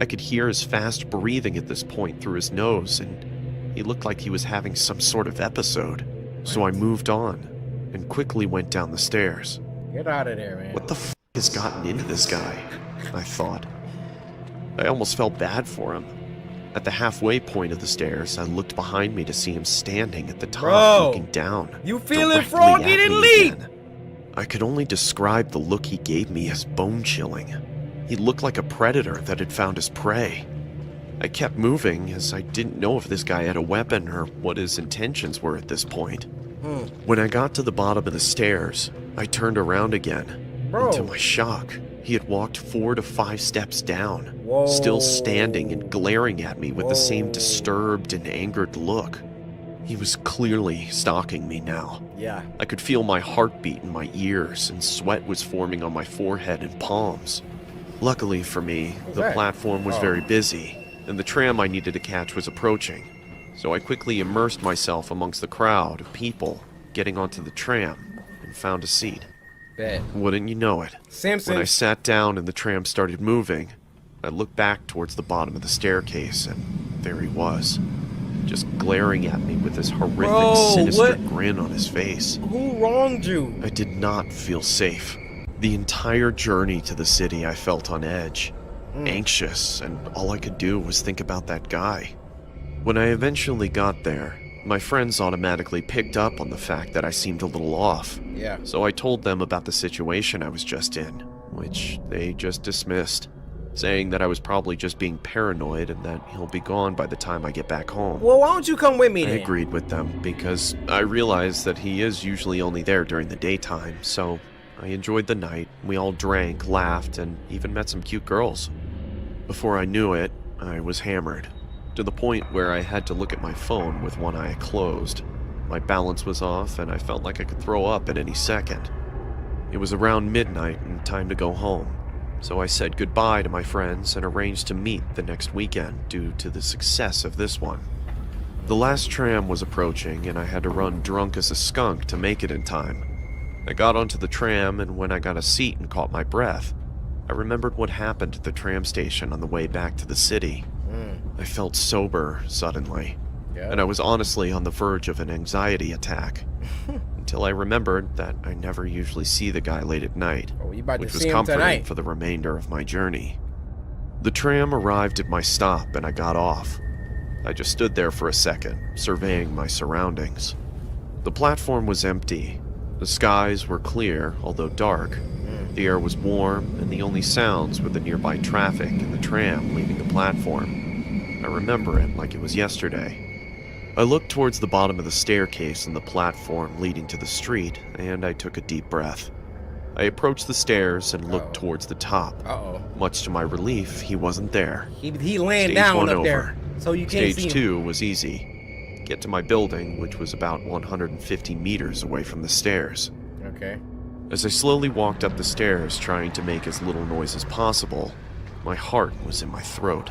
I could hear his fast breathing at this point through his nose, and he looked like he was having some sort of episode. So I moved on and quickly went down the stairs. Get out of there, man. What the f has gotten into this guy? I thought. I almost felt bad for him. At the halfway point of the stairs, I looked behind me to see him standing at the top, Bro, looking down. You feeling directly froggy? at Then me leave. again. I could only describe the look he gave me as bone-chilling. He looked like a predator that had found his prey. I kept moving as I didn't know if this guy had a weapon or what his intentions were at this point. When I got to the bottom of the stairs, I turned around again. Bro. And to my shock, he had walked 4 to 5 steps down, Whoa. still standing and glaring at me with the same disturbed and angered look. He was clearly stalking me now. Yeah. I could feel my heartbeat in my ears, and sweat was forming on my forehead and palms. Luckily for me, the platform was very busy, and the tram I needed to catch was approaching. So I quickly immersed myself amongst the crowd of people getting onto the tram and found a seat. Bet. Wouldn't you know it? Samson. When I sat down and the tram started moving, I looked back towards the bottom of the staircase, and there he was, just glaring at me with this horrific, sinister grin on his face. Who wronged you? I did not feel safe. The entire journey to the city I felt on edge, anxious, and all I could do was think about that guy. When I eventually got there, my friends automatically picked up on the fact that I seemed a little off. Yeah. So I told them about the situation I was just in, which they just dismissed, saying that I was probably just being paranoid and that he'll be gone by the time I get back home. Well, why don't you come with me I then? agreed with them because I realized that he is usually only there during the daytime, so I enjoyed the night. We all drank, laughed, and even met some cute girls. Before I knew it, I was hammered, to the point where I had to look at my phone with one eye closed. My balance was off, and I felt like I could throw up at any second. It was around midnight and time to go home, so I said goodbye to my friends and arranged to meet the next weekend due to the success of this one. The last tram was approaching, and I had to run drunk as a skunk to make it in time. I got onto the tram, and when I got a seat and caught my breath, I remembered what happened at the tram station on the way back to the city. I felt sober suddenly, and I was honestly on the verge of an anxiety attack, until I remembered that I never usually see the guy late at night, which was comforting for the remainder of my journey. The tram arrived at my stop, and I got off. I just stood there for a second, surveying my surroundings. The platform was empty. The skies were clear, although dark. The air was warm, and the only sounds were the nearby traffic and the tram leaving the platform. I remember it like it was yesterday. I looked towards the bottom of the staircase and the platform leading to the street, and I took a deep breath. I approached the stairs and looked towards the top. Much to my relief, he wasn't there. He laying Stage down 1 up over. there, so you can't see Stage him. 2 was easy. Get to my building, which was about 150 meters away from the stairs. Okay. As I slowly walked up the stairs, trying to make as little noise as possible, my heart was in my throat.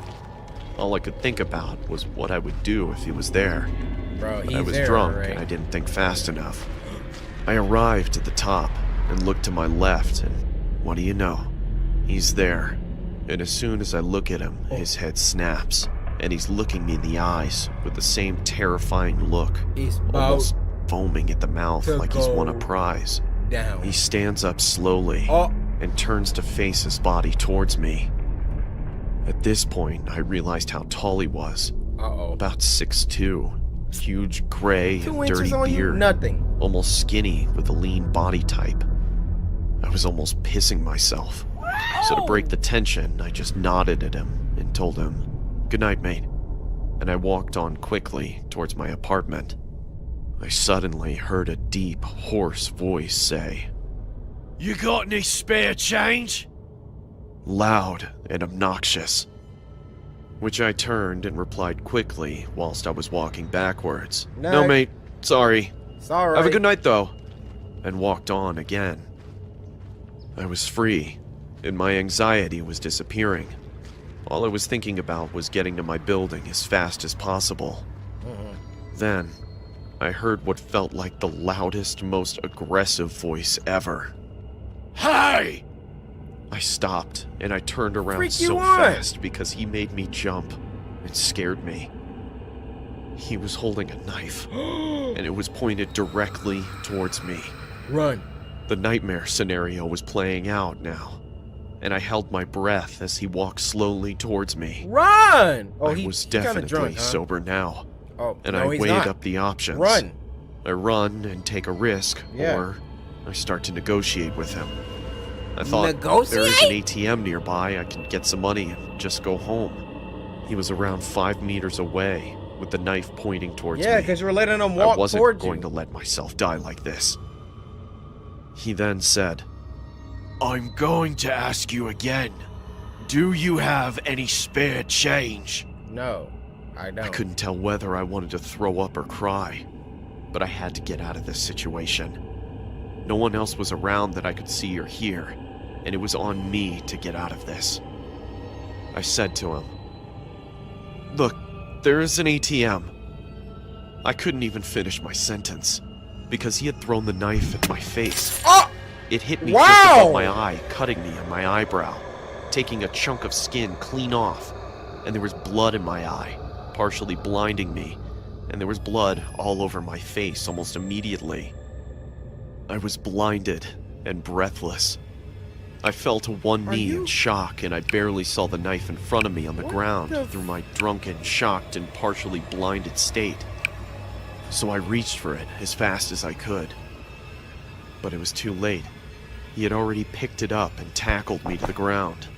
All I could think about was what I would do if he was there. Bro, But he's I was there, drunk, right? and I didn't think fast enough. I arrived at the top and looked to my left, and what do you know? He's there. And as soon as I look at him, his head snaps, and he's looking me in the eyes with the same terrifying look, He's almost foaming at the mouth to like he's won a go prize. down. He stands up slowly and turns to face his body towards me. At this point, I realized how tall he was. About 6'2", huge gray 2 and inches dirty on you, beard, nothing. almost skinny with a lean body type. I was almost pissing myself. So to break the tension, I just nodded at him and told him, "Good night, mate," and I walked on quickly towards my apartment. I suddenly heard a deep, hoarse voice say, "You got any spare change?" Loud and obnoxious. Which I turned and replied quickly whilst I was walking backwards. "No, Night. mate. Sorry. It's alright. Have a good night, though." And walked on again. I was free, and my anxiety was disappearing. All I was thinking about was getting to my building as fast as possible. Then, I heard what felt like the loudest, most aggressive voice ever. "Hey!" I stopped, and I turned around Freak you so on. fast because he made me jump and scared me. He was holding a knife, and it was pointed directly towards me. Run. The nightmare scenario was playing out now, and I held my breath as he walked slowly towards me. Run! Oh, I he was kinda definitely drunk, huh? sober now, Oh, and no, I he's weighed not. up the options. Run. I run and take a risk, Yeah. or I start to negotiate with him. I thought, if there is an Negotiate? ATM nearby, I can get some money and just go home. He was around 5 meters away, with the knife pointing towards me. Yeah, because you were letting him I walk wasn't towards going you. to let myself die like this. He then said, "I'm going to ask you again. Do you have any spare change?" No, I don't. I couldn't tell whether I wanted to throw up or cry, but I had to get out of this situation. No one else was around that I could see or hear, and it was on me to get out of this. I said to him, "Look, there is an ATM." I couldn't even finish my sentence, because he had thrown the knife at my face. Oh! It hit me Wow! just above my eye, cutting me on my eyebrow, taking a chunk of skin clean off, and there was blood in my eye, partially blinding me, and there was blood all over my face almost immediately. I was blinded and breathless. I fell to one knee in shock, and I barely saw the knife in front of me on the ground through my drunken, shocked, and partially blinded state. So I reached for it as fast as I could. But it was too late. He had already picked it up and tackled me to the ground.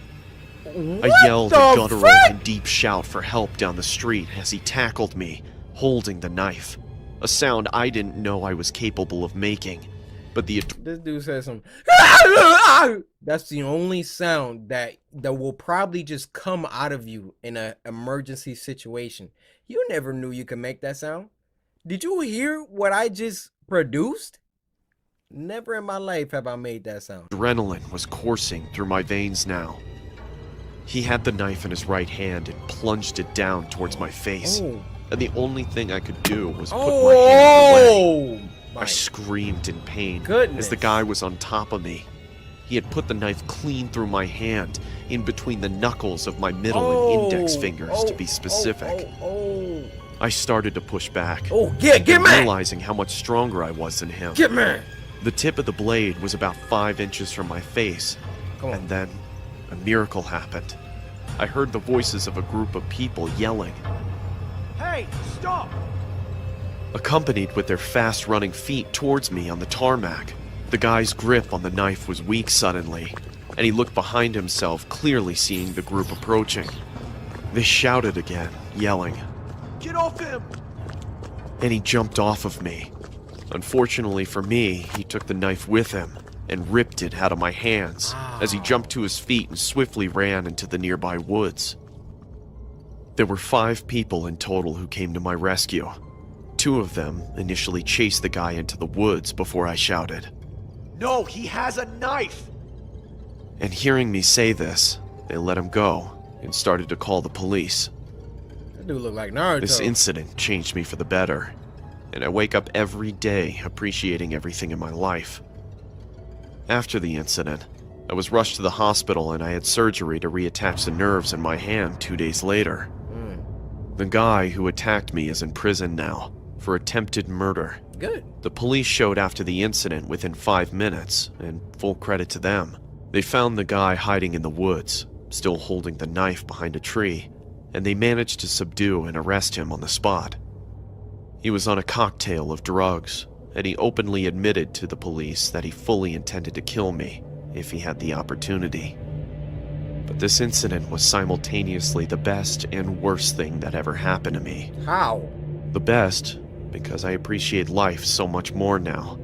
I yelled a guttural and deep shout for help down the street as he tackled me, holding the knife. A sound I didn't know I was capable of making. But the This dude says some. That's the only sound that will probably just come out of you in an emergency situation. You never knew you could make that sound. Did you hear what I just produced? Never in my life have I made that sound. adrenaline was coursing through my veins now. He had the knife in his right hand and plunged it down towards my face. Oh. And the only thing I could do was put my hand away. Oh! I screamed in pain Goodness. as the guy was on top of me. He had put the knife clean through my hand, in between the knuckles of my middle and index fingers, to be specific. I started to push back. Oh, yeah, get me! Realizing how much stronger I was than him. Get me! The tip of the blade was about 5 inches from my face. And then, a miracle happened. I heard the voices of a group of people yelling, Hey, stop! accompanied with their fast-running feet towards me on the tarmac. The guy's grip on the knife was weak suddenly, and he looked behind himself, clearly seeing the group approaching. They shouted again, yelling, Get off him! and he jumped off of me. Unfortunately for me, he took the knife with him and ripped it out of my hands as he jumped to his feet and swiftly ran into the nearby woods. There were 5 people in total who came to my rescue. 2 of them initially chased the guy into the woods before I shouted. No, he has a knife! And hearing me say this, they let him go and started to call the police. That dude look like Naruto. This incident changed me for the better, and I wake up every day appreciating everything in my life. After the incident, I was rushed to the hospital and I had surgery to reattach the nerves in my hand 2 days later. The guy who attacked me is in prison now for attempted murder. Good. The police showed after the incident within 5 minutes, and full credit to them. They found the guy hiding in the woods, still holding the knife behind a tree, and they managed to subdue and arrest him on the spot. He was on a cocktail of drugs, and he openly admitted to the police that he fully intended to kill me if he had the opportunity. But this incident was simultaneously the best and worst thing that ever happened to me. How? The best, because I appreciate life so much more now.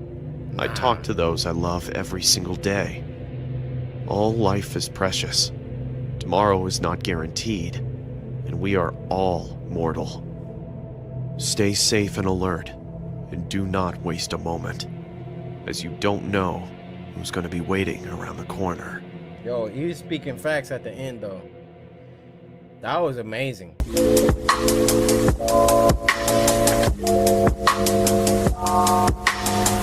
I talk to those I love every single day. All life is precious. Tomorrow is not guaranteed, and we are all mortal. Stay safe and alert, and do not waste a moment, as you don't know who's going to be waiting around the corner. Yo, he was speaking facts at the end, though. That was amazing.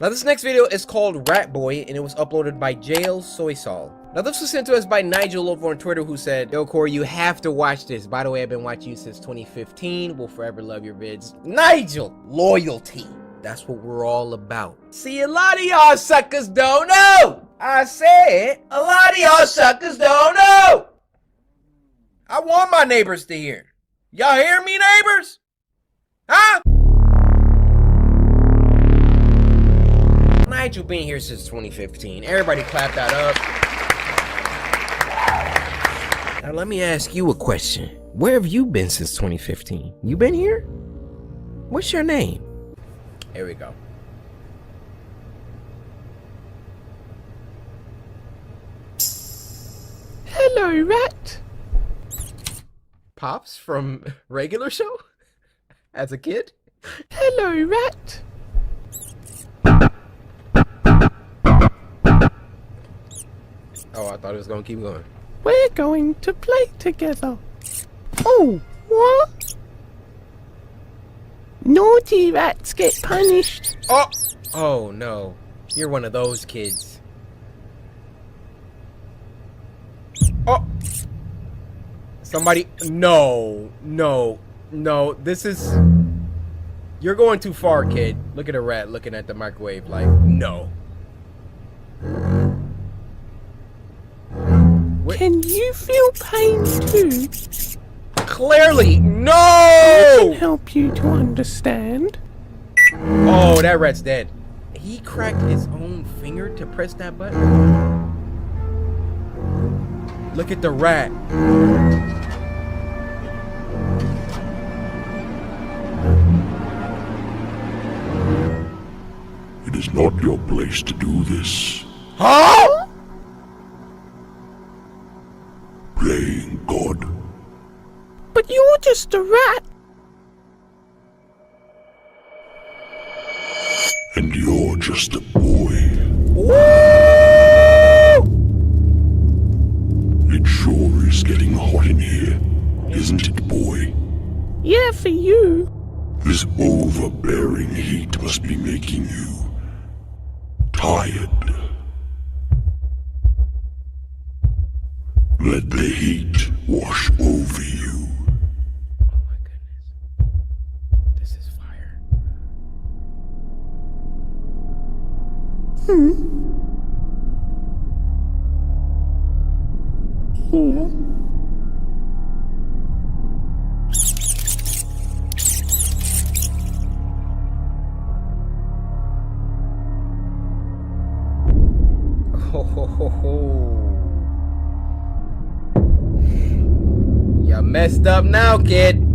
Now, this next video is called Rat Boy, and it was uploaded by Jail Soy Sol. Now, this was sent to us by Nigel over on Twitter, who said, Yo, Corey, you have to watch this. By the way, I've been watching you since 2015. Will forever love your vids. Nigel, loyalty. That's what we're all about. See, a lot of y'all suckers don't know. I said, a lot of y'all suckers don't know. I want my neighbors to hear. Y'all hear me, neighbors? Huh? Nigel been here since 2015. Everybody clap that up. Now let me ask you a question. Where have you been since 2015? You been here? What's your name? Here we go. Hello, rat. Pops from regular show? As a kid? Hello, rat. Oh, I thought it was gonna keep going. We're going to play together. Oh, what? Naughty rats get punished. Oh! Oh no. You're one of those kids. Oh! Somebody. No. No. No. This is. You're going too far, kid. Look at a rat looking at the microwave like, no. Can you feel pain too? Clearly, no! I can help you to understand. Oh, that rat's dead. He cracked his own finger to press that button. Look at the rat. It is not your place to do this. Huh? Playing God. But you're just a rat. And you're just a boy. It sure is getting hot in here, isn't it, boy? Yeah, for you. This overbearing heat must be making you tired. Let the heat wash over you. Oh my goodness. This is fire. Ho ho ho ho. You messed up now, kid.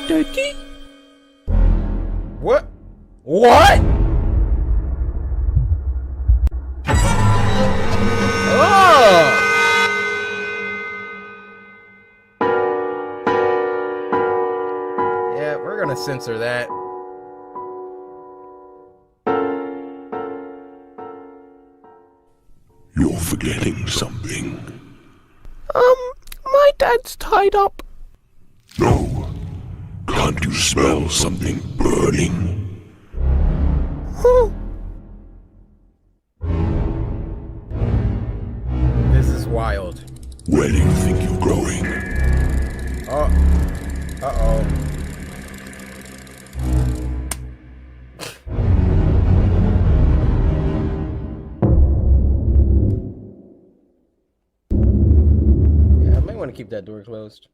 Dirty? What? What? Oh! Yeah, we're gonna censor that. You're forgetting something. My dad's tied up. No. Can't you smell something burning? This is wild. Where do you think you're going? Oh. Uh-oh. Yeah, I might want to keep that door closed.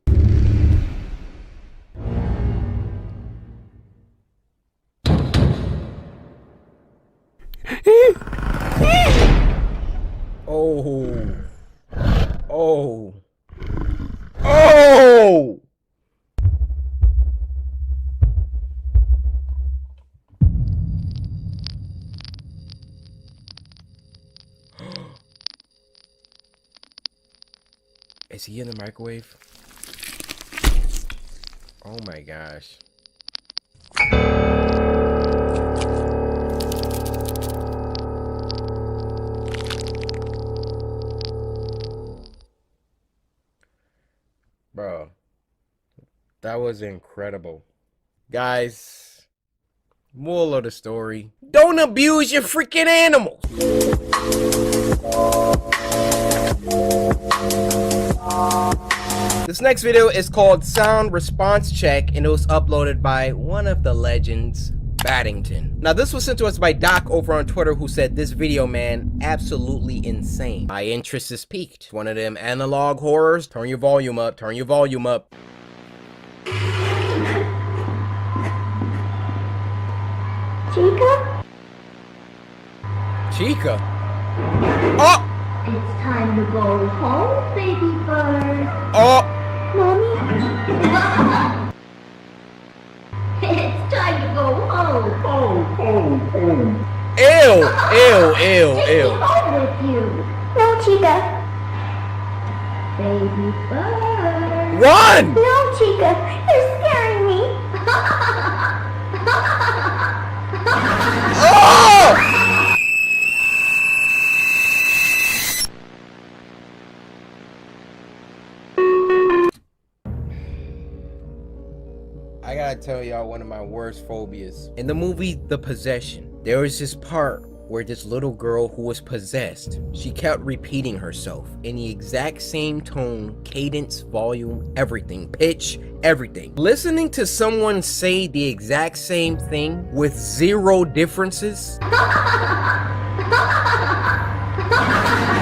Oh. Oh. Oh! Is he in the microwave? Oh my gosh. Bro, that was incredible. Guys, moral of the story, don't abuse your freaking animals. This next video is called Sound Response Check, and it was uploaded by one of the legends, Baddington. Now, this was sent to us by Doc over on Twitter, who said, this video, man, absolutely insane. My interest is piqued. One of them analog horrors. Turn your volume up. Turn your volume up. Chica? Chica? Oh! It's time to go home, baby bird. Oh! Mommy? It's time to go home. Ew! Ew, ew, Take me ew. home with you. No, Chica. Baby bird. Run! No, Chica. You're scaring me. Oh! I gotta tell y'all one of my worst phobias. In the movie The Possession, there was this part where this little girl who was possessed, she kept repeating herself in the exact same tone, cadence, volume, everything, pitch, everything. Listening to someone say the exact same thing with zero differences,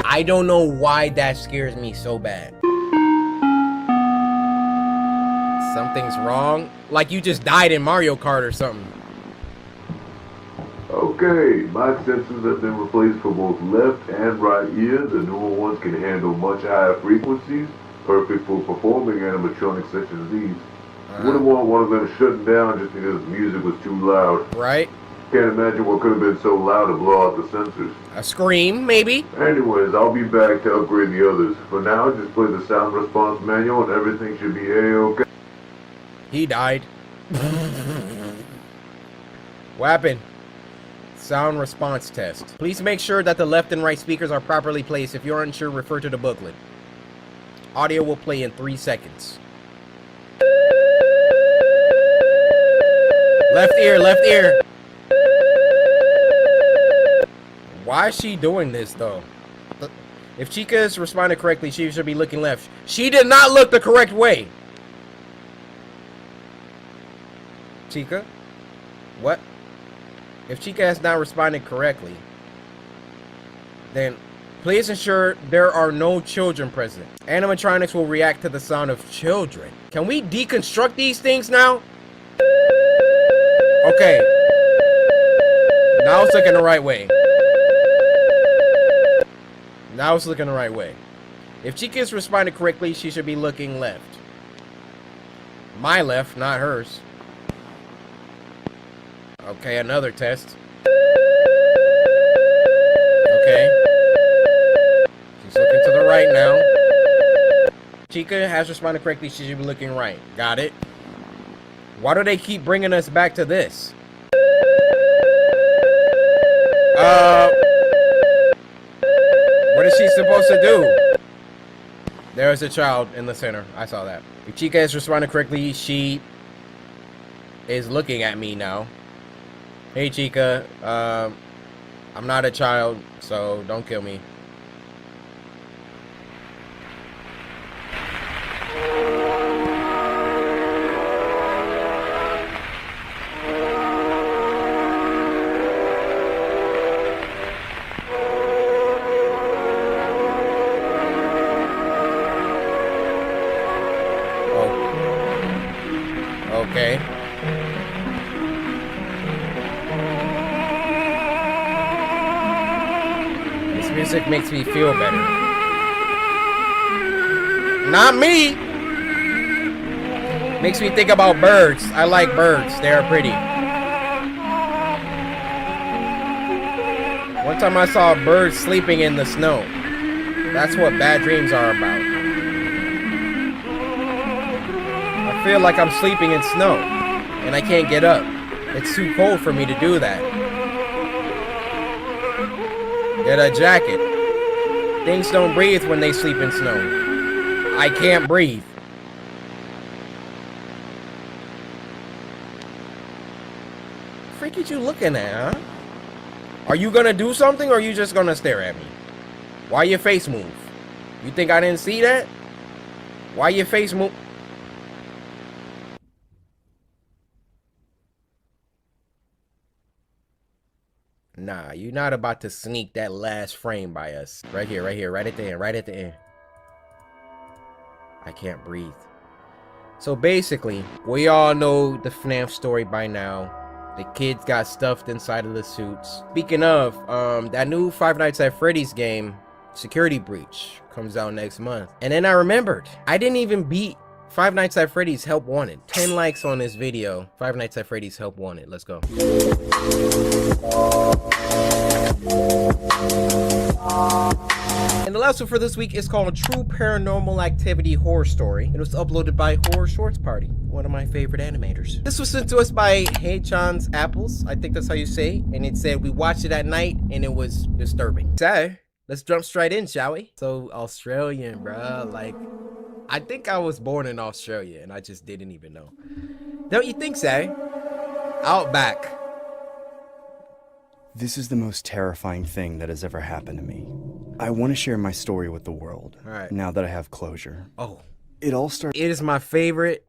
I don't know why that scares me so bad. Something's wrong? Like you just died in Mario Kart or something. Okay, my sensors have been replaced for both left and right ear. The newer ones can handle much higher frequencies, perfect for performing animatronics such as these. Wouldn't want one of them shutting down just because the music was too loud. Right? Can't imagine what could have been so loud to blow out the sensors. A scream, maybe? Anyways, I'll be back to upgrade the others. For now, just play the sound response manual and everything should be A-okay. He died. What happened? Sound response test. Please make sure that the left and right speakers are properly placed. If you're unsure, refer to the booklet. Audio will play in 3 seconds. Left ear, left ear. Why is she doing this, though? If Chica is responding correctly, she should be looking left. She did not look the correct way. Chica? What? If Chica has not responded correctly, then please ensure there are no children present. Animatronics will react to the sound of children. Can we deconstruct these things now? Okay. Now it's looking the right way. Now it's looking the right way. If Chica has responded correctly, she should be looking left. My left, not hers. Okay, another test. Okay. She's looking to the right now. Chica has responded correctly. She should be looking right. Got it. Why do they keep bringing us back to this? What is she supposed to do? There's a child in the center. I saw that. If Chica has responded correctly, she is looking at me now. Hey Chica, I'm not a child, so don't kill me. Oh. Okay. Music makes me feel better. Not me! Makes me think about birds. I like birds. They are pretty. One time I saw a bird sleeping in the snow. That's what bad dreams are about. I feel like I'm sleeping in snow, and I can't get up. It's too cold for me to do that. Get a jacket. Things don't breathe when they sleep in snow. I can't breathe. Freak are you looking at, huh? Are you gonna do something or are you just gonna stare at me? Why your face move? You think I didn't see that? Why your face move? Nah, you're not about to sneak that last frame by us. Right here, right at the end, right at the end. I can't breathe. So basically, we all know the FNAF story by now. The kids got stuffed inside of the suits. Speaking of, that new Five Nights at Freddy's game, Security Breach, comes out next month. And then I remembered, I didn't even beat Five Nights at Freddy's Help Wanted. 10 likes on this video. Five Nights at Freddy's Help Wanted. Let's go. And the last one for this week is called True Paranormal Activity Horror Story. It was uploaded by Horror Shorts Party, one of my favorite animators. This was sent to us by Hey John's Apples, I think that's how you say it. And it said we watched it at night and it was disturbing. So, let's jump straight in, shall we? So, Australian, bruh. Like, I think I was born in Australia and I just didn't even know. Don't you think so? Outback. This is the most terrifying thing that has ever happened to me. I want to share my story with the world, now that I have closure. Oh. It all started... It is my favorite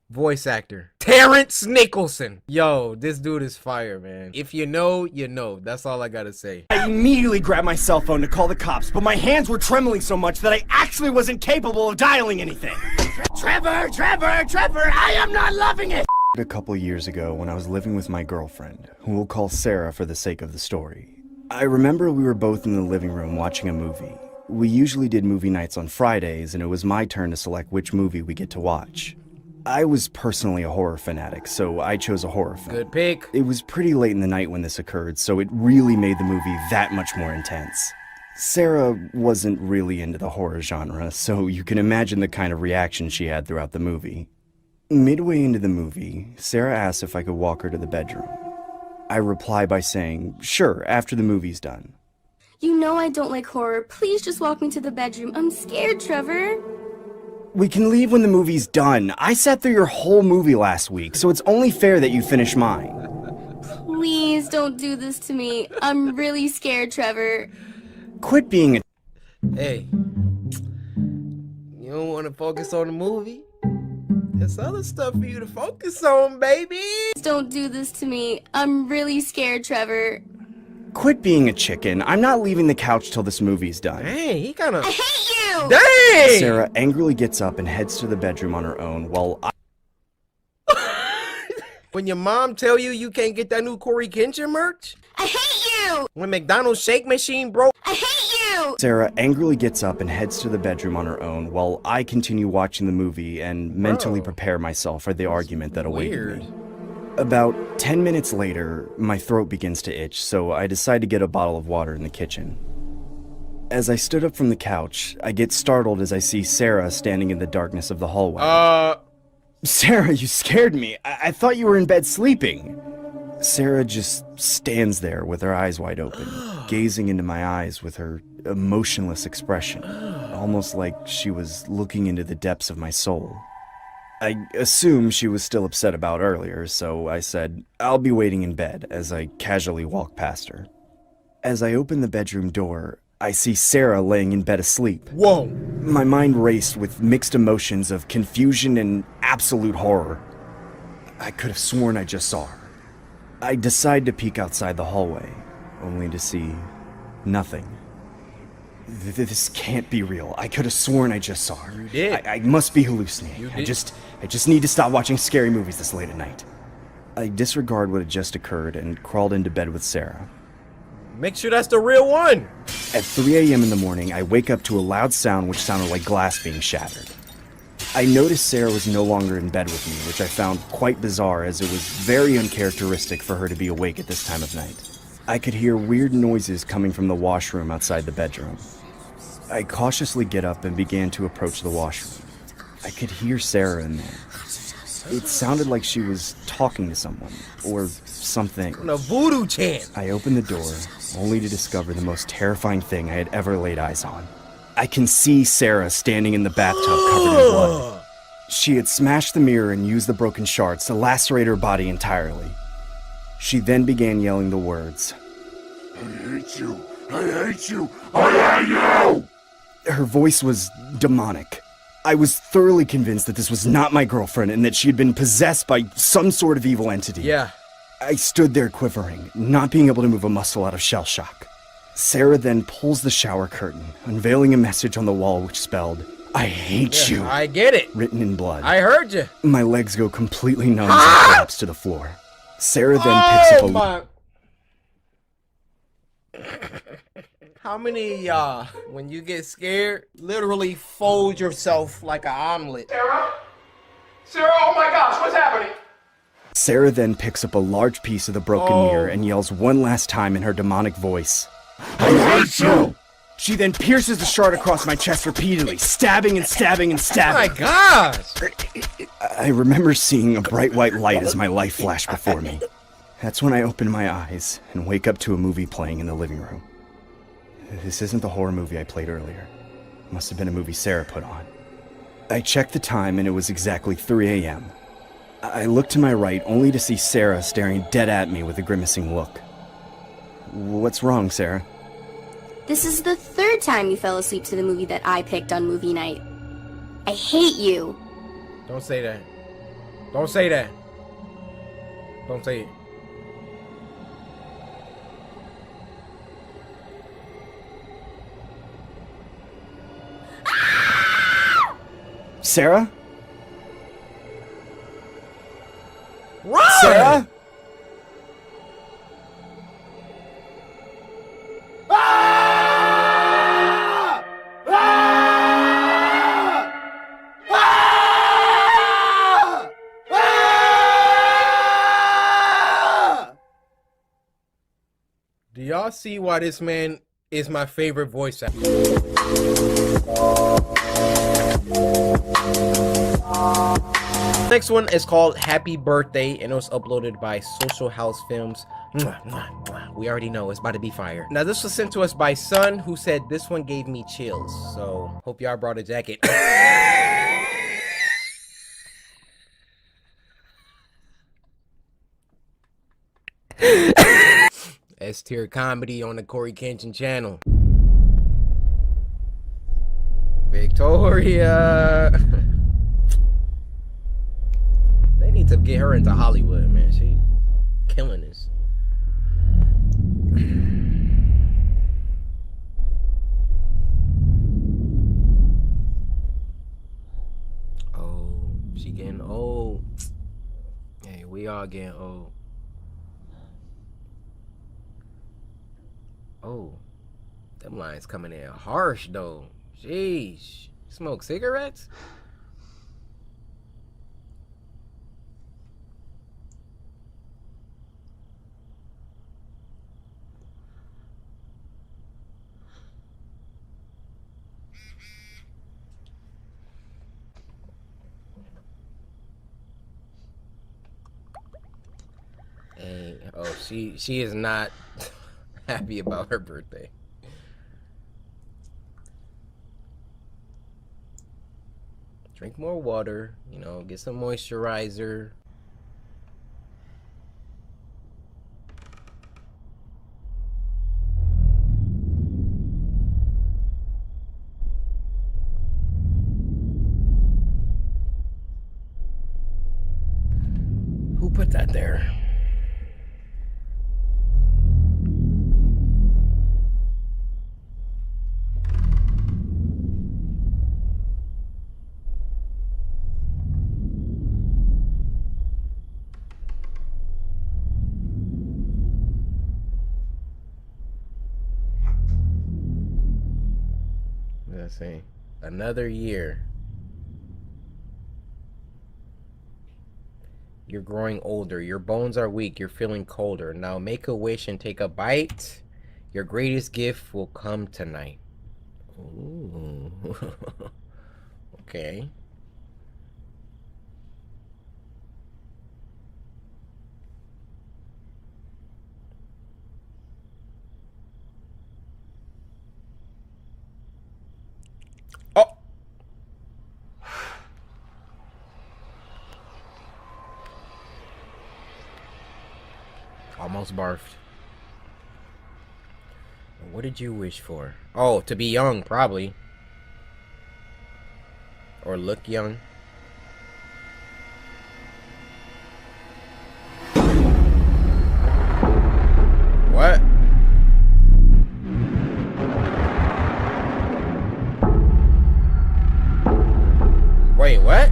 voice actor, Terrence Nicholson. Yo, this dude is fire, man. If you know, you know. That's all I gotta say. I immediately grabbed my cell phone to call the cops, but my hands were trembling so much that I actually wasn't capable of dialing anything. Trevor, I am not loving it! A couple years ago when I was living with my girlfriend, who we'll call Sarah for the sake of the story. I remember we were both in the living room watching a movie. We usually did movie nights on Fridays, and it was my turn to select which movie we get to watch. I was personally a horror fanatic, so I chose a horror film. Good pick. It was pretty late in the night when this occurred, so it really made the movie that much more intense. Sarah wasn't really into the horror genre, so you can imagine the kind of reaction she had throughout the movie. Midway into the movie, Sarah asked if I could walk her to the bedroom. I reply by saying, sure, after the movie's done. You know I don't like horror. Please just walk me to the bedroom. I'm scared, Trevor. We can leave when the movie's done. I sat through your whole movie last week, so it's only fair that you finish mine. Please don't do this to me. I'm really scared, Trevor. Quit being a... Hey, you don't want to focus on the movie? There's other stuff for you to focus on, baby. Don't do this to me. I'm really scared, Trevor. Quit being a chicken. I'm not leaving the couch till this movie's done. Hey, he kind of... I hate you! Dang! Sarah angrily gets up and heads to the bedroom on her own while I... When your mom tell you you can't get that new CoryxKenshin merch? I hate you! When McDonald's shake machine broke? I hate you! Sarah angrily gets up and heads to the bedroom on her own while I continue watching the movie and mentally prepare myself for the argument that awaited me. About 10 minutes later, my throat begins to itch, so I decide to get a bottle of water in the kitchen. As I stood up from the couch, I get startled as I see Sarah standing in the darkness of the hallway. Sarah, you scared me. I thought you were in bed sleeping. Sarah just stands there with her eyes wide open, gazing into my eyes with her emotionless expression, almost like she was looking into the depths of my soul. I assume she was still upset about earlier, so I said, I'll be waiting in bed, as I casually walk past her. As I open the bedroom door, I see Sarah laying in bed asleep. Whoa! My mind raced with mixed emotions of confusion and absolute horror. I could have sworn I just saw her. I decide to peek outside the hallway, only to see nothing. This can't be real. I could have sworn I just saw her. You did. I must be hallucinating. You did. I just need to stop watching scary movies this late at night. I disregard what had just occurred and crawled into bed with Sarah. Make sure that's the real one. At 3 a.m. in the morning, I wake up to a loud sound which sounded like glass being shattered. I noticed Sarah was no longer in bed with me, which I found quite bizarre as it was very uncharacteristic for her to be awake at this time of night. I could hear weird noises coming from the washroom outside the bedroom. I cautiously get up and began to approach the washroom. I could hear Sarah in there. It sounded like she was talking to someone, or something. A voodoo chant. I opened the door, only to discover the most terrifying thing I had ever laid eyes on. I can see Sarah standing in the bathtub covered in blood. She had smashed the mirror and used the broken shards to lacerate her body entirely. She then began yelling the words, I hate you! I hate you! I hate you! Her voice was demonic. I was thoroughly convinced that this was not my girlfriend and that she had been possessed by some sort of evil entity. Yeah. I stood there quivering, not being able to move a muscle out of shell shock. Sarah then pulls the shower curtain, unveiling a message on the wall which spelled, "I hate you." I get it. Written in blood. I heard you. My legs go completely numb as I collapse to the floor. Sarah then picks up a... my... How many of y'all, when you get scared, literally fold yourself like an omelet? Sarah? Sarah, oh my gosh, what's happening? Sarah then picks up a large piece of the broken mirror and yells one last time in her demonic voice, "I hate you!" She then pierces the shard across my chest repeatedly, stabbing and stabbing and stabbing. Oh my gosh! I remember seeing a bright white light as my life flashed before me. That's when I open my eyes and wake up to a movie playing in the living room. This isn't the horror movie I played earlier. It must have been a movie Sarah put on. I checked the time and it was exactly 3 a.m. I looked to my right only to see Sarah staring dead at me with a grimacing look. What's wrong, Sarah? This is the third time you fell asleep to the movie that I picked on movie night. I hate you. Don't say that. Don't say that. Don't say it. Sarah? Run! Sarah? Do y'all see why this man is my favorite voice actor? Next one is called Happy Birthday, and it was uploaded by Social House Films. We already know it's about to be fire. Now this was sent to us by Sun, who said this one gave me chills. So hope y'all brought a jacket. S tier comedy on the CoryxKenshin channel. Victoria. They need to get her into Hollywood, man. She killing this. Oh, she getting old. Hey, we all getting old. Oh, them lines coming in harsh though. Jeez, smoke cigarettes? Hey, oh, she is not happy about her birthday. Drink more water, you know, get some moisturizer. Who put that there? Let's see. Another year. You're growing older. Your bones are weak. You're feeling colder. Now make a wish and take a bite. Your greatest gift will come tonight. Ooh. Okay. Almost barfed. What did you wish for? Oh, to be young, probably. or look young. What? Wait, what?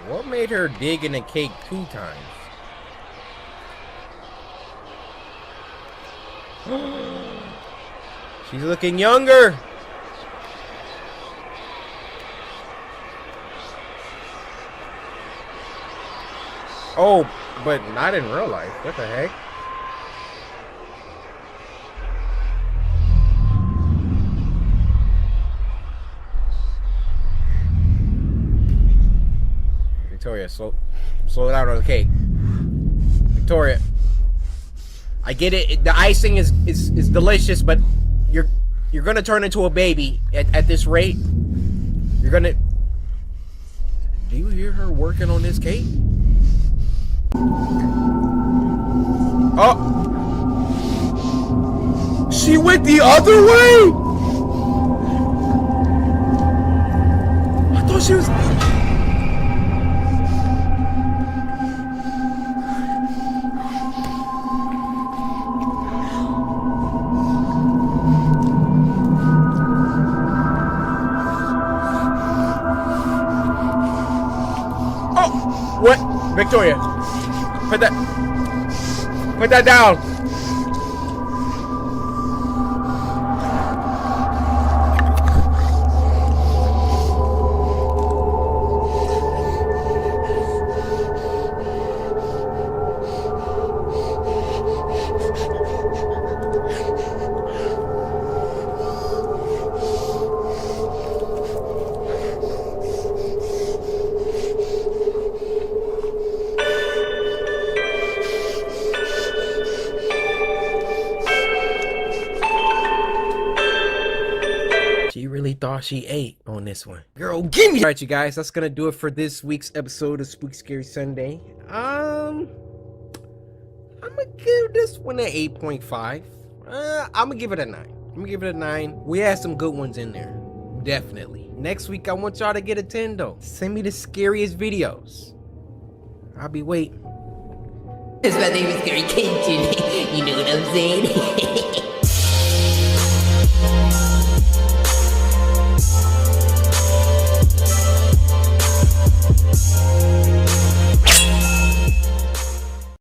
What made her dig in the cake 2 times? She's looking younger. Oh, but not in real life. What the heck? Victoria, slow down on the cake. Victoria, I get it. The icing is delicious, but you're gonna turn into a baby at this rate. You're gonna. Do you hear her working on this cake? Oh, she went the other way. I thought she was. What? Victoria, put that down. Thought she ate on this one. Girl, give me. Alright, you guys, that's gonna do it for this week's episode of Spooky Scary Sunday. I'm gonna give this one an 8.5. I'm gonna give it a 9. We had some good ones in there, definitely. Next week I want y'all to get a 10 though. Send me the scariest videos. I'll be waiting. Cause my name is CoryxKenshin's. You know what I'm saying?